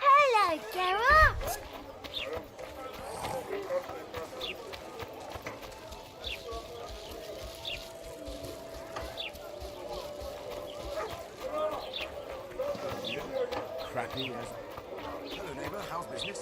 Hello, Geralt! Crappy as... Hello, neighbour. How's business?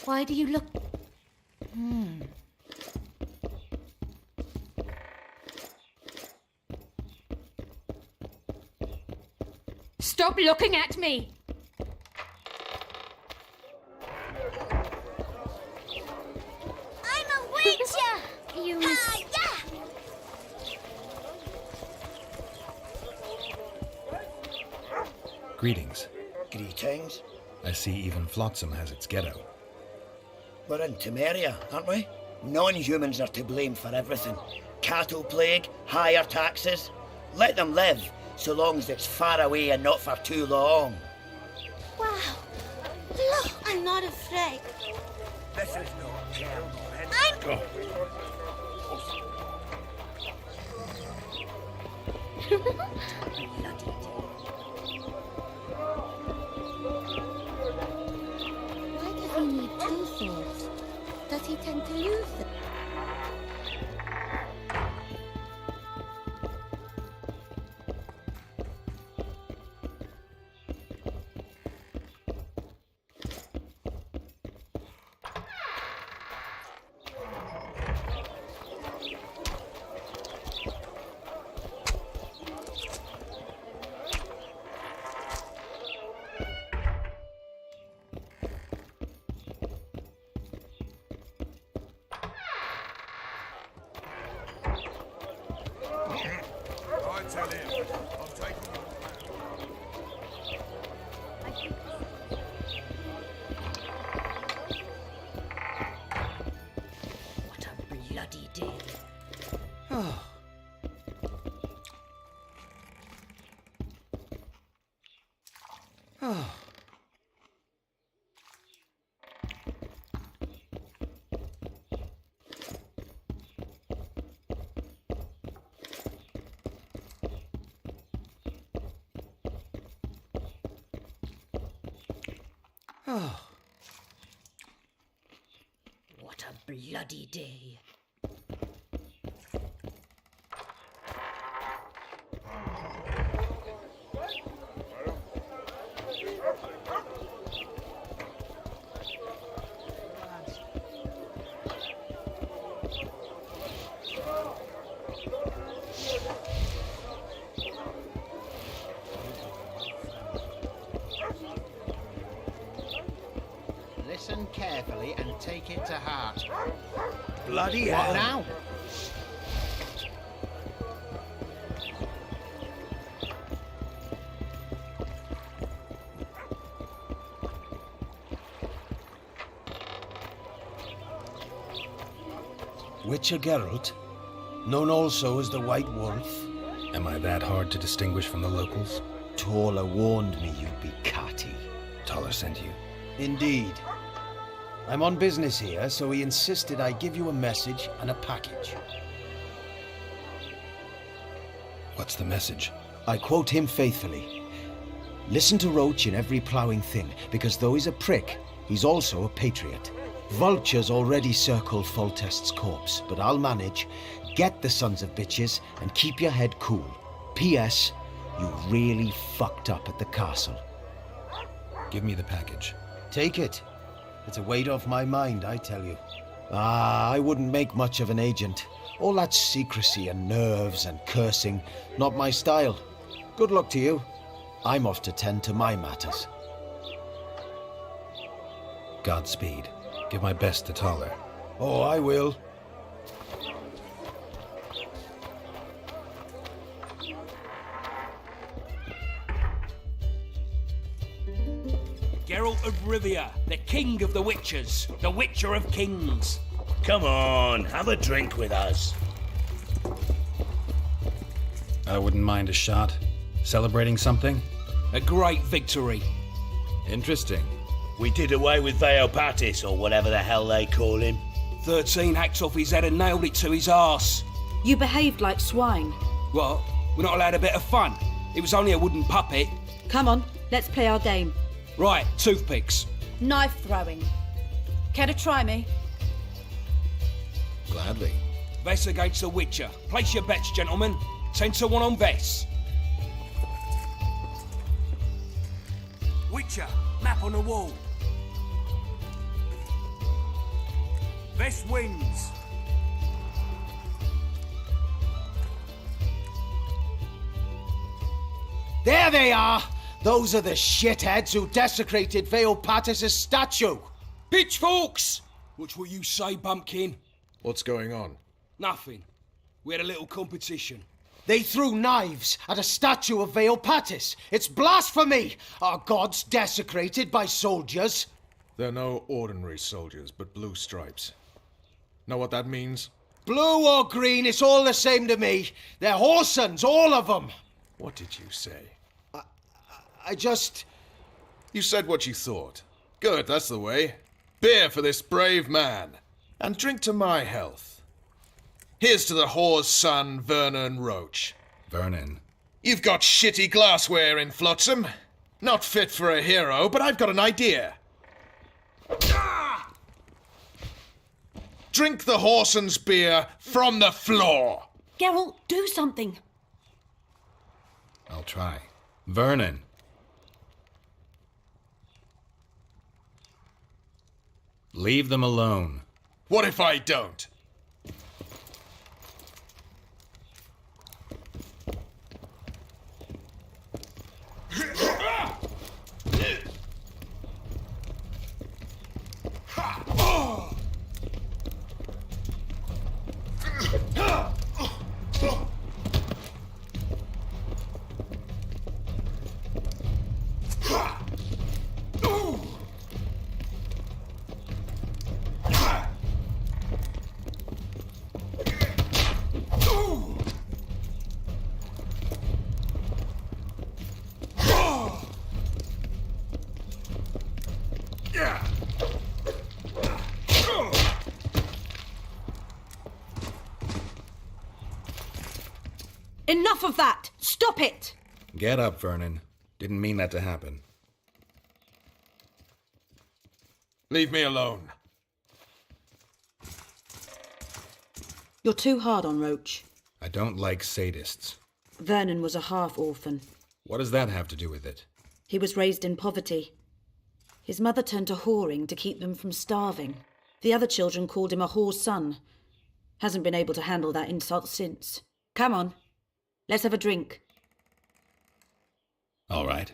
Why do you look... Stop looking at me! I'm a witcher! You... Greetings. Greetings. I see even Flotsam has its ghetto. We're in Temeria, aren't we? Non-humans are to blame for everything. Cattle plague, higher taxes. Let them live, so long as it's far away and not for too long. Wow. Look, I'm not afraid. This is not terrible. I'm... Why does he need two swords? Does he tend to lose them? What a bloody day. Oh. Oh. Oh. What a bloody day. Listen carefully and take it to heart. Bloody What hell. now? Witcher Geralt, known also as the White Wolf. Am I that hard to distinguish from the locals? Tola warned me you'd be catty. Toller sent you. Indeed. I'm on business here, so he insisted I give you a message and a package. What's the message? I quote him faithfully. Listen to Roach in every ploughing thing, because though he's a prick, he's also a patriot. Vultures already circle Foltest's corpse, but I'll manage. Get the sons of bitches and keep your head cool. P.S. You really fucked up at the castle. Give me the package. Take it. It's a weight off my mind, I tell you. Ah, I wouldn't make much of an agent. All that secrecy and nerves and cursing, not my style. Good luck to you. I'm off to tend to my matters. Godspeed. Give my best to Toller. Oh, I will. Geralt of Rivia, the king of the witchers, the witcher of kings. Come on, have a drink with us. I wouldn't mind a shot. Celebrating something? A great victory. Interesting. We did away with Veopatis, or whatever the hell they call him. 13 hacks off his head and nailed it to his arse. You behaved like swine. What? We're not allowed a bit of fun? It was only a wooden puppet. Come on, let's play our game. Right, toothpicks. Knife throwing. Care to try me? Gladly. Vess against the Witcher. Place your bets, gentlemen. 10 to 1 on Vess. Witcher, map on the wall. Vess wins. There they are! Those are the shitheads who desecrated Veopatis' statue! Pitchforks! What will you say, Bumpkin? What's going on? Nothing. We had a little competition. They threw knives at a statue of Veopatis! It's blasphemy! Our gods desecrated by soldiers! They're no ordinary soldiers, but blue stripes. Know what that means? Blue or green, it's all the same to me. They're Horsons, all of them! What did you say? I just... You said what you thought. Good, that's the way. Beer for this brave man. And drink to my health. Here's to the whore's son, Vernon Roach. Vernon. You've got shitty glassware in Flotsam. Not fit for a hero, but I've got an idea. Drink the Horson's beer from the floor. Geralt, do something. I'll try. Vernon. Leave them alone. What if I don't? Enough of that! Stop it! Get up, Vernon. Didn't mean that to happen. Leave me alone. You're too hard on Roach. I don't like sadists. Vernon was a half-orphan. What does that have to do with it? He was raised in poverty. His mother turned to whoring to keep them from starving. The other children called him a whore's son. Hasn't been able to handle that insult since. Come on, let's have a drink. All right.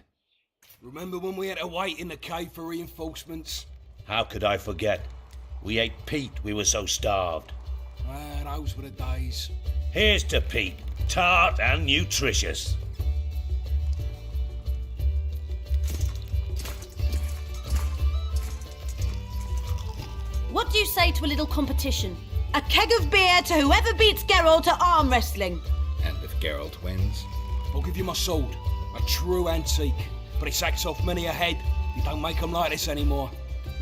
Remember when we had to wait in the cave for reinforcements? How could I forget? We ate Pete, we were so starved. Ah, those were the days. Here's to Pete, tart and nutritious. What do you say to a little competition? A keg of beer to whoever beats Geralt at arm wrestling. And if Geralt wins? I'll give you my sword. A true antique. But it sacks off many a head. You don't make them like this anymore.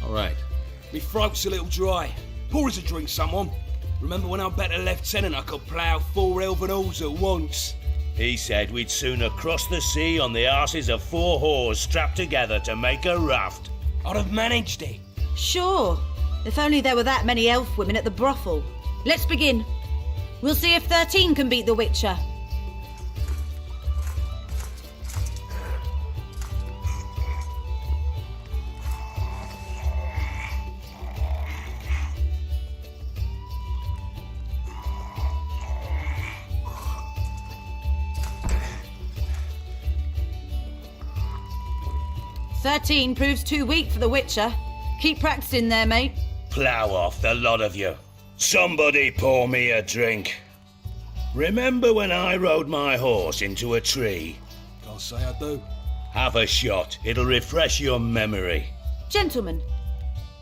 All right. Me throat's a little dry. Pour us a drink, someone. Remember when I bet a lieutenant I could plough 4 elven halls at once? He said we'd sooner cross the sea on the arses of 4 whores strapped together to make a raft. I'd have managed it. Sure. If only there were that many elf women at the brothel. Let's begin. We'll see if 13 can beat the Witcher. "13 proves too weak for the Witcher. Keep practicing there, mate." Plough off, the lot of you. Somebody pour me a drink. Remember when I rode my horse into a tree? Can't say I do. Have a shot. It'll refresh your memory. Gentlemen,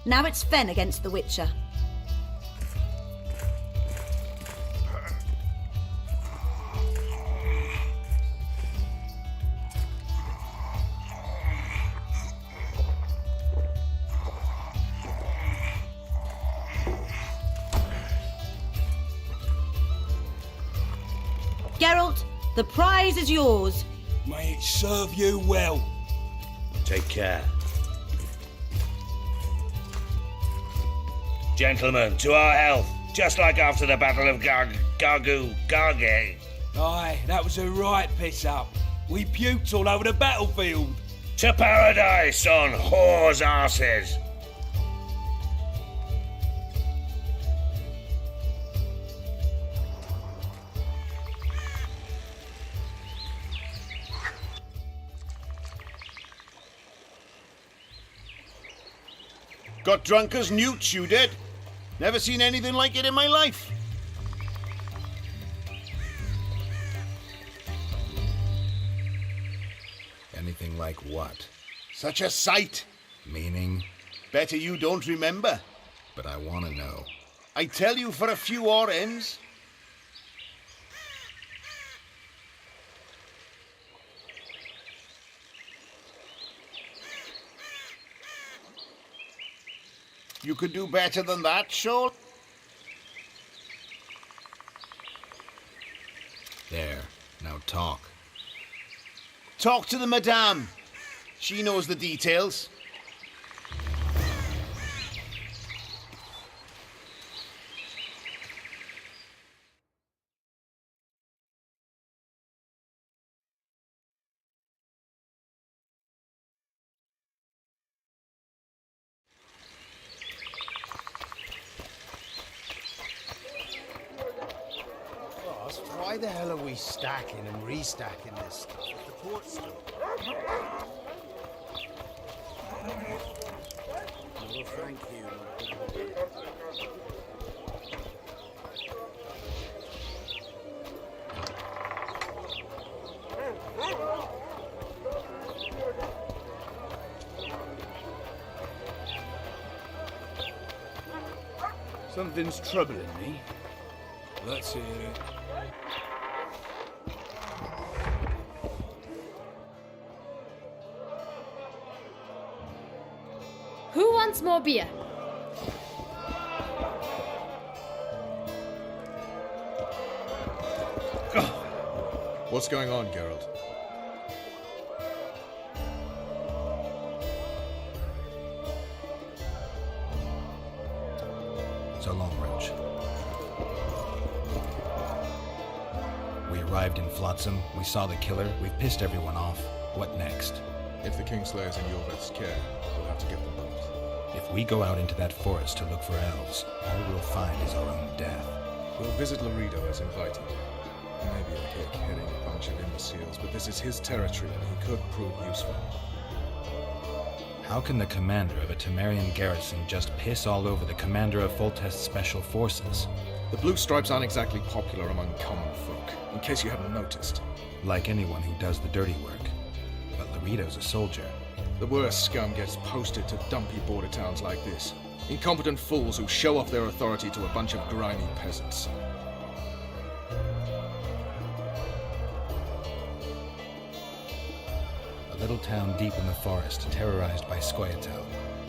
now it's Fen against the Witcher. Geralt, the prize is yours. May it serve you well. Take care. Gentlemen, to our health. Just like after the Battle of Gargu. Aye, that was a right piss-up. We puked all over the battlefield. To paradise on whores' arses. Got drunk as newts, you did. Never seen anything like it in my life. Anything like what? Such a sight. Meaning? Better you don't remember. But I want to know. I tell you for a few Orens. You could do better than that, Shaw. There. Now talk. Talk to the Madame. She knows the details. Why the hell are we stacking and restacking this stuff? The port's still. No, thank you. Something's troubling me. Let's hear it. Who wants more beer? What's going on, Geralt? So long, Roach. We arrived in Flotsam, we saw the killer, we've pissed everyone off. What next? If the Kingslayer's in Yorveth's care, we'll have to get them both. If we go out into that forest to look for elves, all we'll find is our own death. We'll visit Laredo as invited. He may be a hick heading a bunch of imbeciles, but this is his territory and he could prove useful. How can the commander of a Temerian garrison just piss all over the commander of Foltest's special forces? The Blue Stripes aren't exactly popular among common folk, in case you haven't noticed. Like anyone who does the dirty work. But Laredo's a soldier. The worst scum gets posted to dumpy border towns like this. Incompetent fools who show off their authority to a bunch of grimy peasants. A little town deep in the forest, terrorized by Scoia'tael.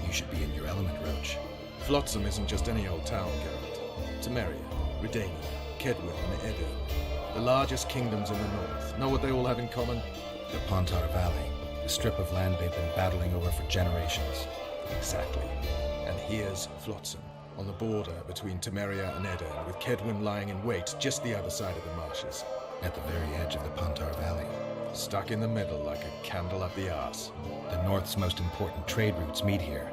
You should be in your element, Roach. Flotsam isn't just any old town, Geralt. Temeria, Redania, Kedwin, and Edo. The largest kingdoms in the north. Know what they all have in common? The Pontar Valley, the strip of land they've been battling over for generations. Exactly. And here's Flotsam, on the border between Temeria and Edo, with Kedwin lying in wait just the other side of the marshes. At the very edge of the Pontar Valley. Stuck in the middle like a candle up the arse. The north's most important trade routes meet here.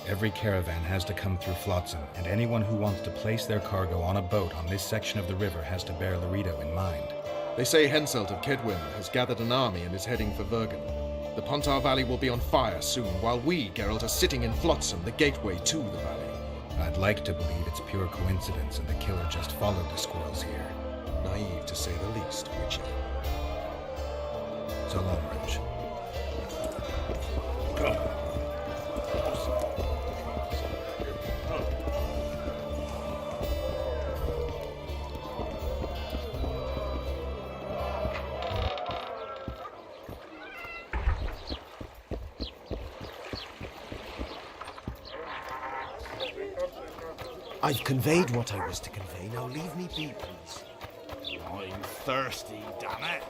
Every caravan has to come through Flotsam, and anyone who wants to place their cargo on a boat on this section of the river has to bear Laredo in mind. They say Henselt of Kedwin has gathered an army and is heading for Vergen. The Pontar Valley will be on fire soon, while we, Geralt, are sitting in Flotsam, the gateway to the valley. I'd like to believe it's pure coincidence and the killer just followed the squirrels here. Naive to say the least, Witcher. So long, Roach. I've conveyed what I was to convey. Now leave me be, please. I'm thirsty, damn it.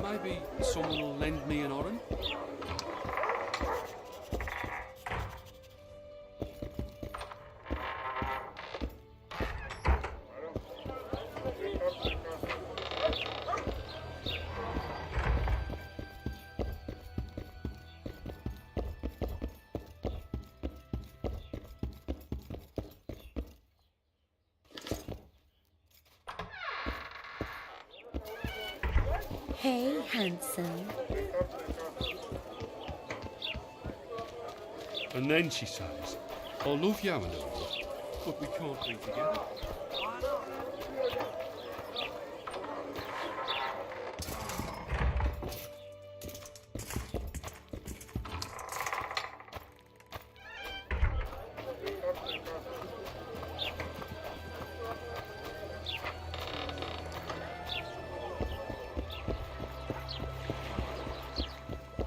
Maybe someone will lend me an orange? Hey, handsome. And then she says, I love you, Anna, but we can't be together.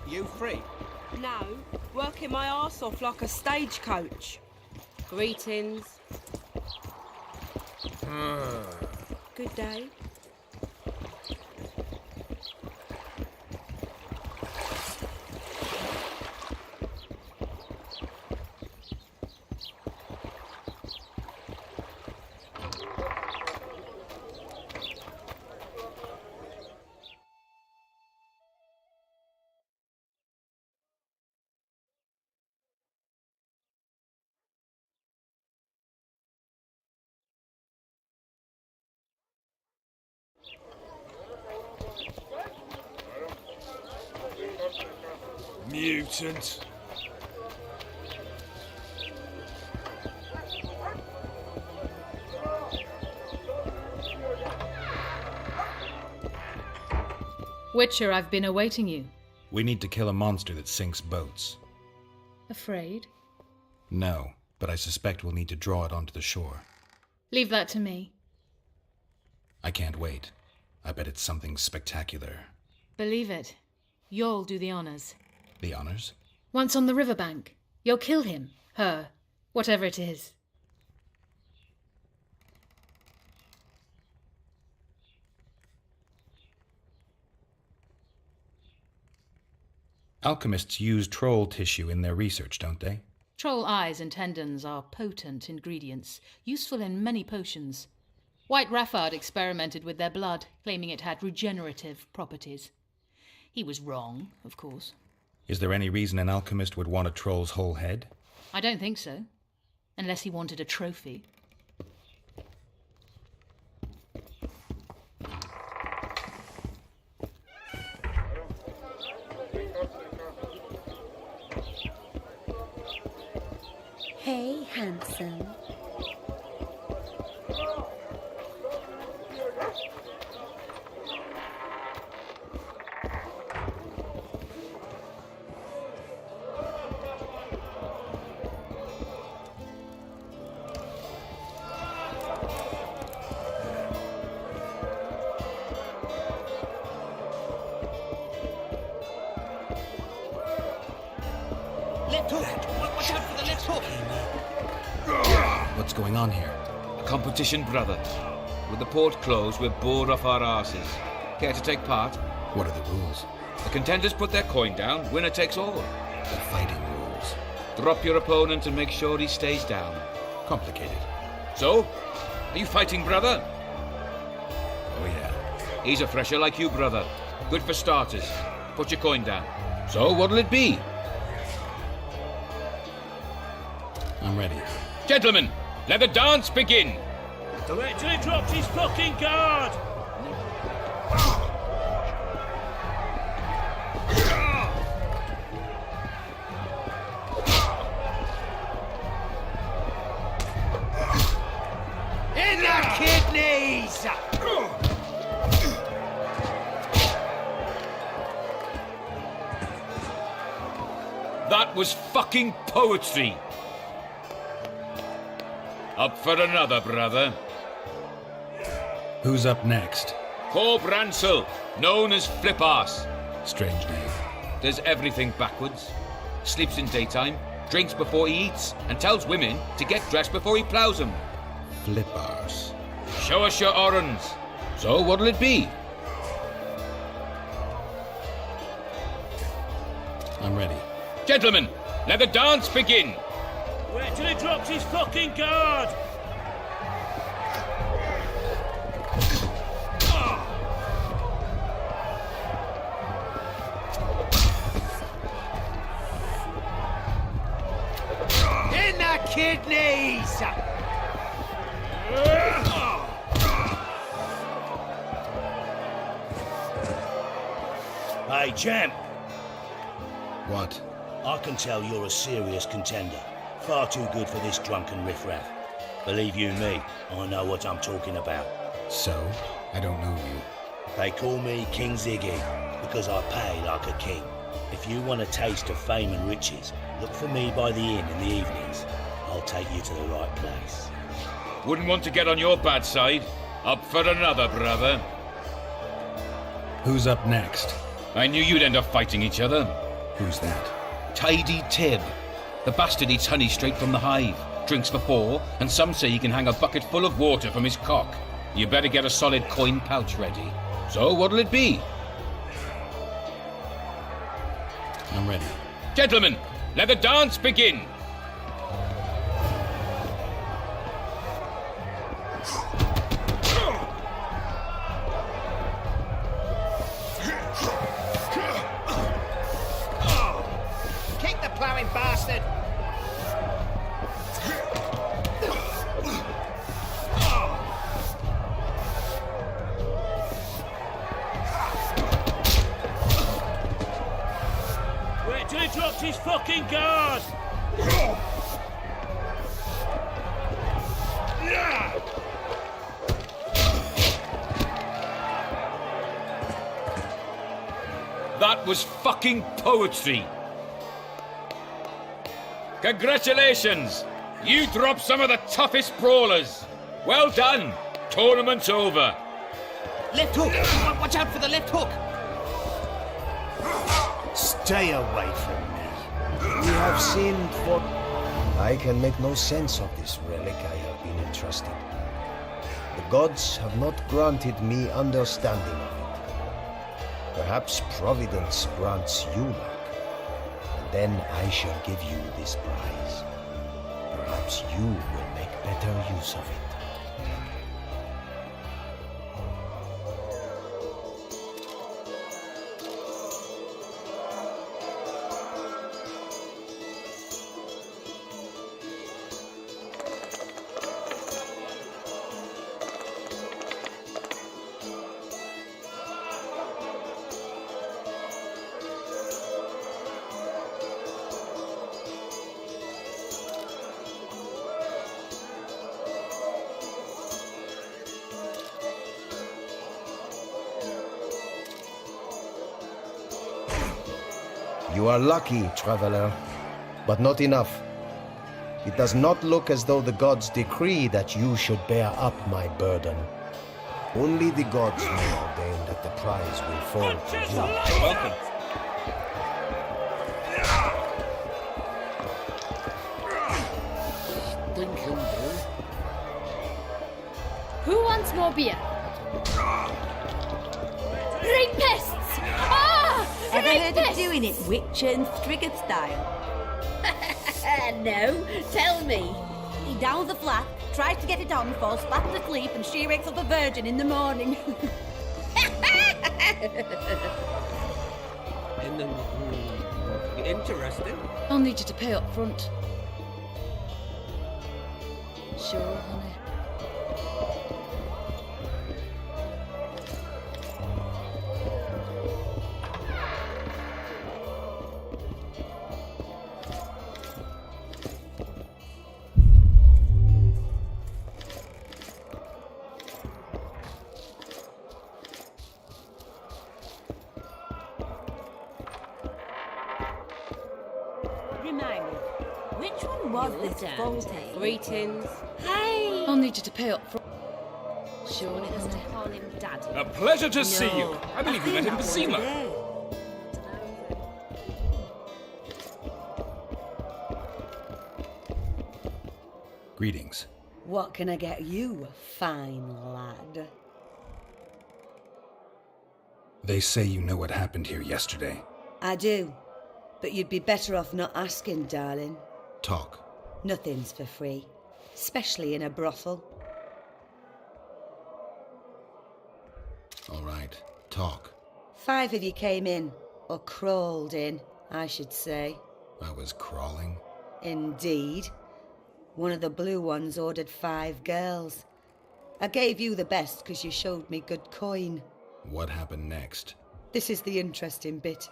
You free? No, working my arse off like a stagecoach. Greetings. Good day. Mutant. Witcher, I've been awaiting you. We need to kill a monster that sinks boats. Afraid? No, but I suspect we'll need to draw it onto the shore. Leave that to me. I can't wait. I bet it's something spectacular. Believe it. You'll do the honors. The honors? Once on the riverbank, you'll kill him, her, whatever it is. Alchemists use troll tissue in their research, don't they? Troll eyes and tendons are potent ingredients, useful in many potions. White Raffard experimented with their blood, claiming it had regenerative properties. He was wrong, of course. Is there any reason an alchemist would want a troll's whole head? I don't think so. Unless he wanted a trophy. Hey, handsome. Left hook! Watch out for the left hook! What's going on here? A competition, brother. With the port closed, we're bored off our arses. Care to take part? What are the rules? The contenders put their coin down, winner takes all. The fighting rules. Drop your opponent and make sure he stays down. Complicated. So, are you fighting, brother? Oh, yeah. He's a fresher like you, brother. Good for starters. Put your coin down. So, what'll it be? I'm ready. Gentlemen, let the dance begin! Don't wait till he drops his fucking guard! In the kidneys! That was fucking poetry! Up for another, brother. Who's up next? Corb Ransel, known as Flip-Arse. Strange name. Does everything backwards. Sleeps in daytime, drinks before he eats, and tells women to get dressed before he ploughs them. Flip-Arse. Show us your orans. So what'll it be? I'm ready. Gentlemen, let the dance begin. Wait till he drops his fucking guard! In the kidneys! Hey, champ. What? I can tell you're a serious contender. Far too good for this drunken riffraff. Believe you me, I know what I'm talking about. So? I don't know you. They call me King Ziggy because I pay like a king. If you want a taste of fame and riches, look for me by the inn in the evenings. I'll take you to the right place. Wouldn't want to get on your bad side. Up for another, brother. Who's up next? I knew you'd end up fighting each other. Who's that? Tidy Tib. The bastard eats honey straight from the hive, drinks for 4, and some say he can hang a bucket full of water from his cock. You better get a solid coin pouch ready. So what'll it be? I'm ready. Gentlemen, let the dance begin. Kick the ploughing bastard! Wait till he drops his fucking guard! That was fucking poetry. Congratulations! You dropped some of the toughest brawlers. Well done. Tournament's over. Left hook! Watch out for the left hook! Stay away from me. have sinned for... I can make no sense of this relic I have been entrusted. The gods have not granted me understanding of it. Perhaps Providence grants you luck, and then I shall give you this prize. Perhaps you will make better use of it. You are lucky, traveler, but not enough. It does not look as though the gods decree that you should bear up my burden. Only the gods may ordain that the prize will fall to you. Welcome. Who wants more beer? Rapists! Ah! Ever heard of Rapists! doing it witch and Striggett style? No, tell me. He downs the flat, tries to get it on, falls flat asleep, and she wakes up a virgin in the morning. Interesting. I'll need you to pay up front. Sure, honey. Remind me, which one was this Volta? Greetings. Hey! I'll need you to pay up front. Sure, it has to call him Daddy. A pleasure to see you. I believe you met in Basima. Greetings. What can I get you, fine lad? They say you know what happened here yesterday. I do. But you'd be better off not asking, darling. Talk. Nothing's for free. Especially in a brothel. All right, talk. 5 of you came in. Or crawled in, I should say. I was crawling. Indeed. One of the blue ones ordered 5 girls. I gave you the best because you showed me good coin. What happened next? This is the interesting bit.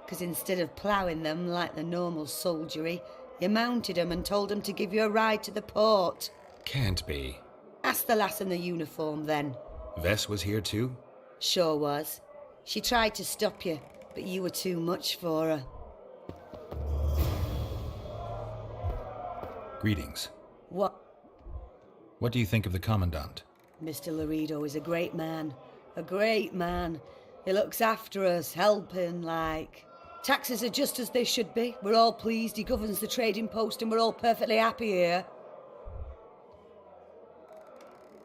Because instead of ploughing them like the normal soldiery, you mounted them and told them to give you a ride to the port. Can't be. Ask the lass in the uniform then. Vess was here too? Sure was. She tried to stop you, but you were too much for her. Greetings. What? What do you think of the Commandant? Mr. Laredo is a great man. A great man. He looks after us, helping, like. Taxes are just as they should be. We're all pleased he governs the trading post and we're all perfectly happy here.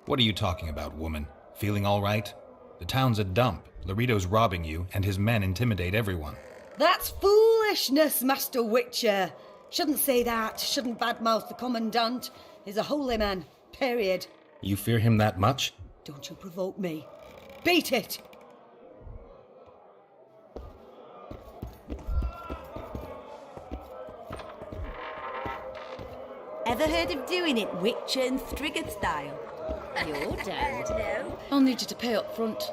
What are you talking about, woman? Feeling all right? The town's a dump. Laredo's robbing you, and his men intimidate everyone. That's foolishness, Master Witcher. Shouldn't say that. Shouldn't badmouth the Commandant. He's a holy man. Period. You fear him that much? Don't you provoke me. Beat it! Ever heard of doing it Witcher and Striggett style? You're damned. No. I'll need you to pay up front.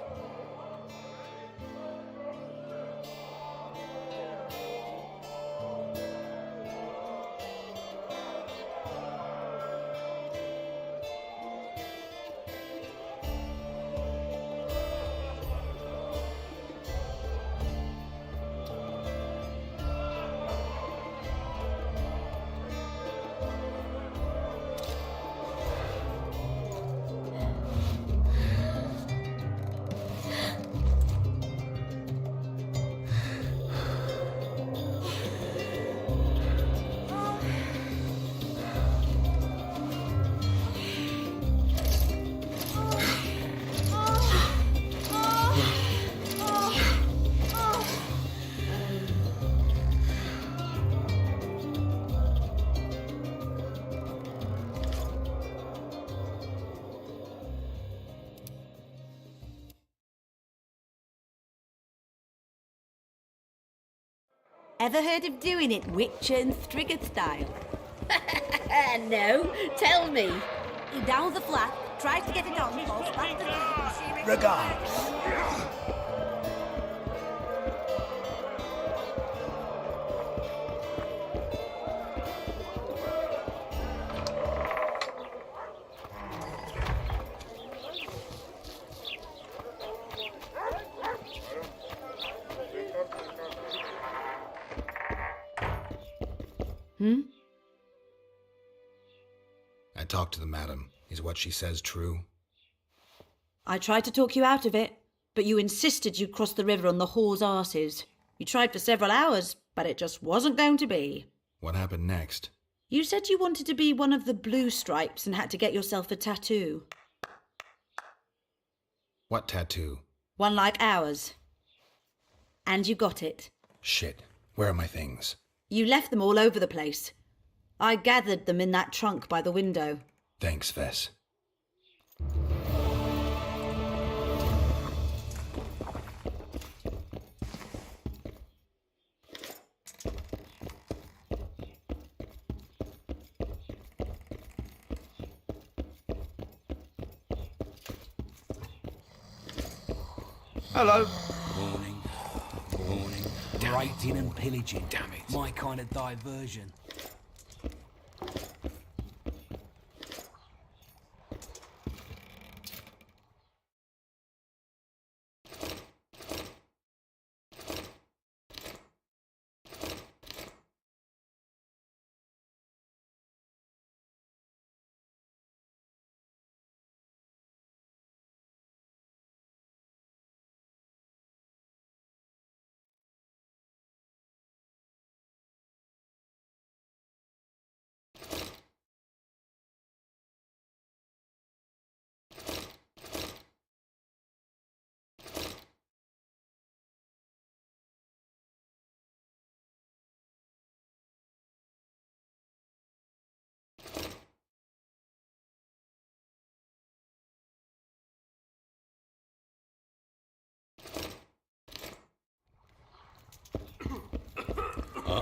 Ever heard of doing it Witcher and Striggett style? No, tell me. He downs the flat, tries to get it on, falls back to the Regards. Hmm? I talked to the madam. Is what she says true? I tried to talk you out of it, but you insisted you'd cross the river on the whore's arses. You tried for several hours, but it just wasn't going to be. What happened next? You said you wanted to be one of the blue stripes and had to get yourself a tattoo. What tattoo? One like ours. And you got it. Shit. Where are my things? You left them all over the place. I gathered them in that trunk by the window. Thanks, Vess. Hello. Morning. Raiding and pillaging. Damn it. My kind of diversion.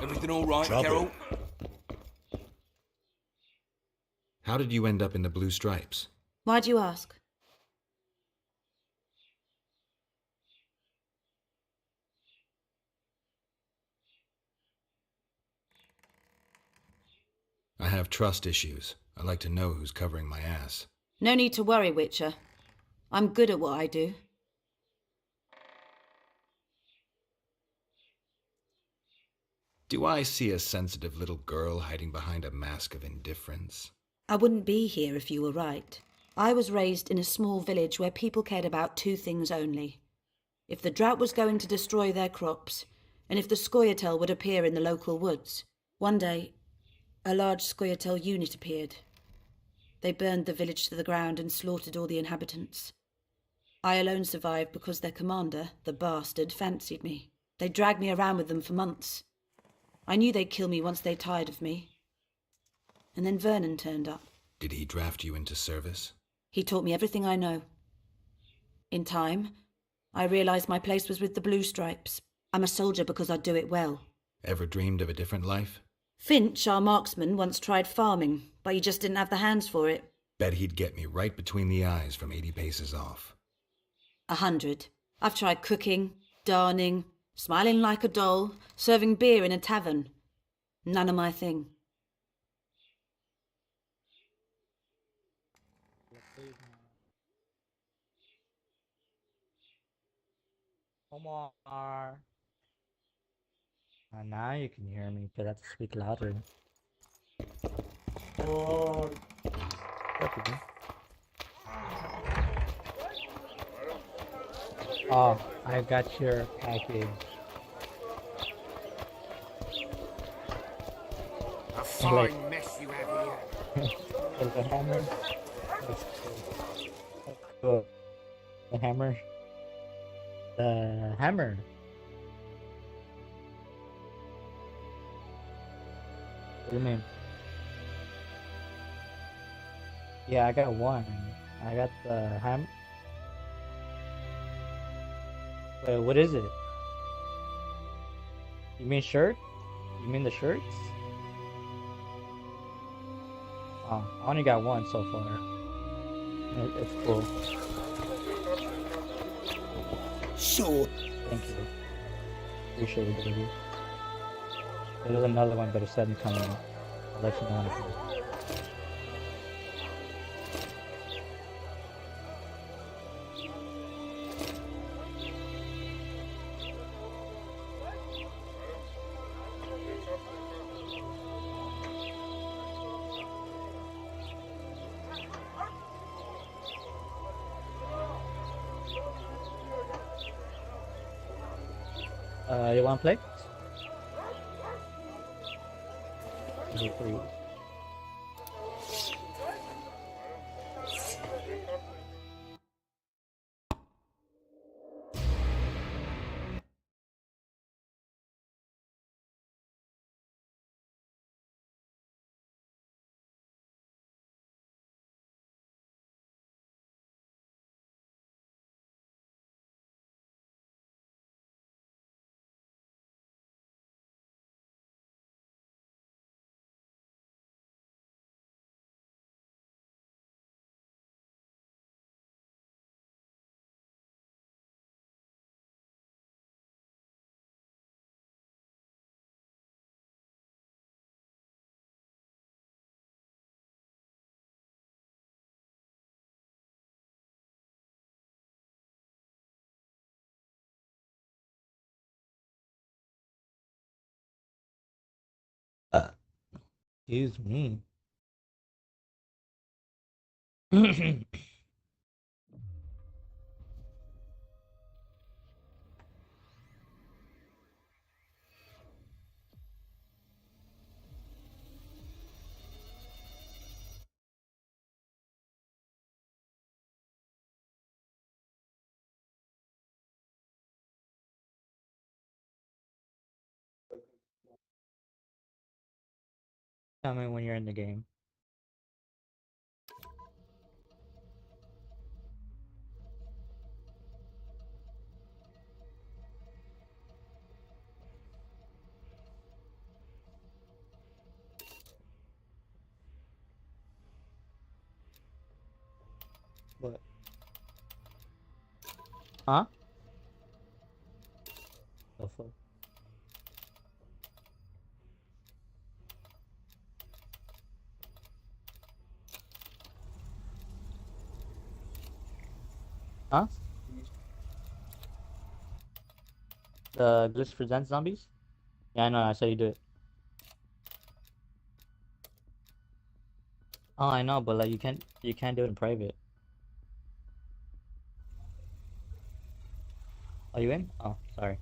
Everything all right, Trouble. Carol? How did you end up in the Blue Stripes? Why'd you ask? I have trust issues. I like to know who's covering my ass. No need to worry, Witcher. I'm good at what I do. Do I see a sensitive little girl hiding behind a mask of indifference? I wouldn't be here if you were right. I was raised in a small village where people cared about two things only. If the drought was going to destroy their crops, and if the Scoia'tael would appear in the local woods. One day, a large Scoia'tael unit appeared. They burned the village to the ground and slaughtered all the inhabitants. I alone survived because their commander, the bastard, fancied me. They dragged me around with them for months. I knew they'd kill me once they tired of me. And then Vernon turned up. Did he draft you into service? He taught me everything I know. In time, I realized my place was with the Blue Stripes. I'm a soldier because I do it well. Ever dreamed of a different life? Finch, our marksman, once tried farming, but he just didn't have the hands for it. Bet he'd get me right between the eyes from 80 paces off. 100. I've tried cooking, darning, smiling like a doll, serving beer in a tavern. None of my thing. Omar. Now you can hear me, but I have to speak louder. Oh. Okay. Oh, I got your package. A fine mess you have here. The hammer. Oh, the hammer. The hammer. What do you mean? Yeah, I got one. I got the ham. Wait, what is it? You mean shirt? You mean the shirts? Oh, I only got one so far. It's cool. So. Thank you. Appreciate it, baby. There's another one, but it said coming. I'll let you know when it comes. You wanna play? Please. Excuse me. Tell me when you're in the game. What? Huh? The fuck? Huh? The Glitch presents zombies? Yeah, I know, I said you do it. Oh, I know, but like you can't do it in private. Are you in? Oh, sorry.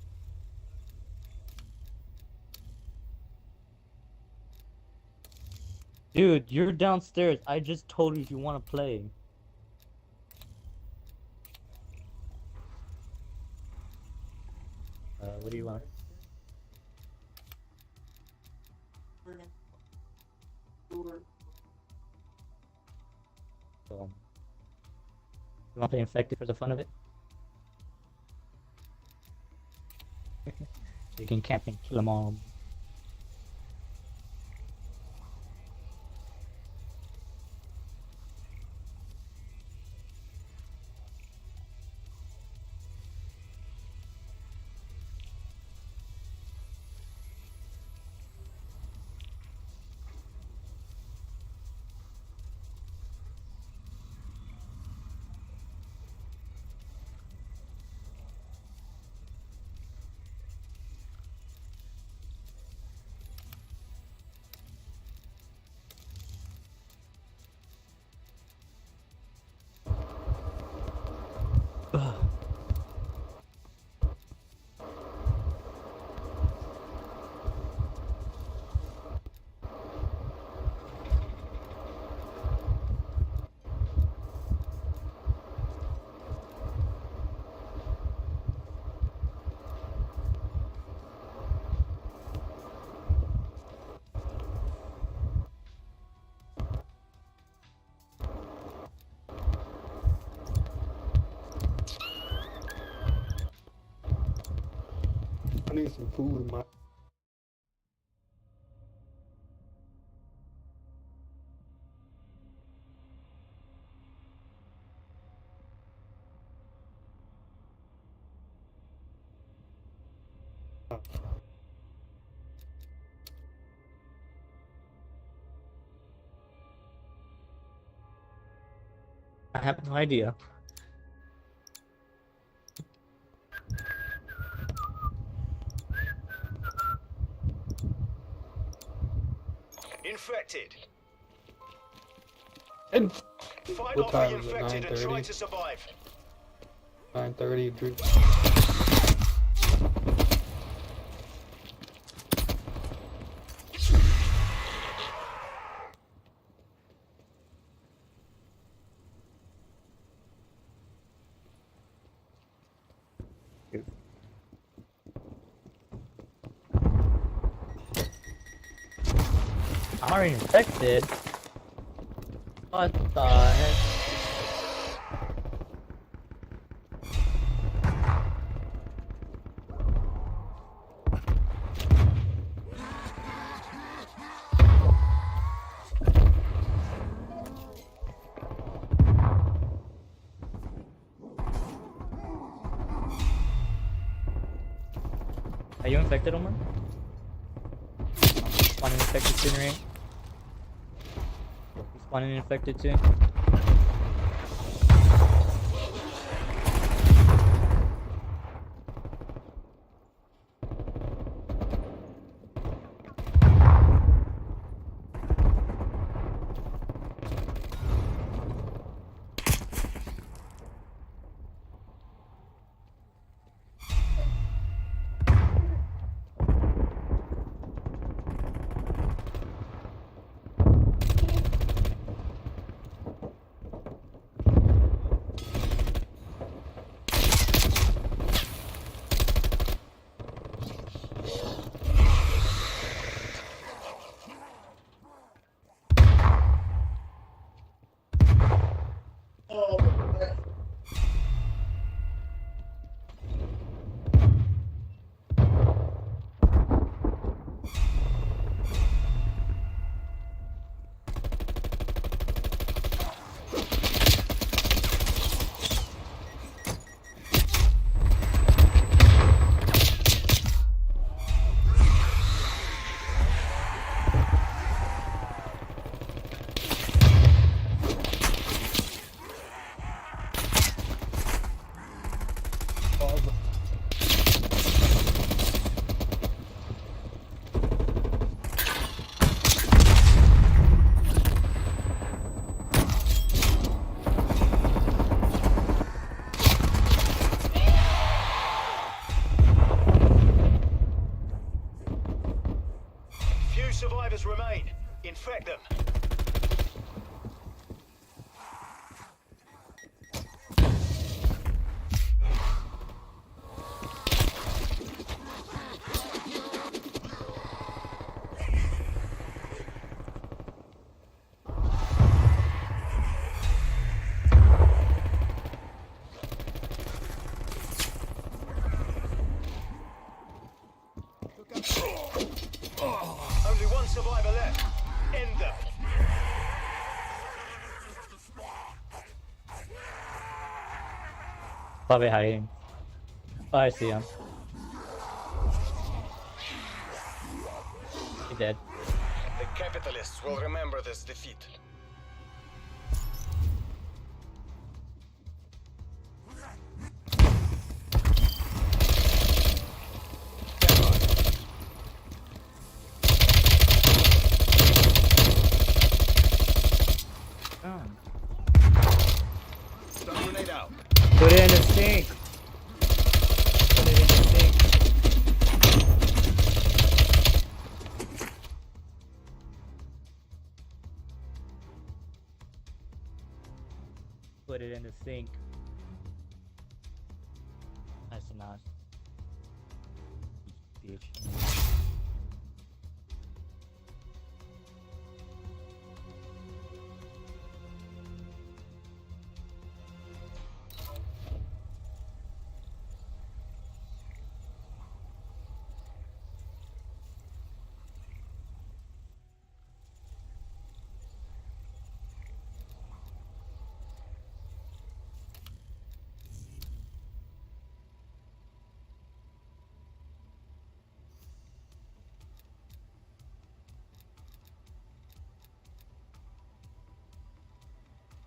Dude, you're downstairs. I just told you if you want to play. What do you want? You want to play Infected for the fun of it? You can camp and kill them all. I need some food in my I have no idea. Infected. And Fight what off time the is it? infected and try 9:30? to survive. 9:30. Drink. Are infected? What the heck? Are you infected, Omar? One infected too, right? One infected too. Few survivors remain. Infect them. Only one survivor left. End them. Probably hiding. Oh, I see him. He dead. The capitalists will remember this defeat. Stun grenade out. Put it in the sink. Put it in the sink. Put it in the sink. Nice and nice. Bitch.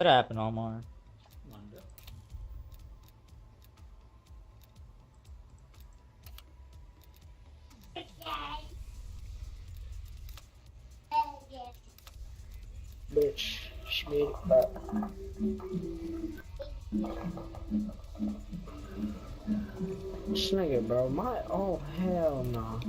Could happen, Omar. Bitch, she made it back. This nigga, bro, oh hell no.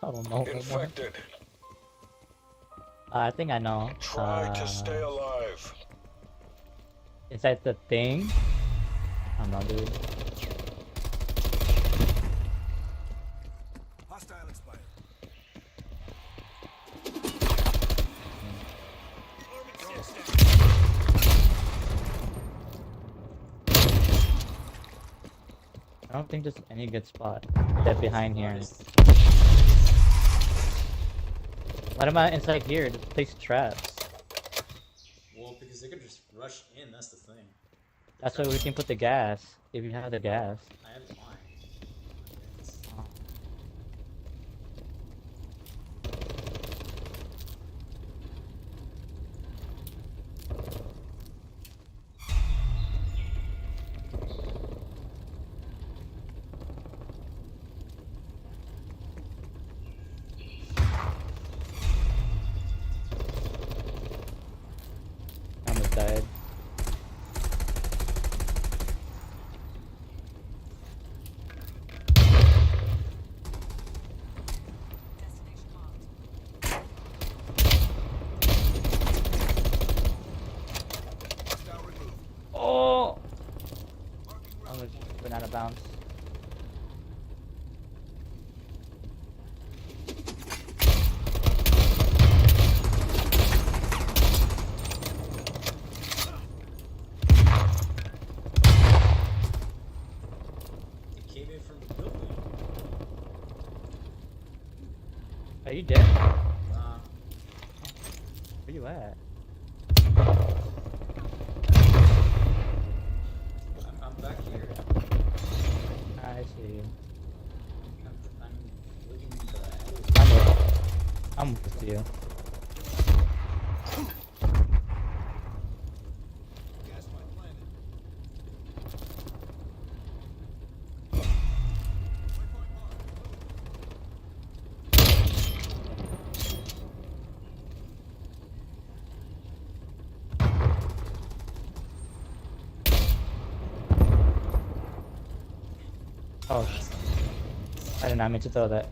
I don't know. Infected. I think I know. Try to stay alive. Is that the thing? I don't know, dude. Hostile expired. I don't think there's any good spot. They're behind here. Let him out inside here. Just place traps. Well, because they could just rush in, that's the thing. That's why we can put the gas. If you have the gas. I have mine. Almost died. Oh! Almost went out of bounds. It came in from the building. Are you dead? Nah. Where you at? I'm back here. I see you. I'm looking for I'm with you. Oh, I did not mean to throw that.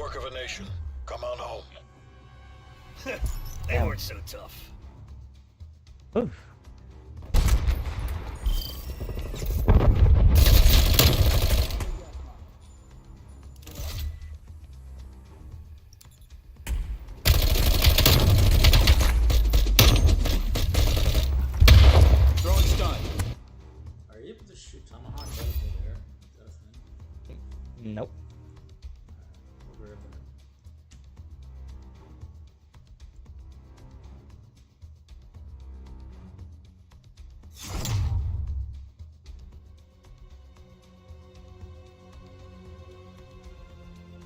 work of a nation. Come on home. They weren't so tough. Oof. Throwing stun. Are you able to shoot tomahawk right over there? Is that a thing? Nope. Over there.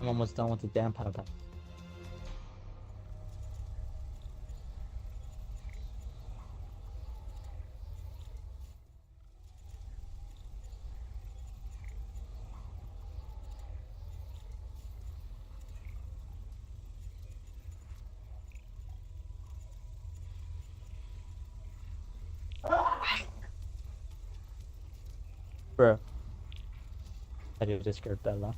I'm almost done with the damn powder. Bro. I just scared Bella.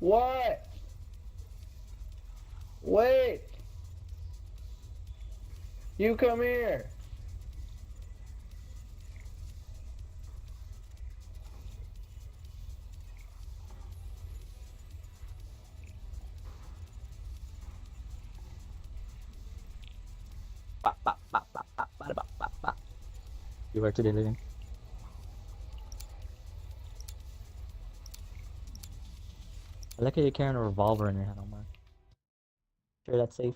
What? Wait! You come here! You were today living. I like how you're carrying a revolver in your hand, Omar. Sure that's safe?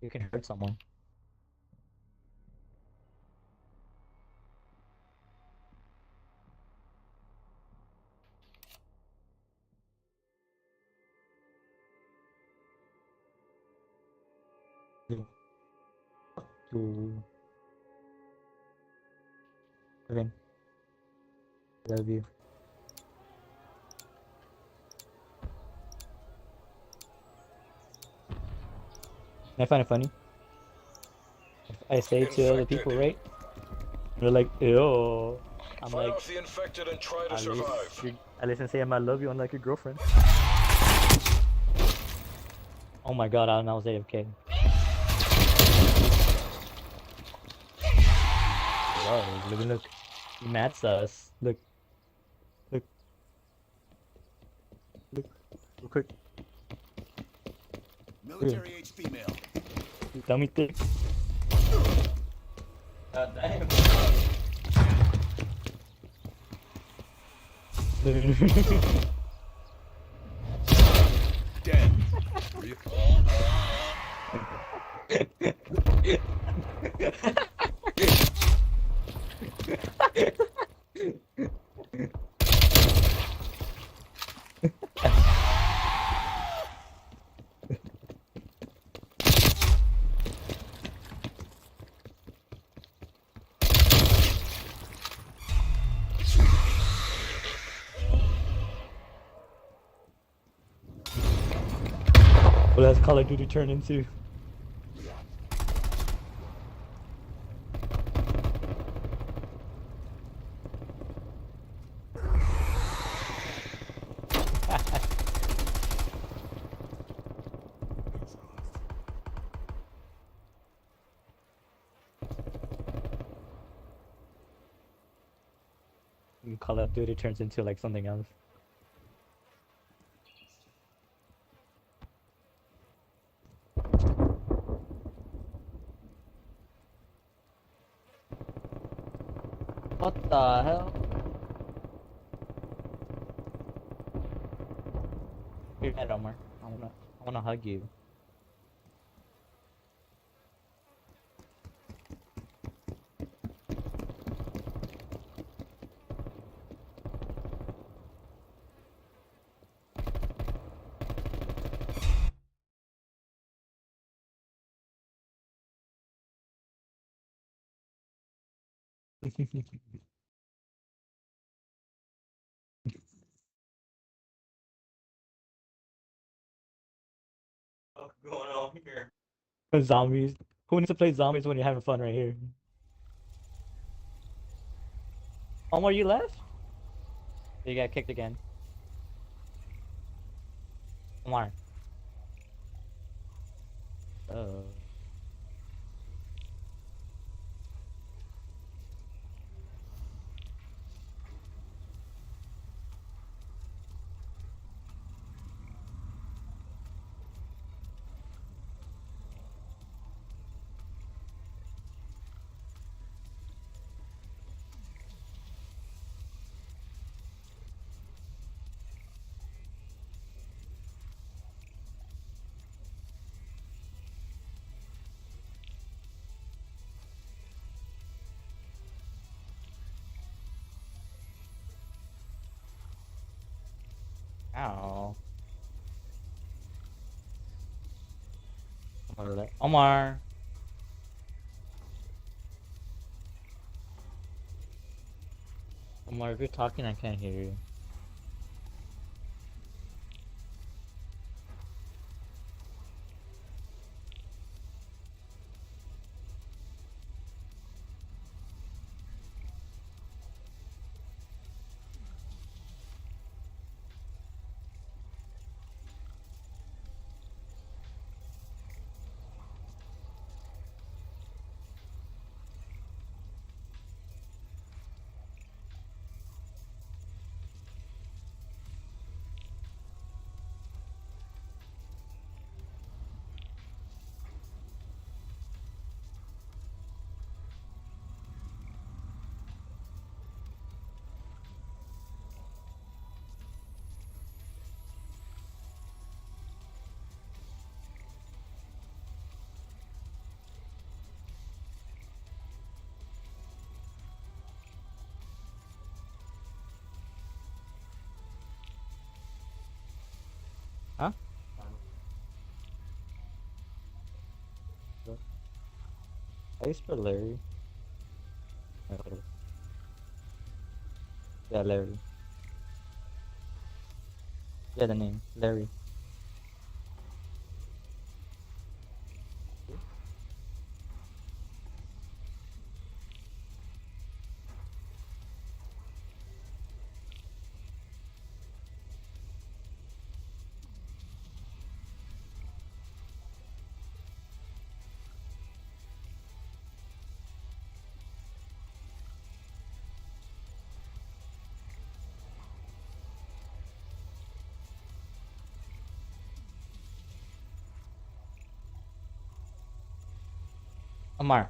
You can hurt someone. You. Okay. Love you. I find it funny. If I say to other people, right? They're like, ew. I'm Fight like, off the infected and try to survive. at least I say I love you unlike your girlfriend. Oh my god, I was AFK. Whoa, look. He mats us. Look. Look. Look. Real quick. Military age female. You dummy thick. God damn. Dead. What does Call of Duty turn into? Call of Duty turns into like something else. What the hell? Your head, Omar. I wanna hug you. What's going on here? Zombies. Who needs to play zombies when you're having fun right here? Omar, you left? You got kicked again. Omar. Oh. Ow. Omar. Omar, if you're talking, I can't hear you. Huh? How you spell Larry? Yeah, Larry. Yeah, the name. Larry. Omar.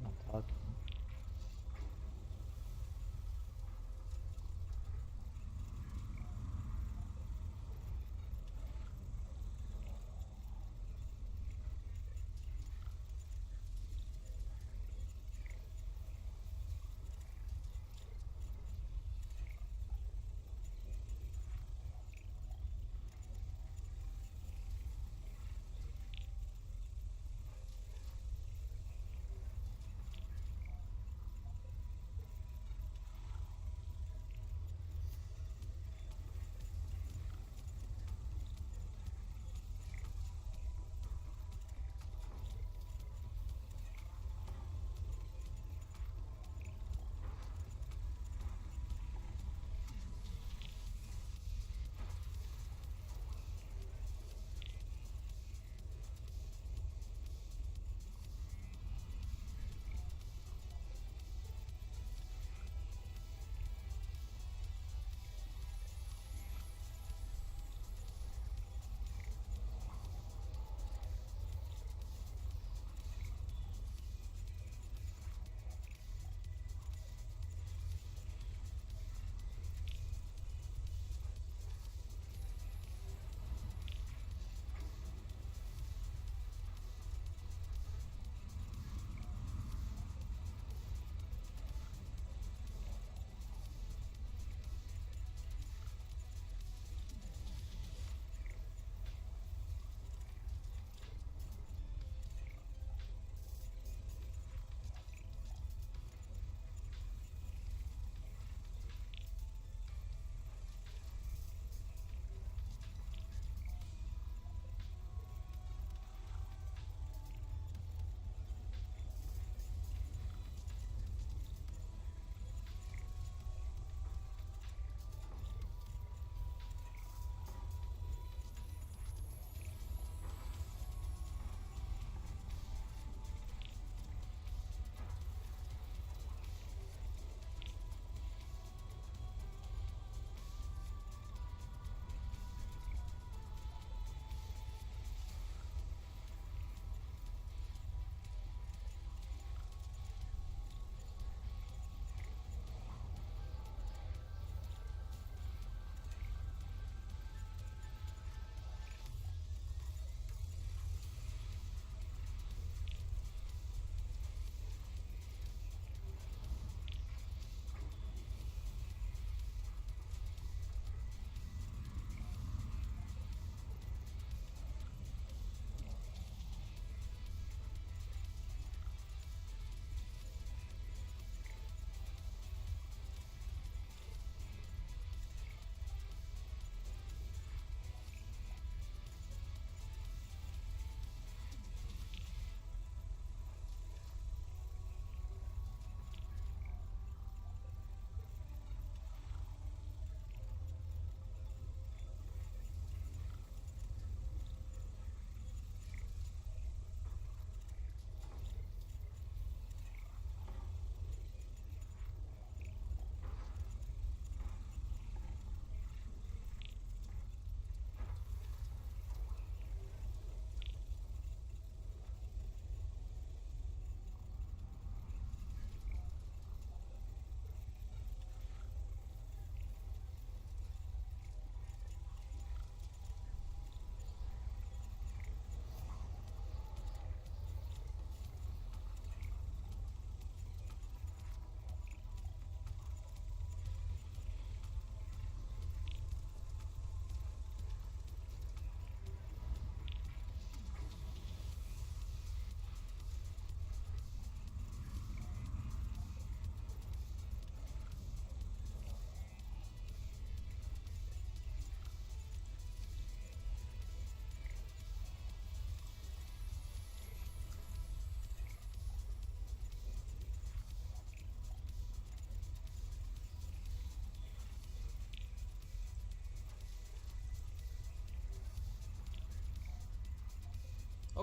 Not talking.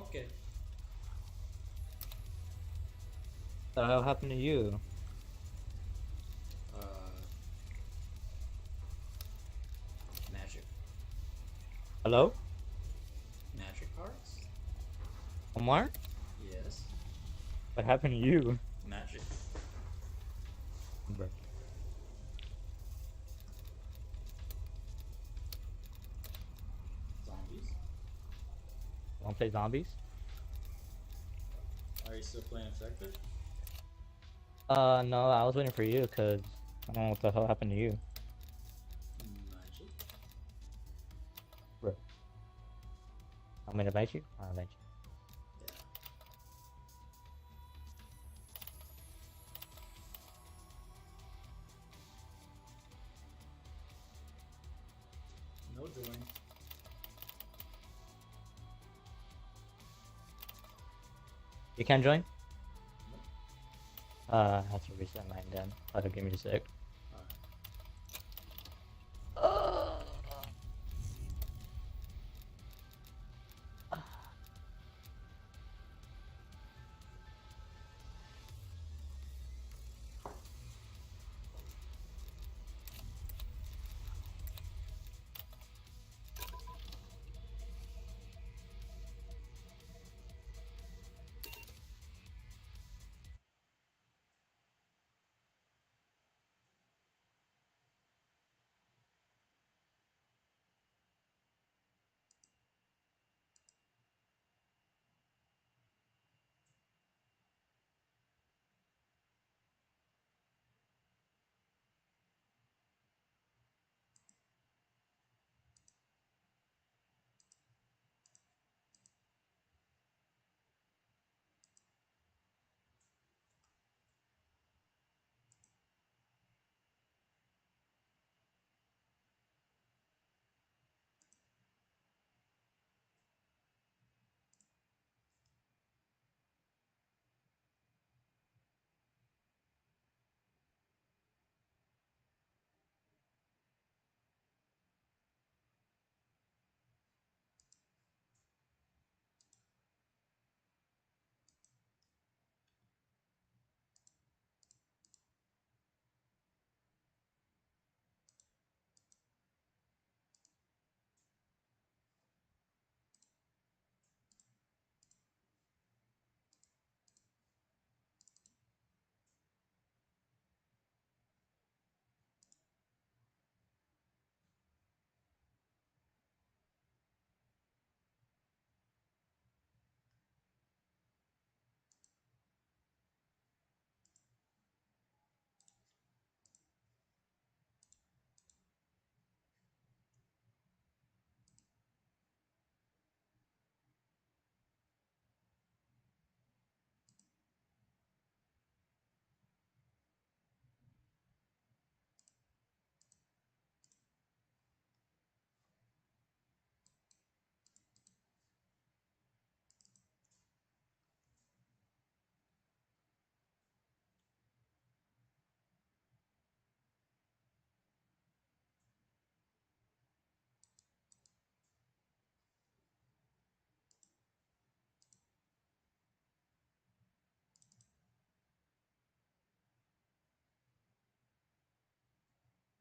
Okay. The hell happened to you? Magic. Hello? Magic cards? Omar? Yes. What happened to you? Magic. Bro. Zombies? Wanna play zombies? Are you still playing Infected? No, I was waiting for you because I don't know what the hell happened to you. Magic. Bro. I'm gonna invite you? I'll invite you. No join. You can join? I have to reset mine then. That'll give me a sec.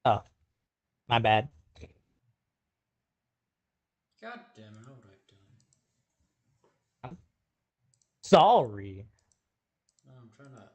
Oh, my bad. God damn it, how would I have done? Sorry. No, I'm trying to.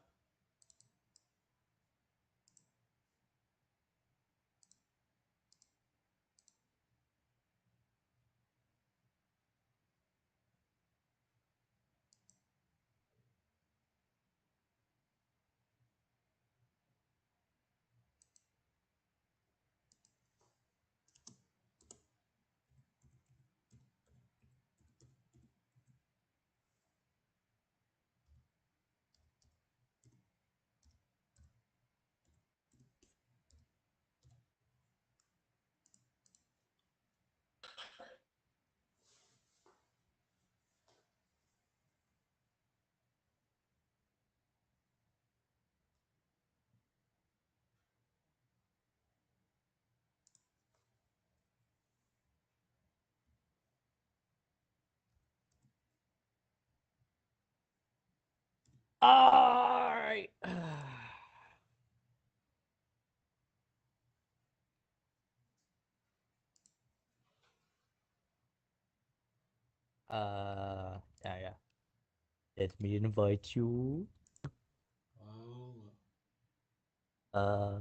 Alright. Yeah. Let me invite you. Uh,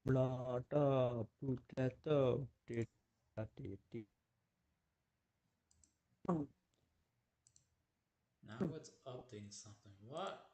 Blata, putlata, Now it's updating something. What?